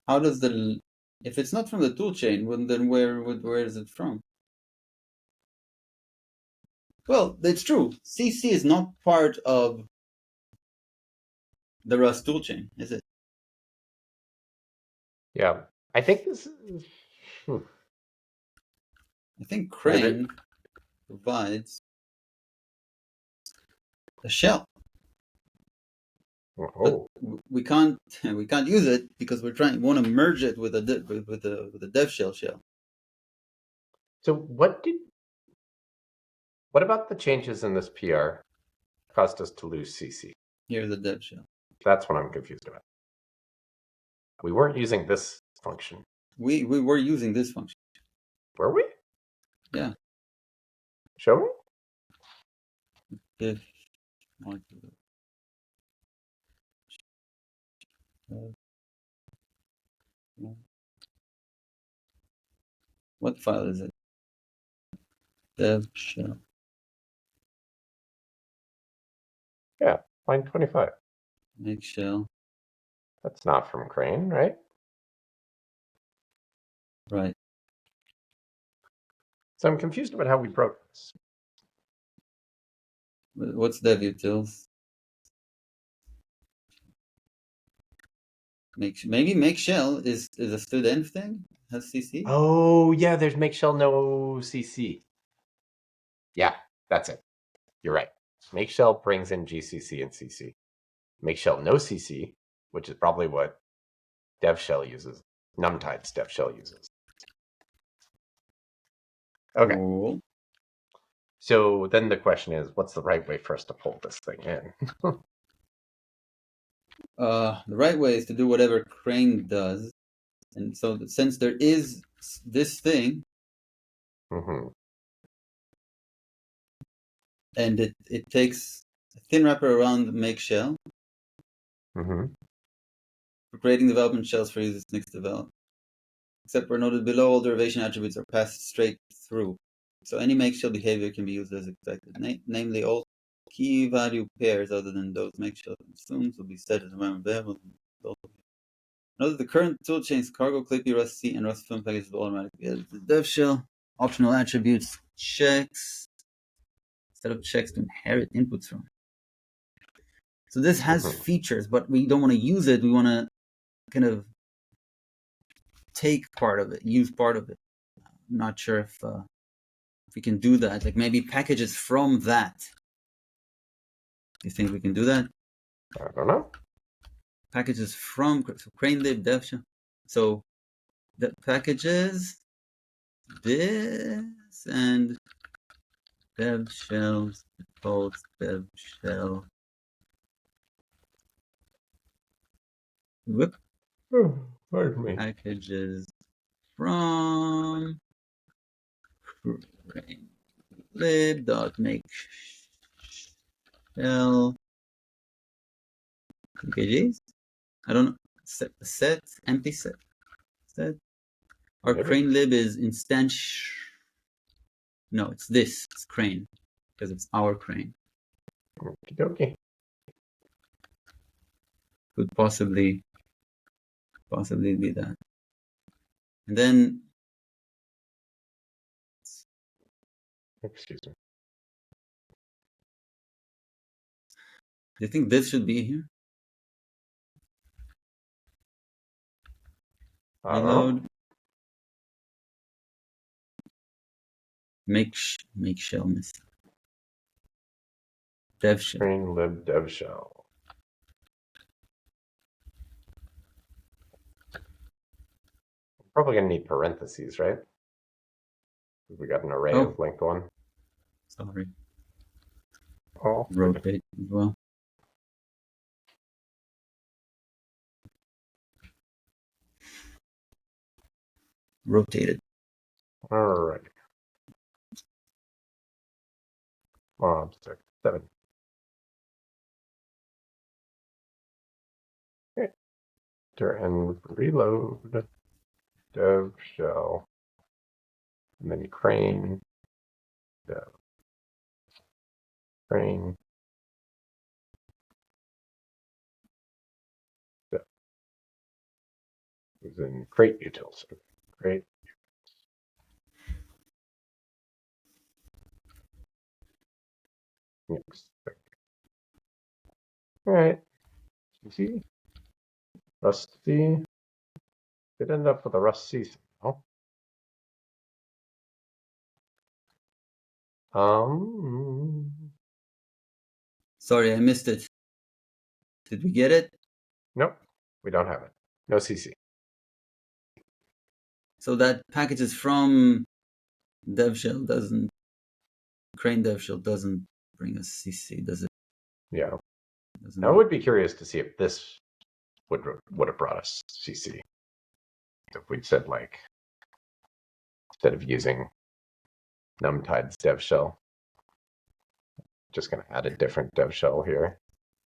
How does the if it's not from the toolchain, then where is it from? Well, it's true. CC is not part of the Rust toolchain, is it? Yeah. I think this is. I think Maybe. Crane provides a shell, but Oh. we can't use it because we want to merge it with a dev shell. So what about the changes in this PR caused us to lose CC? Here's the dev shell. That's what I'm confused about. We weren't using this function. We were using this function. Were we? Yeah. Show me? If what file is it? Dev shell. Yeah, line 25. Make shell. That's not from Crane, right? Right. So I'm confused about how we broke this. What's dev utils? Maybe make shell is a std thing? Has CC? Oh, yeah, there's make shell no CC. Yeah, that's it. You're right. Make shell brings in GCC and CC. Make shell no CC, which is probably what dev shell uses. Numtide's dev shell uses. Okay. Cool. So then the question is, what's the right way for us to pull this thing in? The right way is to do whatever Crane does. And so since there is this thing, Mm-hmm. and it takes a thin wrapper around the make shell Mm-hmm. for creating development shells for users next develop. Except where noted below, all derivation attributes are passed straight through. So any make shell behavior can be used as expected. Namely, all key value pairs other than those make shell consumes will be set as environment variables. Note that the current toolchain's cargo, Clippy, Rust C, and Rust film packages will automatically edit the dev shell. Optional attributes, checks. Set up checks to inherit inputs from. So this has Mm-hmm. features, but we don't want to use it. We want to kind of take part of it, use part of it. I'm not sure if we can do that. Like maybe packages from that. You think we can do that? I don't know. Packages from so CraneLib dev shell. So the packages this and dev shells defaults dev shell. Whoop. Pardon me. Packages from lib.make shell packages. I don't know. set empty set. Our Maybe. crane lib is instantiate. No, it's this. It's crane because it's our crane. Okie dokie. Could possibly be that. And then, Excuse me. do you think this should be here? Reload. Make shell miss. Dev shell. Crane lib dev shell. Probably gonna need parentheses, right? We got an array of linked one. Sorry. Oh, Rotate as well. Rotated. all right. 6, 7. Okay. And reload dev shell. And then crane dev. Crane dev. Is in crate utils. Crate. Next. All right. CC. Rusty. It ended up with a Rust C. Oh. Sorry, I missed it. Did we get it? Nope, we don't have it. No CC. So that package is from DevShell doesn't, Crane DevShell doesn't bring us CC, does it? Yeah. Doesn't Now I would be curious to see if this would have brought us CC. If we'd said like, instead of using NumTide's dev shell, just going to add a different dev shell here.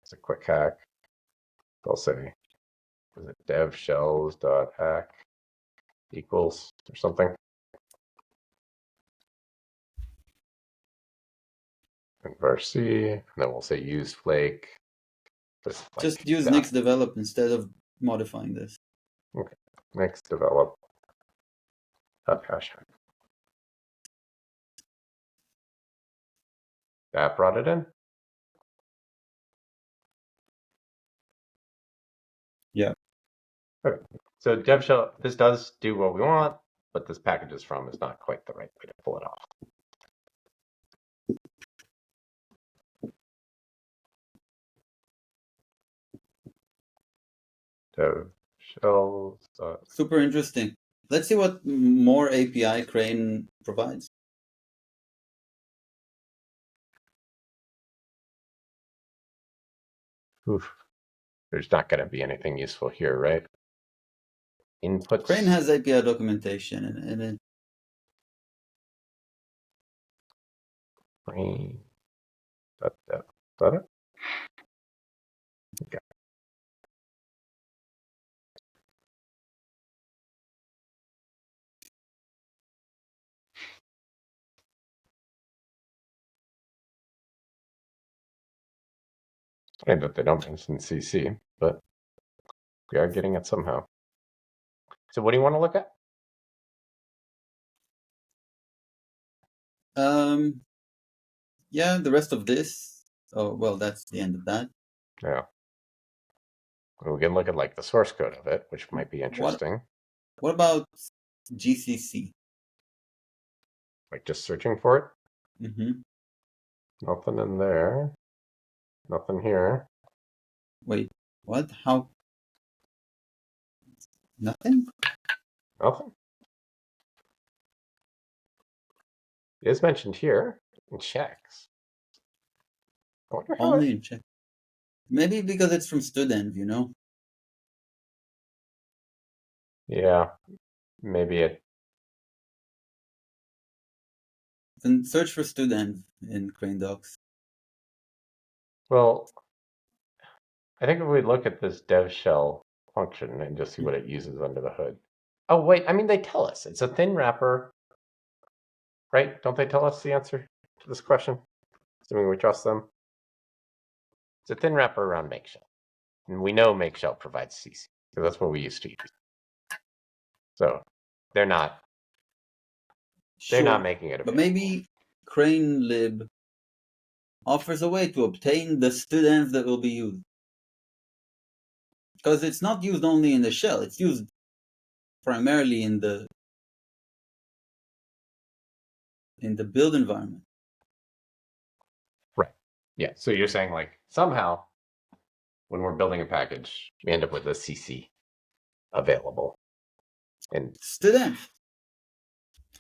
It's a quick hack. I'll say, was it dev shells.hack equals or something? And var.c, and then we'll say use flake. Just use next develop instead of modifying this. Okay, next develop. Hashtag. That brought it in? Yeah. Okay. So dev shell, this does do what we want, but this package is from is not quite the right way to pull it off. Dev shells. Super interesting. Let's see what more API Crane provides. Oof. There's not going to be anything useful here, right? Inputs. Crane has API documentation and it. Crane. That it? Okay. I know they don't mention CC, but we are getting it somehow. So what do you want to look at? Yeah, the rest of this. Oh, well, that's the end of that. Yeah. We can look at like the source code of it, which might be interesting. What about GCC? Like just searching for it? Mm-hmm. Nothing in there. Nothing here. Wait, what? How? Nothing? Nothing. It is mentioned here in checks. I wonder how Only in check. Maybe because it's from studenv, you know? Yeah, maybe it. Then search for studenv in Crane Docs. Well, I think if we look at this dev shell function and just see what it uses under the hood. Oh, wait, I mean, they tell us. It's a thin wrapper, right? Don't they tell us the answer to this question? Assuming we trust them. It's a thin wrapper around make shell. And we know make shell provides CC, because that's what we used to use. So they're not Sure, making it but available. maybe CraneLib offers a way to obtain the studenv that will be used. Because it's not used only in the shell, it's used primarily in the build environment. Right. Yeah. So you're saying like somehow when we're building a package, we end up with a CC available. And studenv.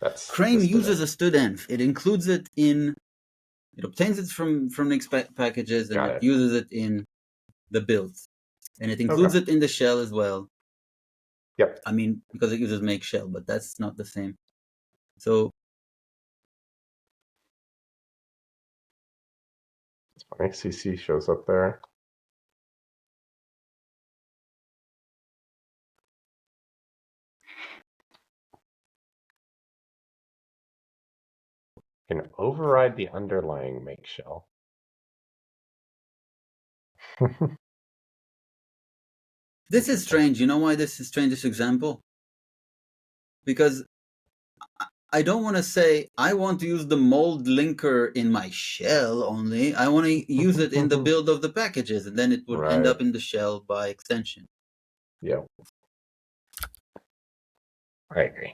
that's Crane uses a studenv. It includes it in. It obtains it from the packages and it uses it in the builds, and it includes it in the shell as well. Yep. I mean, because it uses make shell, but that's not the same. So it's funny. CC shows up there. Can override the underlying make shell. this is strange. You know why this is strange, this example? Because I don't want to say I want to use the mold linker in my shell only. I want to use it in the build of the packages, and then it would end up in the shell by extension. Yeah. I agree.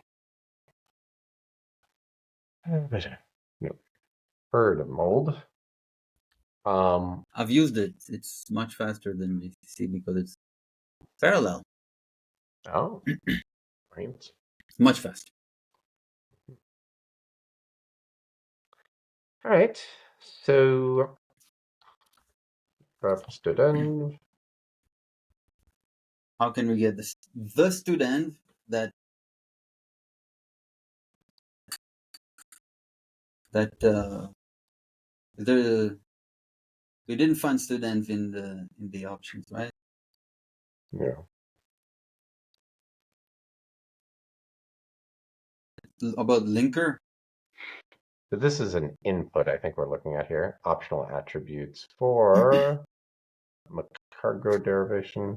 No. Heard of mold. I've used it. It's much faster than VCC because it's parallel. Oh, right. It's much faster. All right. So, student. How can we get this? The student that we didn't find student in the options, right? Yeah. About linker. So this is an input I think we're looking at here. Optional attributes for cargo derivation.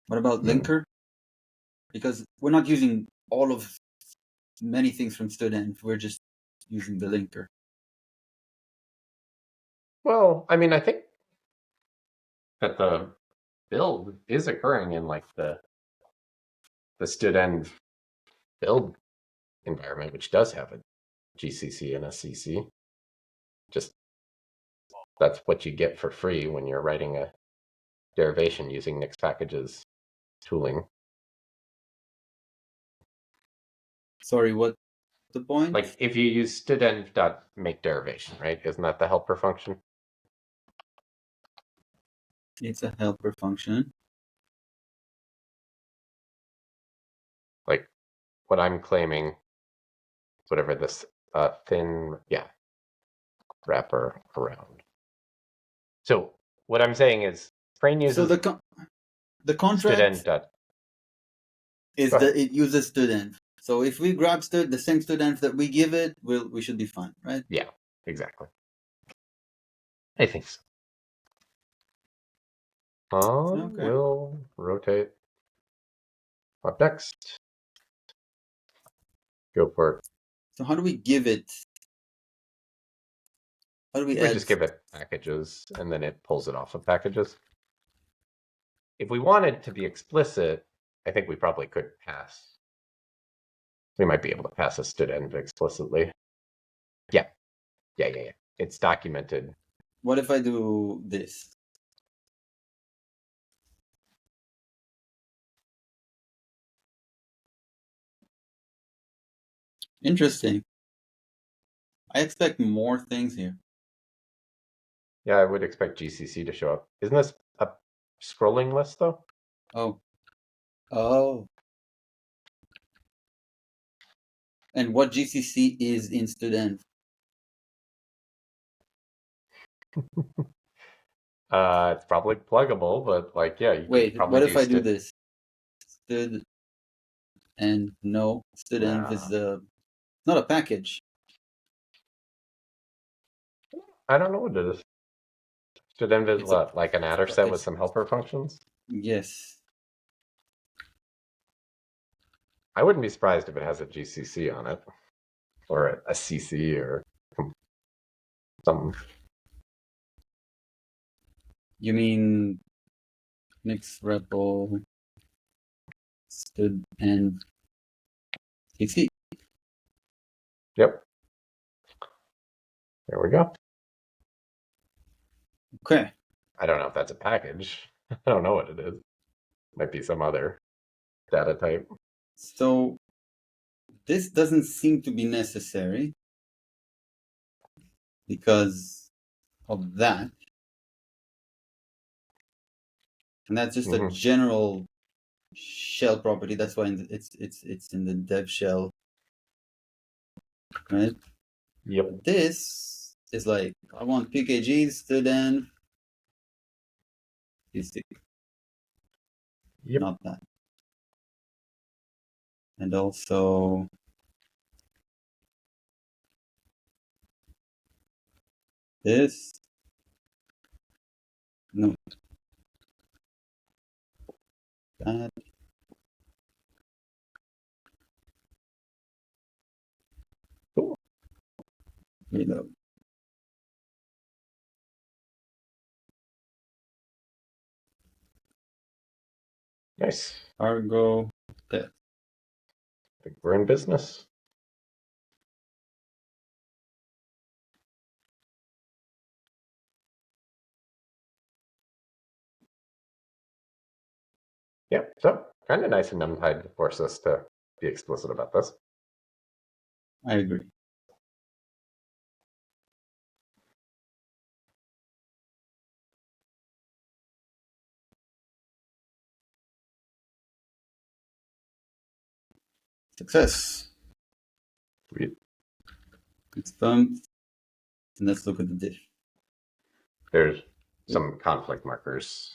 What about linker? Because we're not using all of many things from student. We're just using the linker. Well, I mean, I think that the build is occurring in like the student build environment, which does have a GCC and a CC. Just that's what you get for free when you're writing a derivation using Nix packages tooling. Sorry, what's the point? Like if you use student.make derivation, right? Isn't that the helper function? It's a helper function. Like what I'm claiming, whatever this thin, wrapper around. So what I'm saying is Crane uses So the contract student. is that it uses student. So if we grab the same student that we give it, we should be fine, right? Yeah, exactly. I think so. Okay. We'll rotate. Up next. Go for it. So how do we give it? How do we add? Just give it packages, and then it pulls it off of packages. If we wanted to be explicit, I think we probably could pass. We might be able to pass a student explicitly. Yeah. It's documented. What if I do this? Interesting. I expect more things here. Yeah, I would expect GCC to show up. Isn't this a scrolling list, though? Oh. And what GCC is in student? It's probably pluggable, but like, yeah, you could Wait, probably what if do I do this? Stood and no, stood env is Nah, not a package. I don't know what it is. Should env It's a what, like an adder set with it's some helper functions? yes. I wouldn't be surprised if it has a GCC on it, or a CC, or something. You mean mix REPL stood and CC? Yep, there we go. Okay. I don't know if that's a package. I don't know what it is. Might be some other data type. So this doesn't seem to be necessary because of that. And that's just a Hmm. general shell property. That's why it's in the dev shell, right? Yep. But this is like I want pkgs stood and Yep. not that. And also this, no, that, Cool. reload. Nice. Cargo, that. I think we're in business. Yep. So kind of nice and numpy to force us to be explicit about this. I agree. Success. Sweet. It's pumped. And let's look at the diff. There's some conflict markers.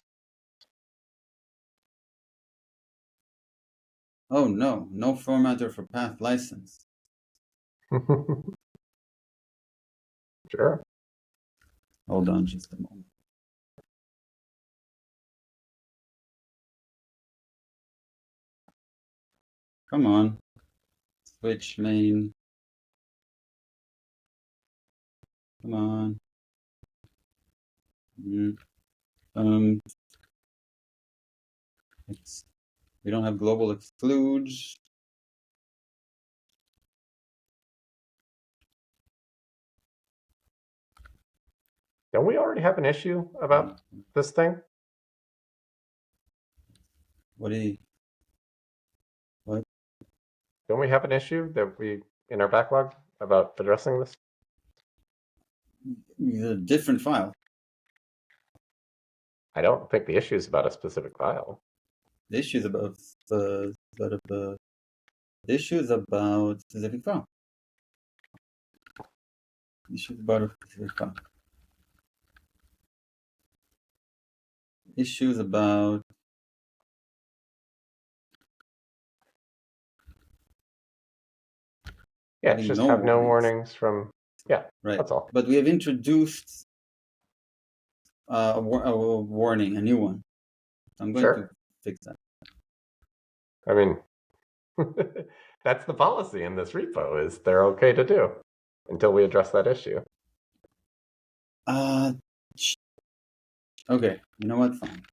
Oh no, no formatter for path license. Sure. Hold on just a moment. Come on. Switch lane. Come on. Um, we don't have global excludes. Don't we already have an issue about this thing? What do you, what? Don't we have an issue that we in our backlog about addressing this? It's a different file. I don't think the issue is about a specific file. The issue is about the issue is about specific file. The issue is about a specific file. Issues about Yeah, it's having just no have no warnings. warnings from. Yeah, Right. that's all. But we have introduced a warning, a new one. I'm going to Sure. fix that. I mean, that's the policy in this repo is they're okay to do until we address that issue. Uh, okay. You know what? Fine.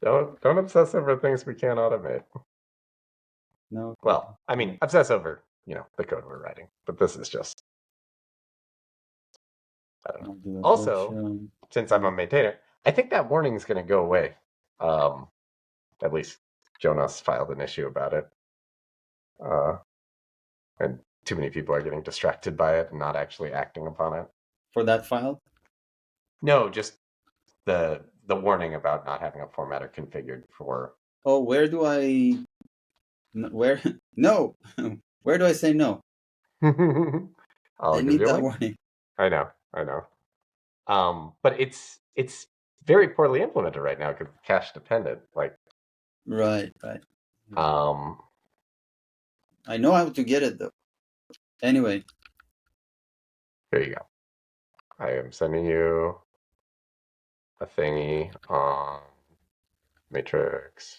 Don't obsess over things we can't automate. No. Well, I mean, obsess over, the code we're writing, but this is just, I don't know. I'll do a Also, since I'm a yeah. maintainer, I think that warning is going to go away. At least Jonas filed an issue about it. And too many people are getting distracted by it and not actually acting upon it. For that file? No, just the warning about not having a formatter configured for. Oh, where do I where no? Where do I say no? I'll I give need you a that link. warning. I know. But it's very poorly implemented right now because it's cache dependent. Like, Right, right. um, I know how to get it though. Anyway, there you go. I am sending you a thingy on Matrix.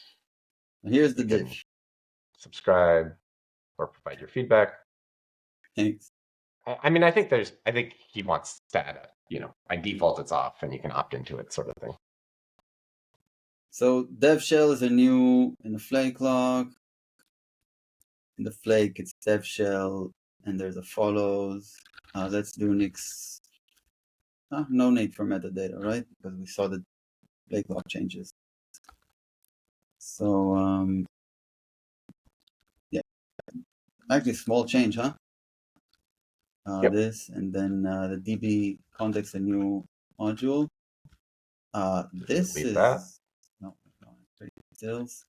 here's the You can diff. subscribe or provide your feedback. Thanks. I mean, I think he wants to add by default it's off and you can opt into it sort of thing. So dev shell is a new in the flake lock. In the flake, it's dev shell, and there's a follows. Let's do Nix. No need for metadata, right? Because we saw the flake lock changes. So yeah, actually small change, huh? Yep. This and then the DB context a new module. This Delete that. is no details.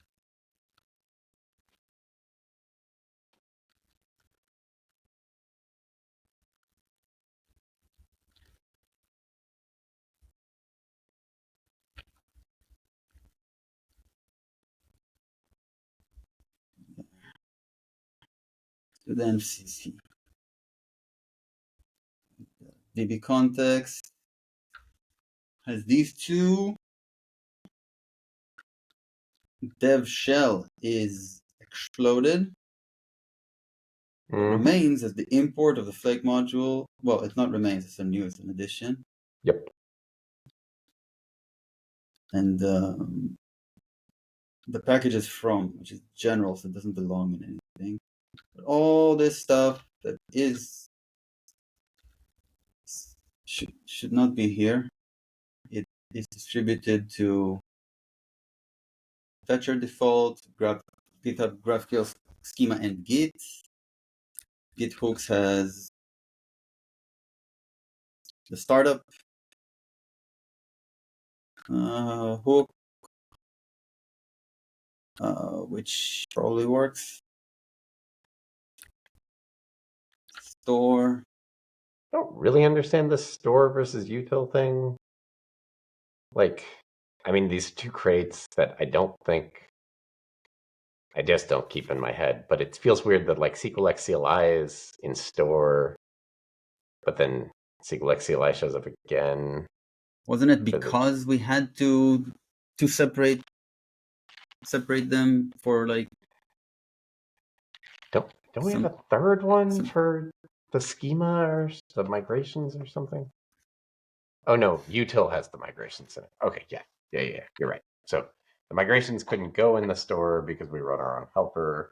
To the MCC. DB context has these two. Dev shell is exploded. What Mm-hmm. remains is the import of the flake module. Well, it's not remains, it's a new, it's an addition. Yep. And the package is from, which is general, so it doesn't belong in anything. But all this stuff that is should not be here. It is distributed to fetcher default, GitHub GraphQL schema, and Git. Git hooks has the startup hook, which probably works. Store. I don't really understand the store versus util thing. Like, I mean, these two crates that I just don't keep in my head. But it feels weird that like SQL XCLI is in store, but then SQL XCLI shows up again. Wasn't it because we had to separate them for like? Don't we have a third one for the schema or the migrations or something? Oh no, util has the migrations in it. Okay, yeah, you're right. So the migrations couldn't go in the store because we run our own helper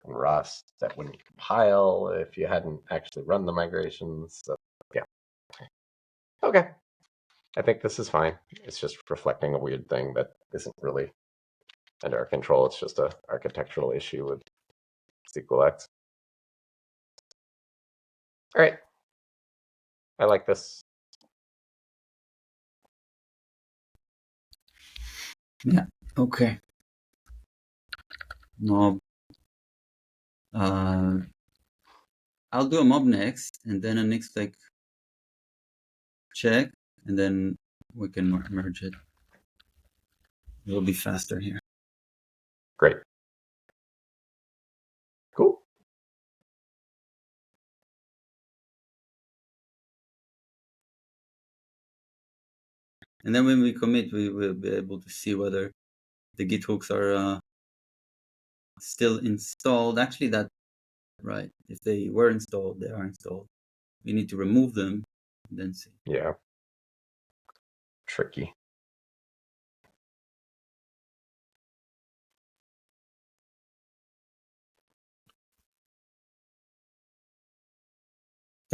and Rust that wouldn't compile if you hadn't actually run the migrations. So yeah. Okay. I think this is fine. It's just reflecting a weird thing that isn't really under our control. It's just a architectural issue with SQLX. All right. I like this. Yeah. Okay. Mob. I'll do a mob next, and then a next like check, and then we can merge it. It'll be faster here. Great. Cool. And then when we commit, we will be able to see whether the Git hooks are still installed. Actually, that's right. If they were installed, they are installed. We need to remove them, and then see. Yeah. Tricky.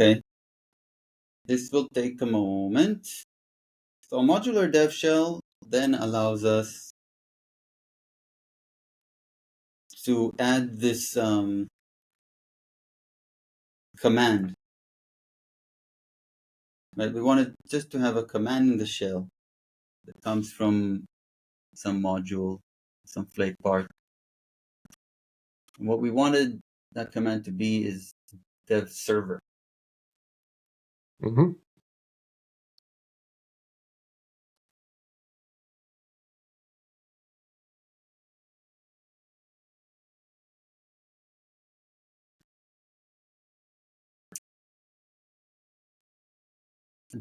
Okay. This will take a moment. So modular dev shell then allows us to add this command. Right? We wanted just to have a command in the shell that comes from some module, some flake part. And what we wanted that command to be is dev server. Mm-hmm.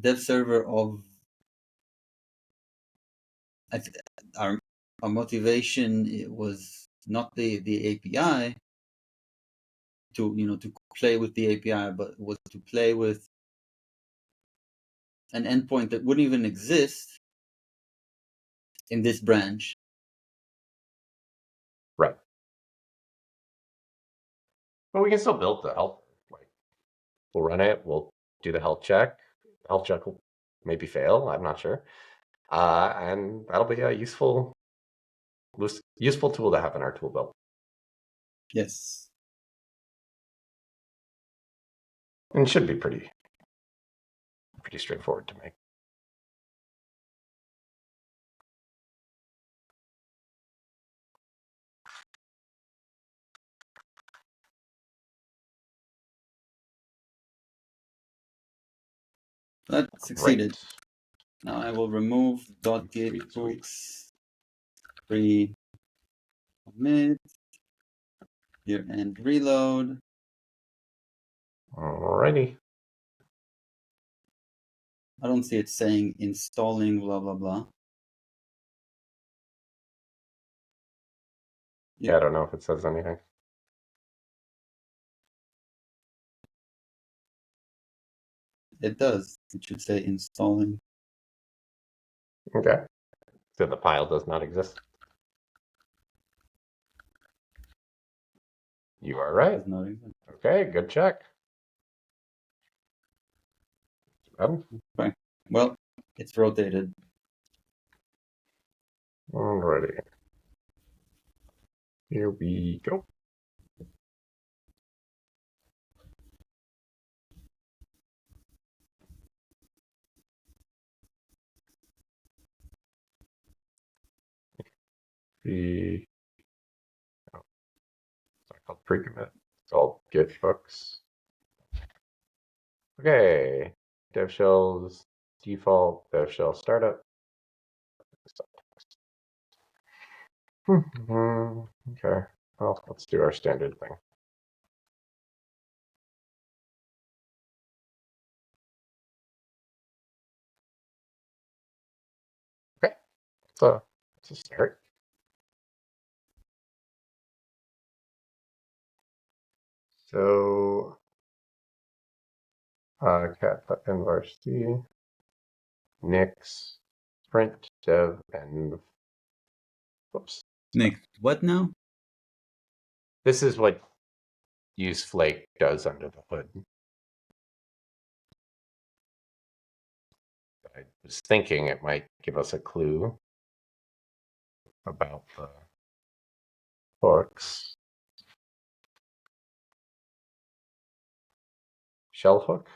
dev server of our motivation, it was not the API to play with the API, but was to play with an endpoint that wouldn't even exist in this branch. Right. But we can still build the help. Like, we'll run it. We'll do the health check. Health check will maybe fail. I'm not sure. And that'll be a useful tool to have in our tool belt. Yes. And it should be pretty straightforward to make. That succeeded. Great. Now I will remove .git Sweet. hooks pre commit here and reload. Alrighty. I don't see it saying installing blah blah blah. Yeah, I don't know if it says anything. It does. It should say installing. Okay. So the pile does not exist. You are right. Does not exist. Okay, good check. Okay. Well, it's rotated. Alrighty. Here we go. The it's not called pre-commit. It's called git hooks. Okay. Dev shells default dev shell startup. Okay. Well, let's do our standard thing. Okay. So let's just start. So cat.envarc nix print dev and whoops. Nick, what now? This is what use flake does under the hood. I was thinking it might give us a clue about the hooks. Shell hook.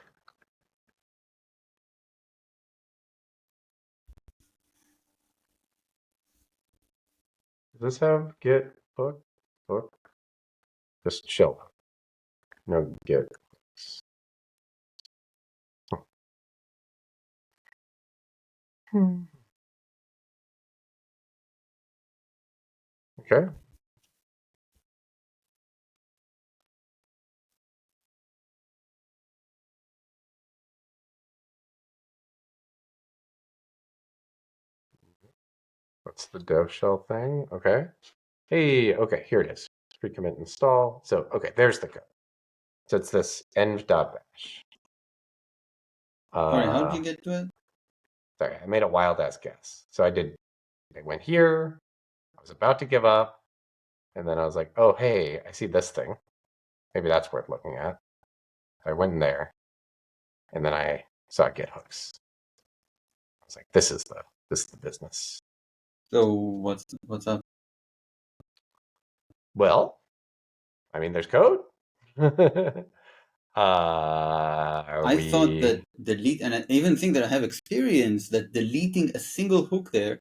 Does this have get hook? Hook? Just shell hook. No get hooks. Okay. What's the dev shell thing? Okay. Hey, okay, here it is. Pre-commit install. So, okay, there's the code. So it's this env.bash. Sorry, how did you get to it? Sorry, I made a wild ass guess. So I went here, I was about to give up, and then I was like, oh, hey, I see this thing. Maybe that's worth looking at. I went in there, and then I saw get hooks. I was like, this is the business. So what's up? Well, I mean, there's code. I thought that delete, and I even think that I have experience that deleting a single hook there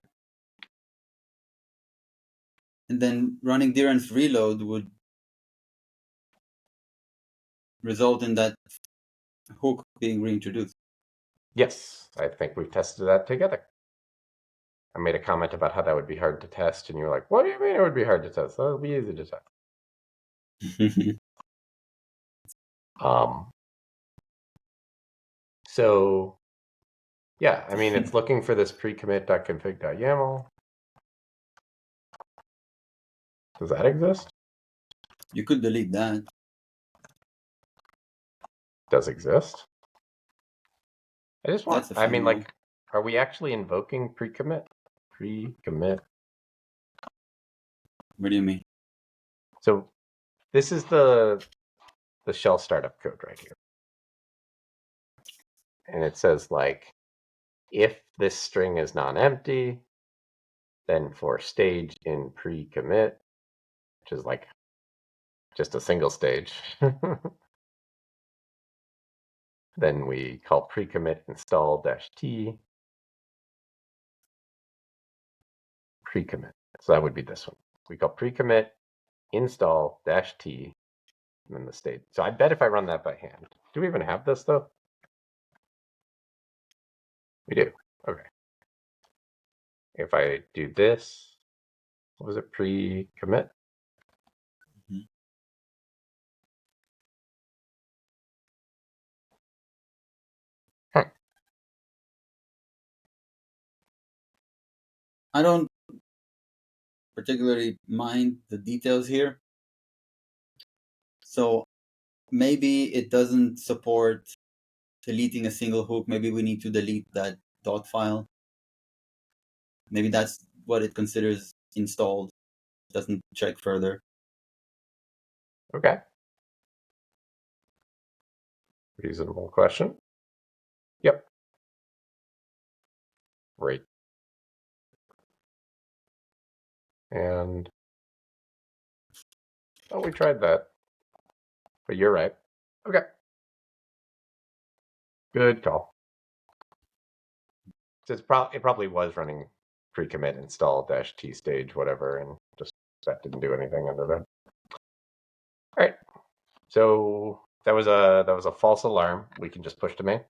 and then running derenf reload would result in that hook being reintroduced. Yes, I think we've tested that together. I made a comment about how that would be hard to test, and you were like, what do you mean it would be hard to test? That would be easy to test. So Yeah, I mean, it's looking for this precommit.config.yaml. Does that exist? You could delete that. Does exist? I just want, That's I mean, ephemeral. like, are we actually invoking precommit? Precommit. What do you mean? So this is the shell startup code right here. And it says, like, if this string is non-empty, then for stage in pre-commit, which is like just a single stage, then we call pre-commit install -t pre-commit. So that would be this one. We call pre-commit install -t and then the state. So I bet if I run that by hand, do we even have this though? We do. Okay. If I do this, what was it? Pre-commit. Mhm. Huh. I don't particularly mind the details here. So maybe it doesn't support deleting a single hook. Maybe we need to delete that dot file. Maybe that's what it considers installed. Doesn't check further. Okay. Reasonable question. Yep. Right. And oh, we tried that. But you're right. Okay. Good call. So it probably was running pre-commit install -t stage whatever, and just that didn't do anything under that. All right. So that was a false alarm. We can just push to main.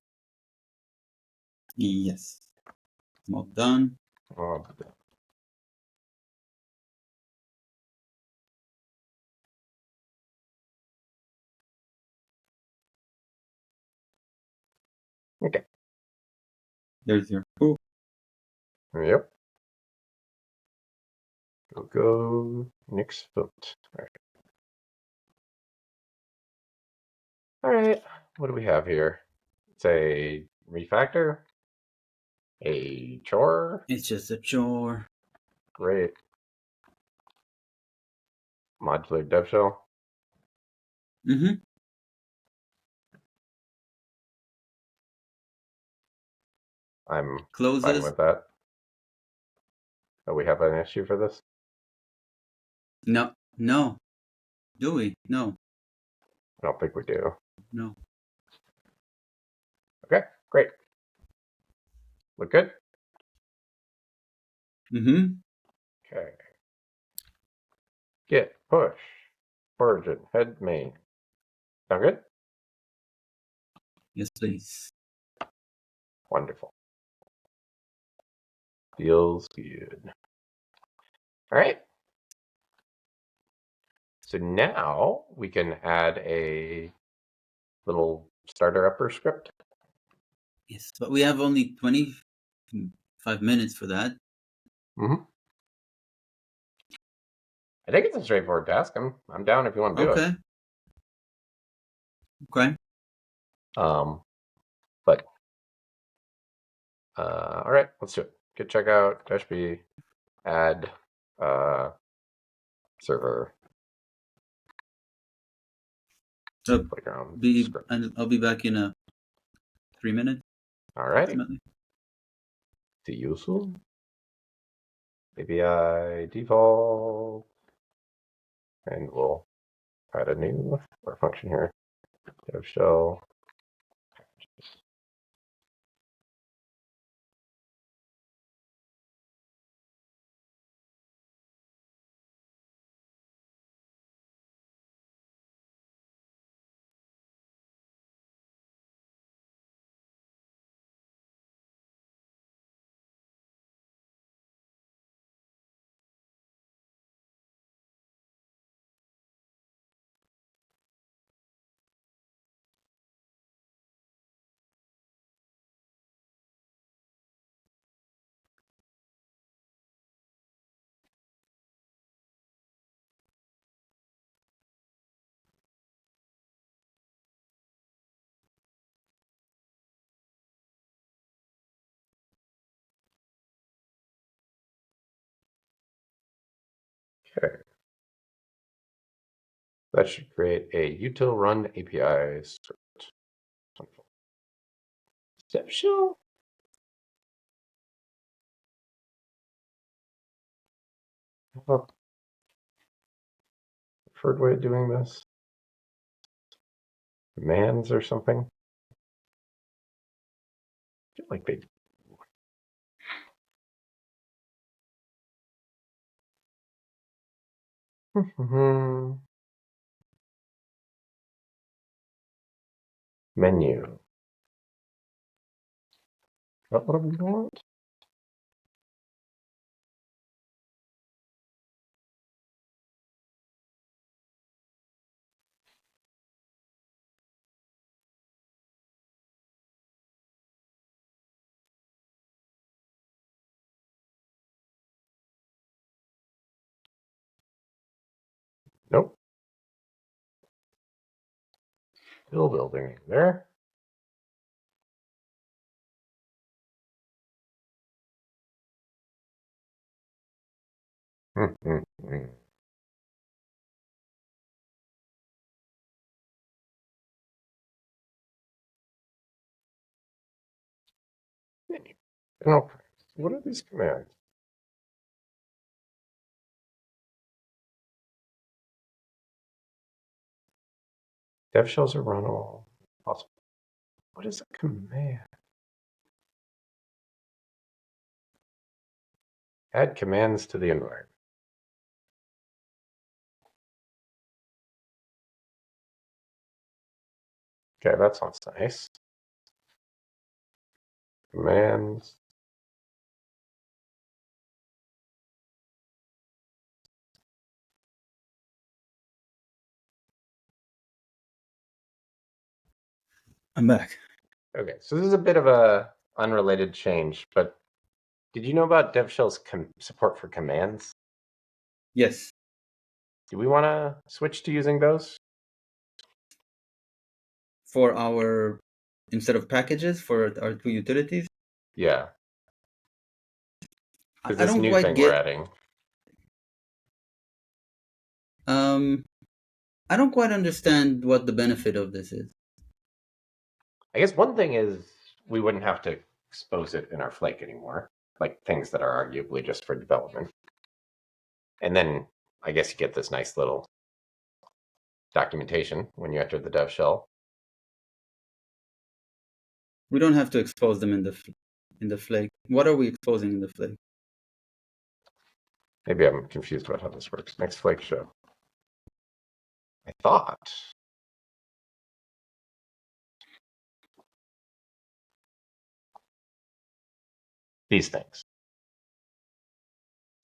Yes. Mock done. Oh, okay. There's your hook. Yep. We'll go next vote. All right. All right. What do we have here? It's a refactor, a chore. It's just a chore. Great. Modular dev shell. Mm-hmm. I'm fine Closes. with that. Oh, we have an issue for this? No. No. Do we? No. I don't think we do. No. Okay, great. Look good? Mm-hmm. Okay. Git, push, origin, head, main. Sound good? Yes, please. Wonderful. Feels good. All right. So now we can add a little starter upper script. Yes, but we have only 25 minutes for that. Mm-hmm. I think it's a straightforward task. I'm down if you want to do it. Okay. Okay. But all right, let's do it. Git checkout -b add server So playground be script. and I'll be back in 3 minutes All righty. approximately. See you soon. API default, and we'll add a new function here. Dev shell Okay. That should create a util run API script. Step shell. Well, preferred way of doing this. Commands or something. I feel like they. Menu. What do we want? Nope. Still building there. Menu. Okay. What are these commands? Dev shells are run all possible. What is a command? Add commands to the environment. Okay, that sounds nice. Commands. I'm back. Okay, so this is a bit of a unrelated change, but did you know about DevShell's support for commands? Yes. Do we want to switch to using those? For our, instead of packages, for our two utilities. Yeah, because I this don't new quite thing we're get. adding. Um, I don't quite understand what the benefit of this is. I guess one thing is we wouldn't have to expose it in our flake anymore, like things that are arguably just for development. And then I guess you get this nice little documentation when you enter the dev shell. We don't have to expose them in the flake. What are we exposing in the flake? Maybe I'm confused about how this works. Next flake show. I thought. These things.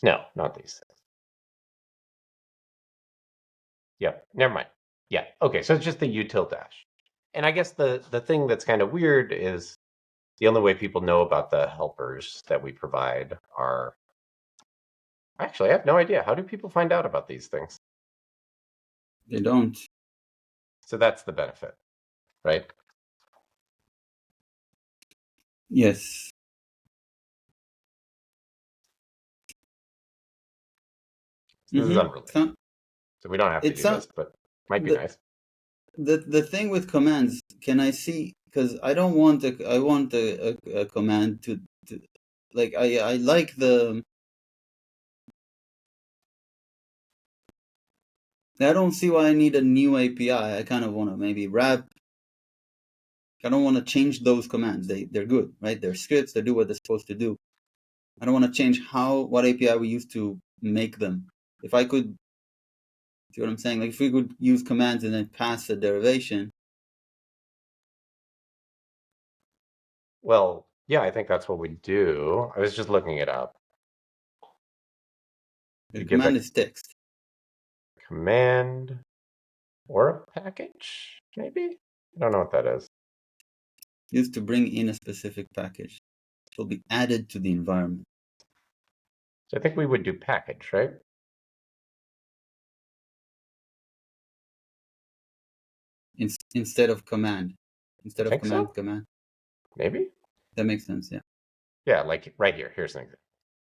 No, not these things. Yep, never mind. Yeah, okay, so it's just the util dash. And I guess the thing that's kind of weird is the only way people know about the helpers that we provide are. Actually, I have no idea. How do people find out about these things? They don't. So that's the benefit, right? Yes. So this is unrelated. So, So we don't have to it's do this, but might be the nice. the thing with commands. Can I see? Because I don't want a. I want a command to like I like the. I don't see why I need a new API. I kind of want to maybe wrap. I don't want to change those commands. They're good, right? They're scripts. They do what they're supposed to do. I don't want to change what API we use to make them. If I could, see what I'm saying? Like if we could use commands and then pass a derivation, Well, yeah, I think that's what we do. I was just looking it up. the You give command a is text. command or a package, maybe? I don't know what that is. Used to bring in a specific package. It will be added to the environment. So I think we would do package, right? Instead of command. You Instead of think so? command. Maybe? That makes sense, yeah. Yeah, like right here. Here's an example.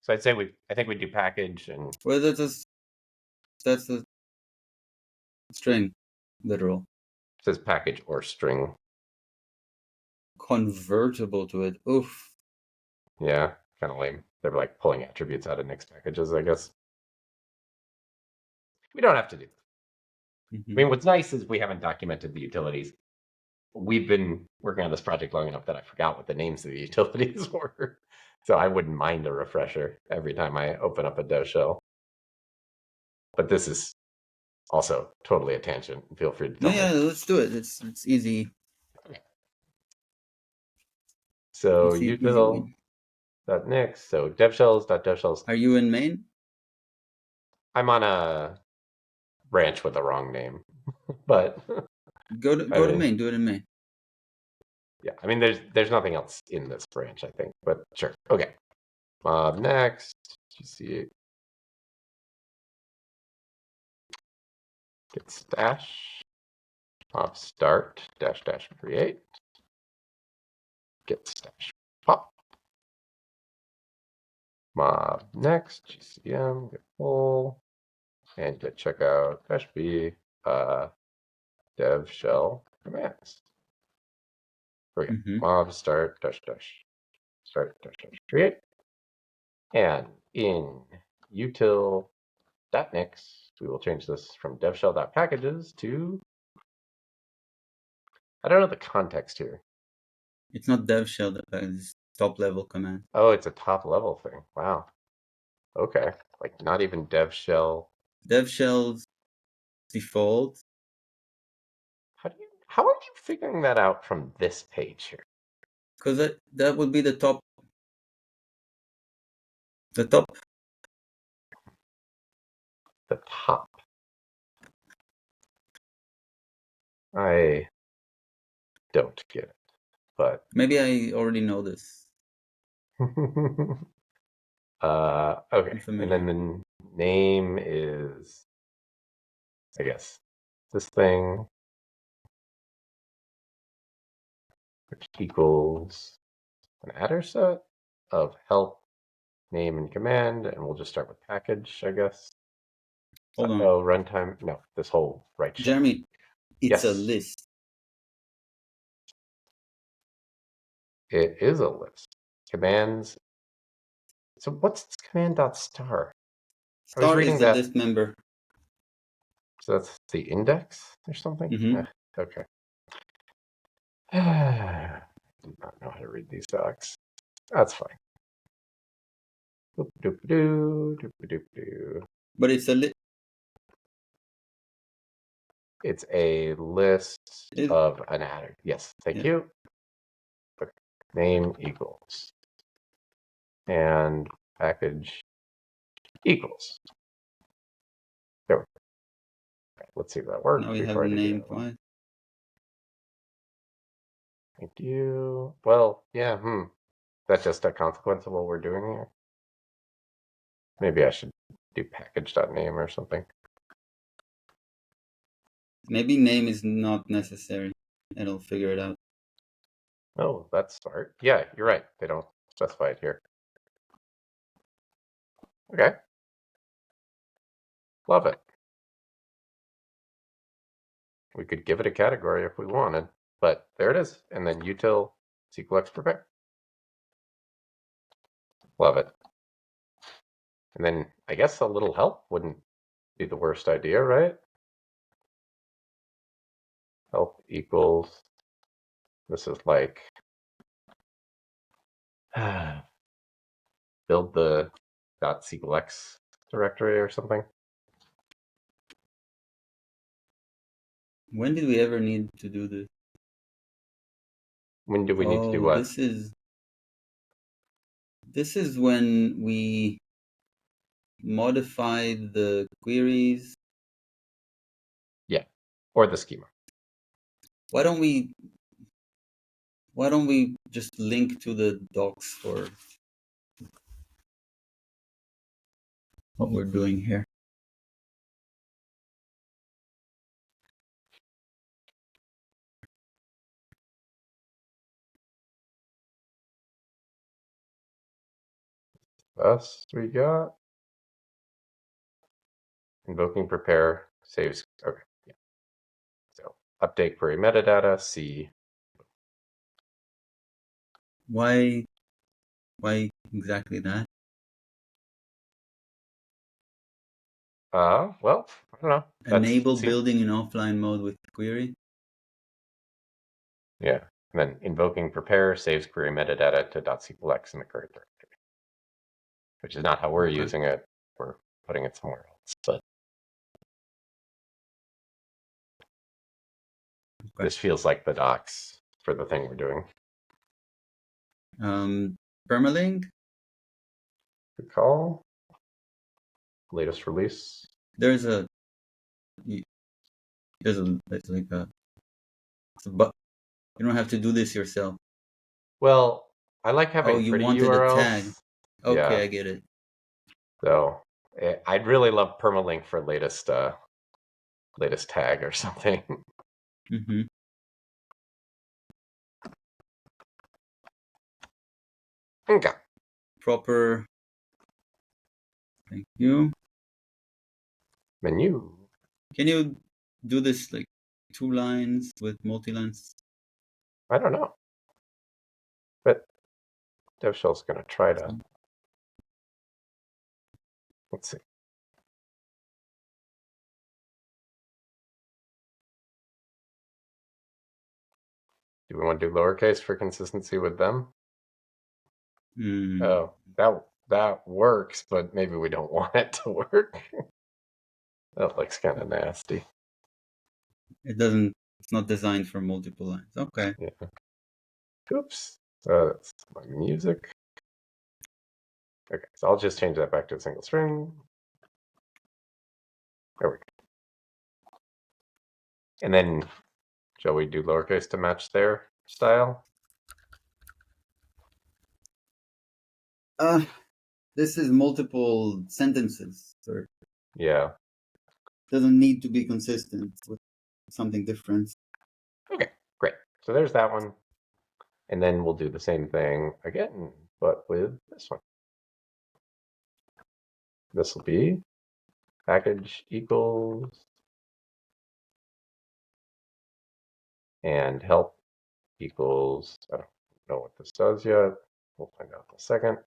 So I'd say I think we do package and Well, that is that's the string, literal. It says package or string. Convertible to it. Oof. Yeah, kind of lame. They're like pulling attributes out of Nix packages, I guess. We don't have to do that. I Mm-hmm. mean, what's nice is we haven't documented the utilities. We've been working on this project long enough that I forgot what the names of the utilities were. So I wouldn't mind a refresher every time I open up a dev shell. But this is also totally a tangent. Feel free to tell Yeah, me. let's do it. It's easy. So It's easy win. util.nix. So devshells.devshells. Are you in main? I'm on a branch with the wrong name, but I Go to mean, main. Do it in main. yeah. I mean, there's nothing else in this branch, I think. But sure. Okay. Next, GC get stash. Start dash dash create. Get stash pop. Mob next, GCM, get pull, and get checkout dash b dev shell commands. Okay. Mm-hmm. Mob start dash dash start dash dash create. And in util.nix, we will change this from devshell.packages to, I don't know the context here. It's not dev shell. It's top level command. Oh, it's a top level thing. Wow. Okay. Like not even dev shell. Dev shell's default. How are you figuring that out from this page here? Because that would be the top. The top. The top. I don't get it, but Maybe I already know this. I'm okay. And then familiar. the name is, I guess, this thing, which equals an attr set of help, name, and command, and we'll just start with package, I guess. Hold on. Oh, runtime. No, this whole right shell. Jeremy, it's a Yes, list. it is a list. Commands. So what's this command dot star? I was Star is reading the that. list member. So that's the index or something? Mm-hmm. Okay. I do not know how to read these docs. That's fine. Doop-a-doop-a-doo, doop-a-doop-a-doo. But it's a list. It's a list of an attr. Yes, thank Yeah. you. Okay. Name equals. And package equals. There we go. Okay, let's see if that works Now we have before I do the name other one. twice. Thank you. Well, yeah, That's just a consequence of what we're doing here. Maybe I should do package.name or something. Maybe name is not necessary. It'll figure it out. Oh, that's smart. Yeah, you're right. They don't specify it here. Okay. Love it. We could give it a category if we wanted, but there it is. And then util SQLX prepare. Love it. And then I guess a little help wouldn't be the worst idea, right? Help equals, this is like, build the .SQLX directory or something. When did we ever need to do this? When do we need to do Oh, what? this is when we modified the queries. Yeah, or the schema. Why don't we just link to the docs for what we're doing here? Us, we got. invoking prepare saves. Okay, yeah. So update query metadata. C. Why exactly that? Well, I don't know. Enable building in offline mode with query. Yeah. And then invoking prepare saves query metadata to .sqlx in the current directory, which is not how we're using it. We're putting it somewhere else. But this feels like the docs for the thing we're doing. Permalink. Good call. Latest release. There's like but you don't have to do this yourself. Well, I like having you pretty wanted URLs. a tag. Okay, Yeah. I get it. So I'd really love permalink for latest tag or something. Mm-hmm. Okay. Proper. Thank you. Menu. Can you do this like 2 lines with multi-lines? I don't know. But DevShell's going to try to. Let's see. Do we want to do lowercase for consistency with them? Oh, that works, but maybe we don't want it to work. That looks kind of nasty. It doesn't. It's not designed for multiple lines. Okay. Yeah. Oops. That's my music. Okay, so I'll just change that back to a single string. There we go. And then, shall we do lowercase to match their style? This is multiple sentences. So Yeah. doesn't need to be consistent with something different. Okay, great. So there's that one. And then we'll do the same thing again, but with this one. This will be package equals and help equals, I don't know what this does yet. We'll find out in a second.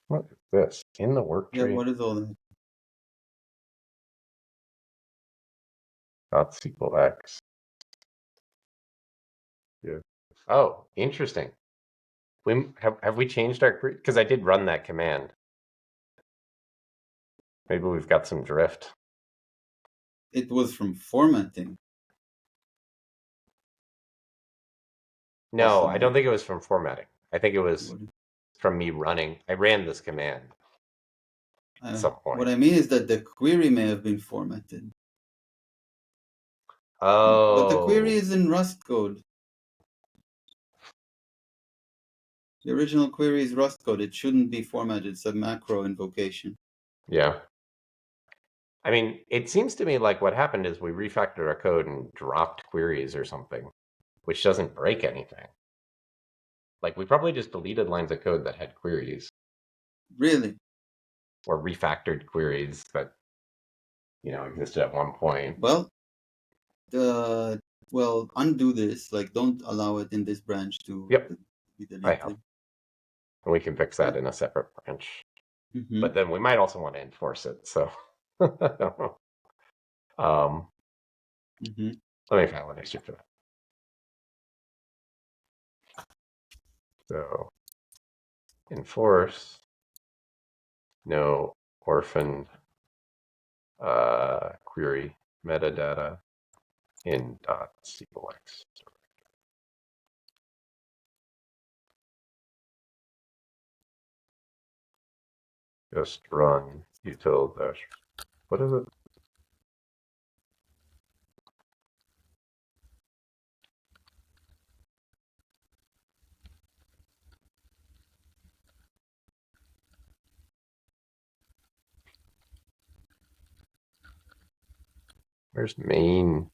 What is this? In the work tree? Yeah, what is all that? .sqlx. Yeah. Oh, interesting. Have we changed our, because I did run that command. Maybe we've got some drift. It was from formatting. No, Possibly. I don't think it was from formatting. I think it was from me running. I ran this command at some point. What I mean is that the query may have been formatted. Oh. But the query is in Rust code. The original query is Rust code. It shouldn't be formatted. It's a macro invocation. Yeah. I mean, it seems to me like what happened is we refactored our code and dropped queries or something, which doesn't break anything. Like, we probably just deleted lines of code that had queries. Really? Or refactored queries that, existed at one point. Well, undo this. Like, don't allow it in this branch to be deleted. I have. And we can fix that in a separate branch. Mm-hmm. But then we might also want to enforce it. So, I don't know. Let me file an issue for that. So, enforce no orphaned query metadata in .sqlx. Just run util dash. What is it? Where's main?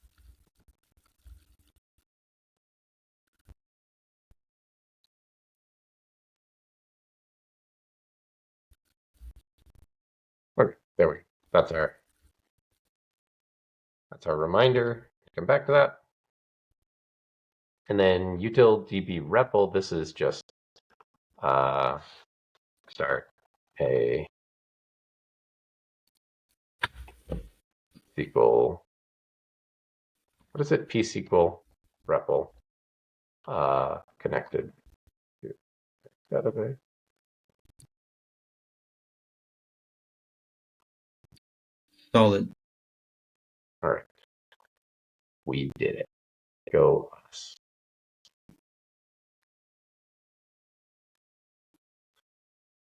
There we go. That's our reminder. Come back to that. And then util db REPL, this is just start a SQL. What is it? PSQL REPL connected to database. Solid. All right. We did it. Go us.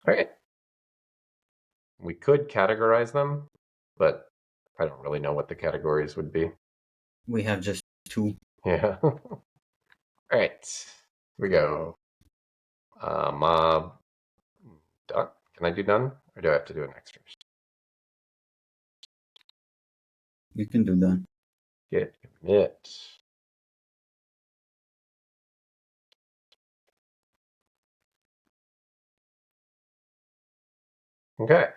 All right. We could categorize them, but I don't really know what the categories would be. We have just 2. Yeah. All right. Here we go. Mob. Done. Can I do done? Or do I have to do an next first? You can do that. Git commit. Okay.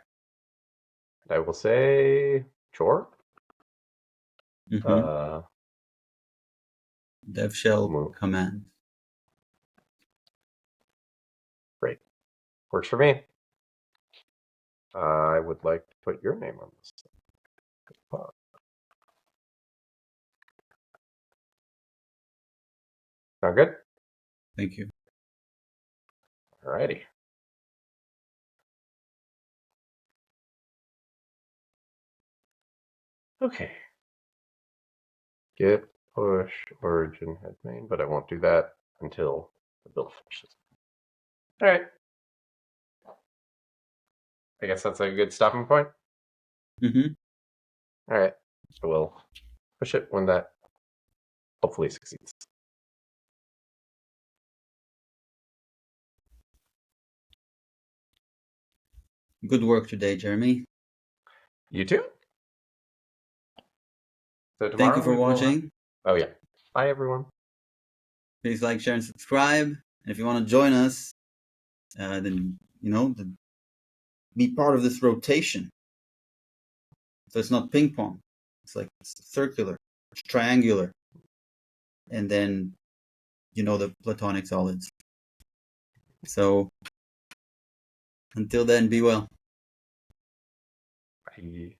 And I will say chore. Mm-hmm. Dev shell Move. command. Great. Works for me. I would like to put your name on this. Sound good? Thank you. Alrighty. Okay. Git push origin head main, but I won't do that until the build finishes. All right. I guess that's a good stopping point. Mm-hmm. All right. So we'll push it when that hopefully succeeds. Good work today, Jeremy. You too. So Thank you tomorrow for we will. watching. Oh yeah. Bye everyone. Please like, share, and subscribe. And if you want to join us, then be part of this rotation. So it's not ping pong. It's circular, it's triangular, and then the platonic solids. So until then, be well. Bye.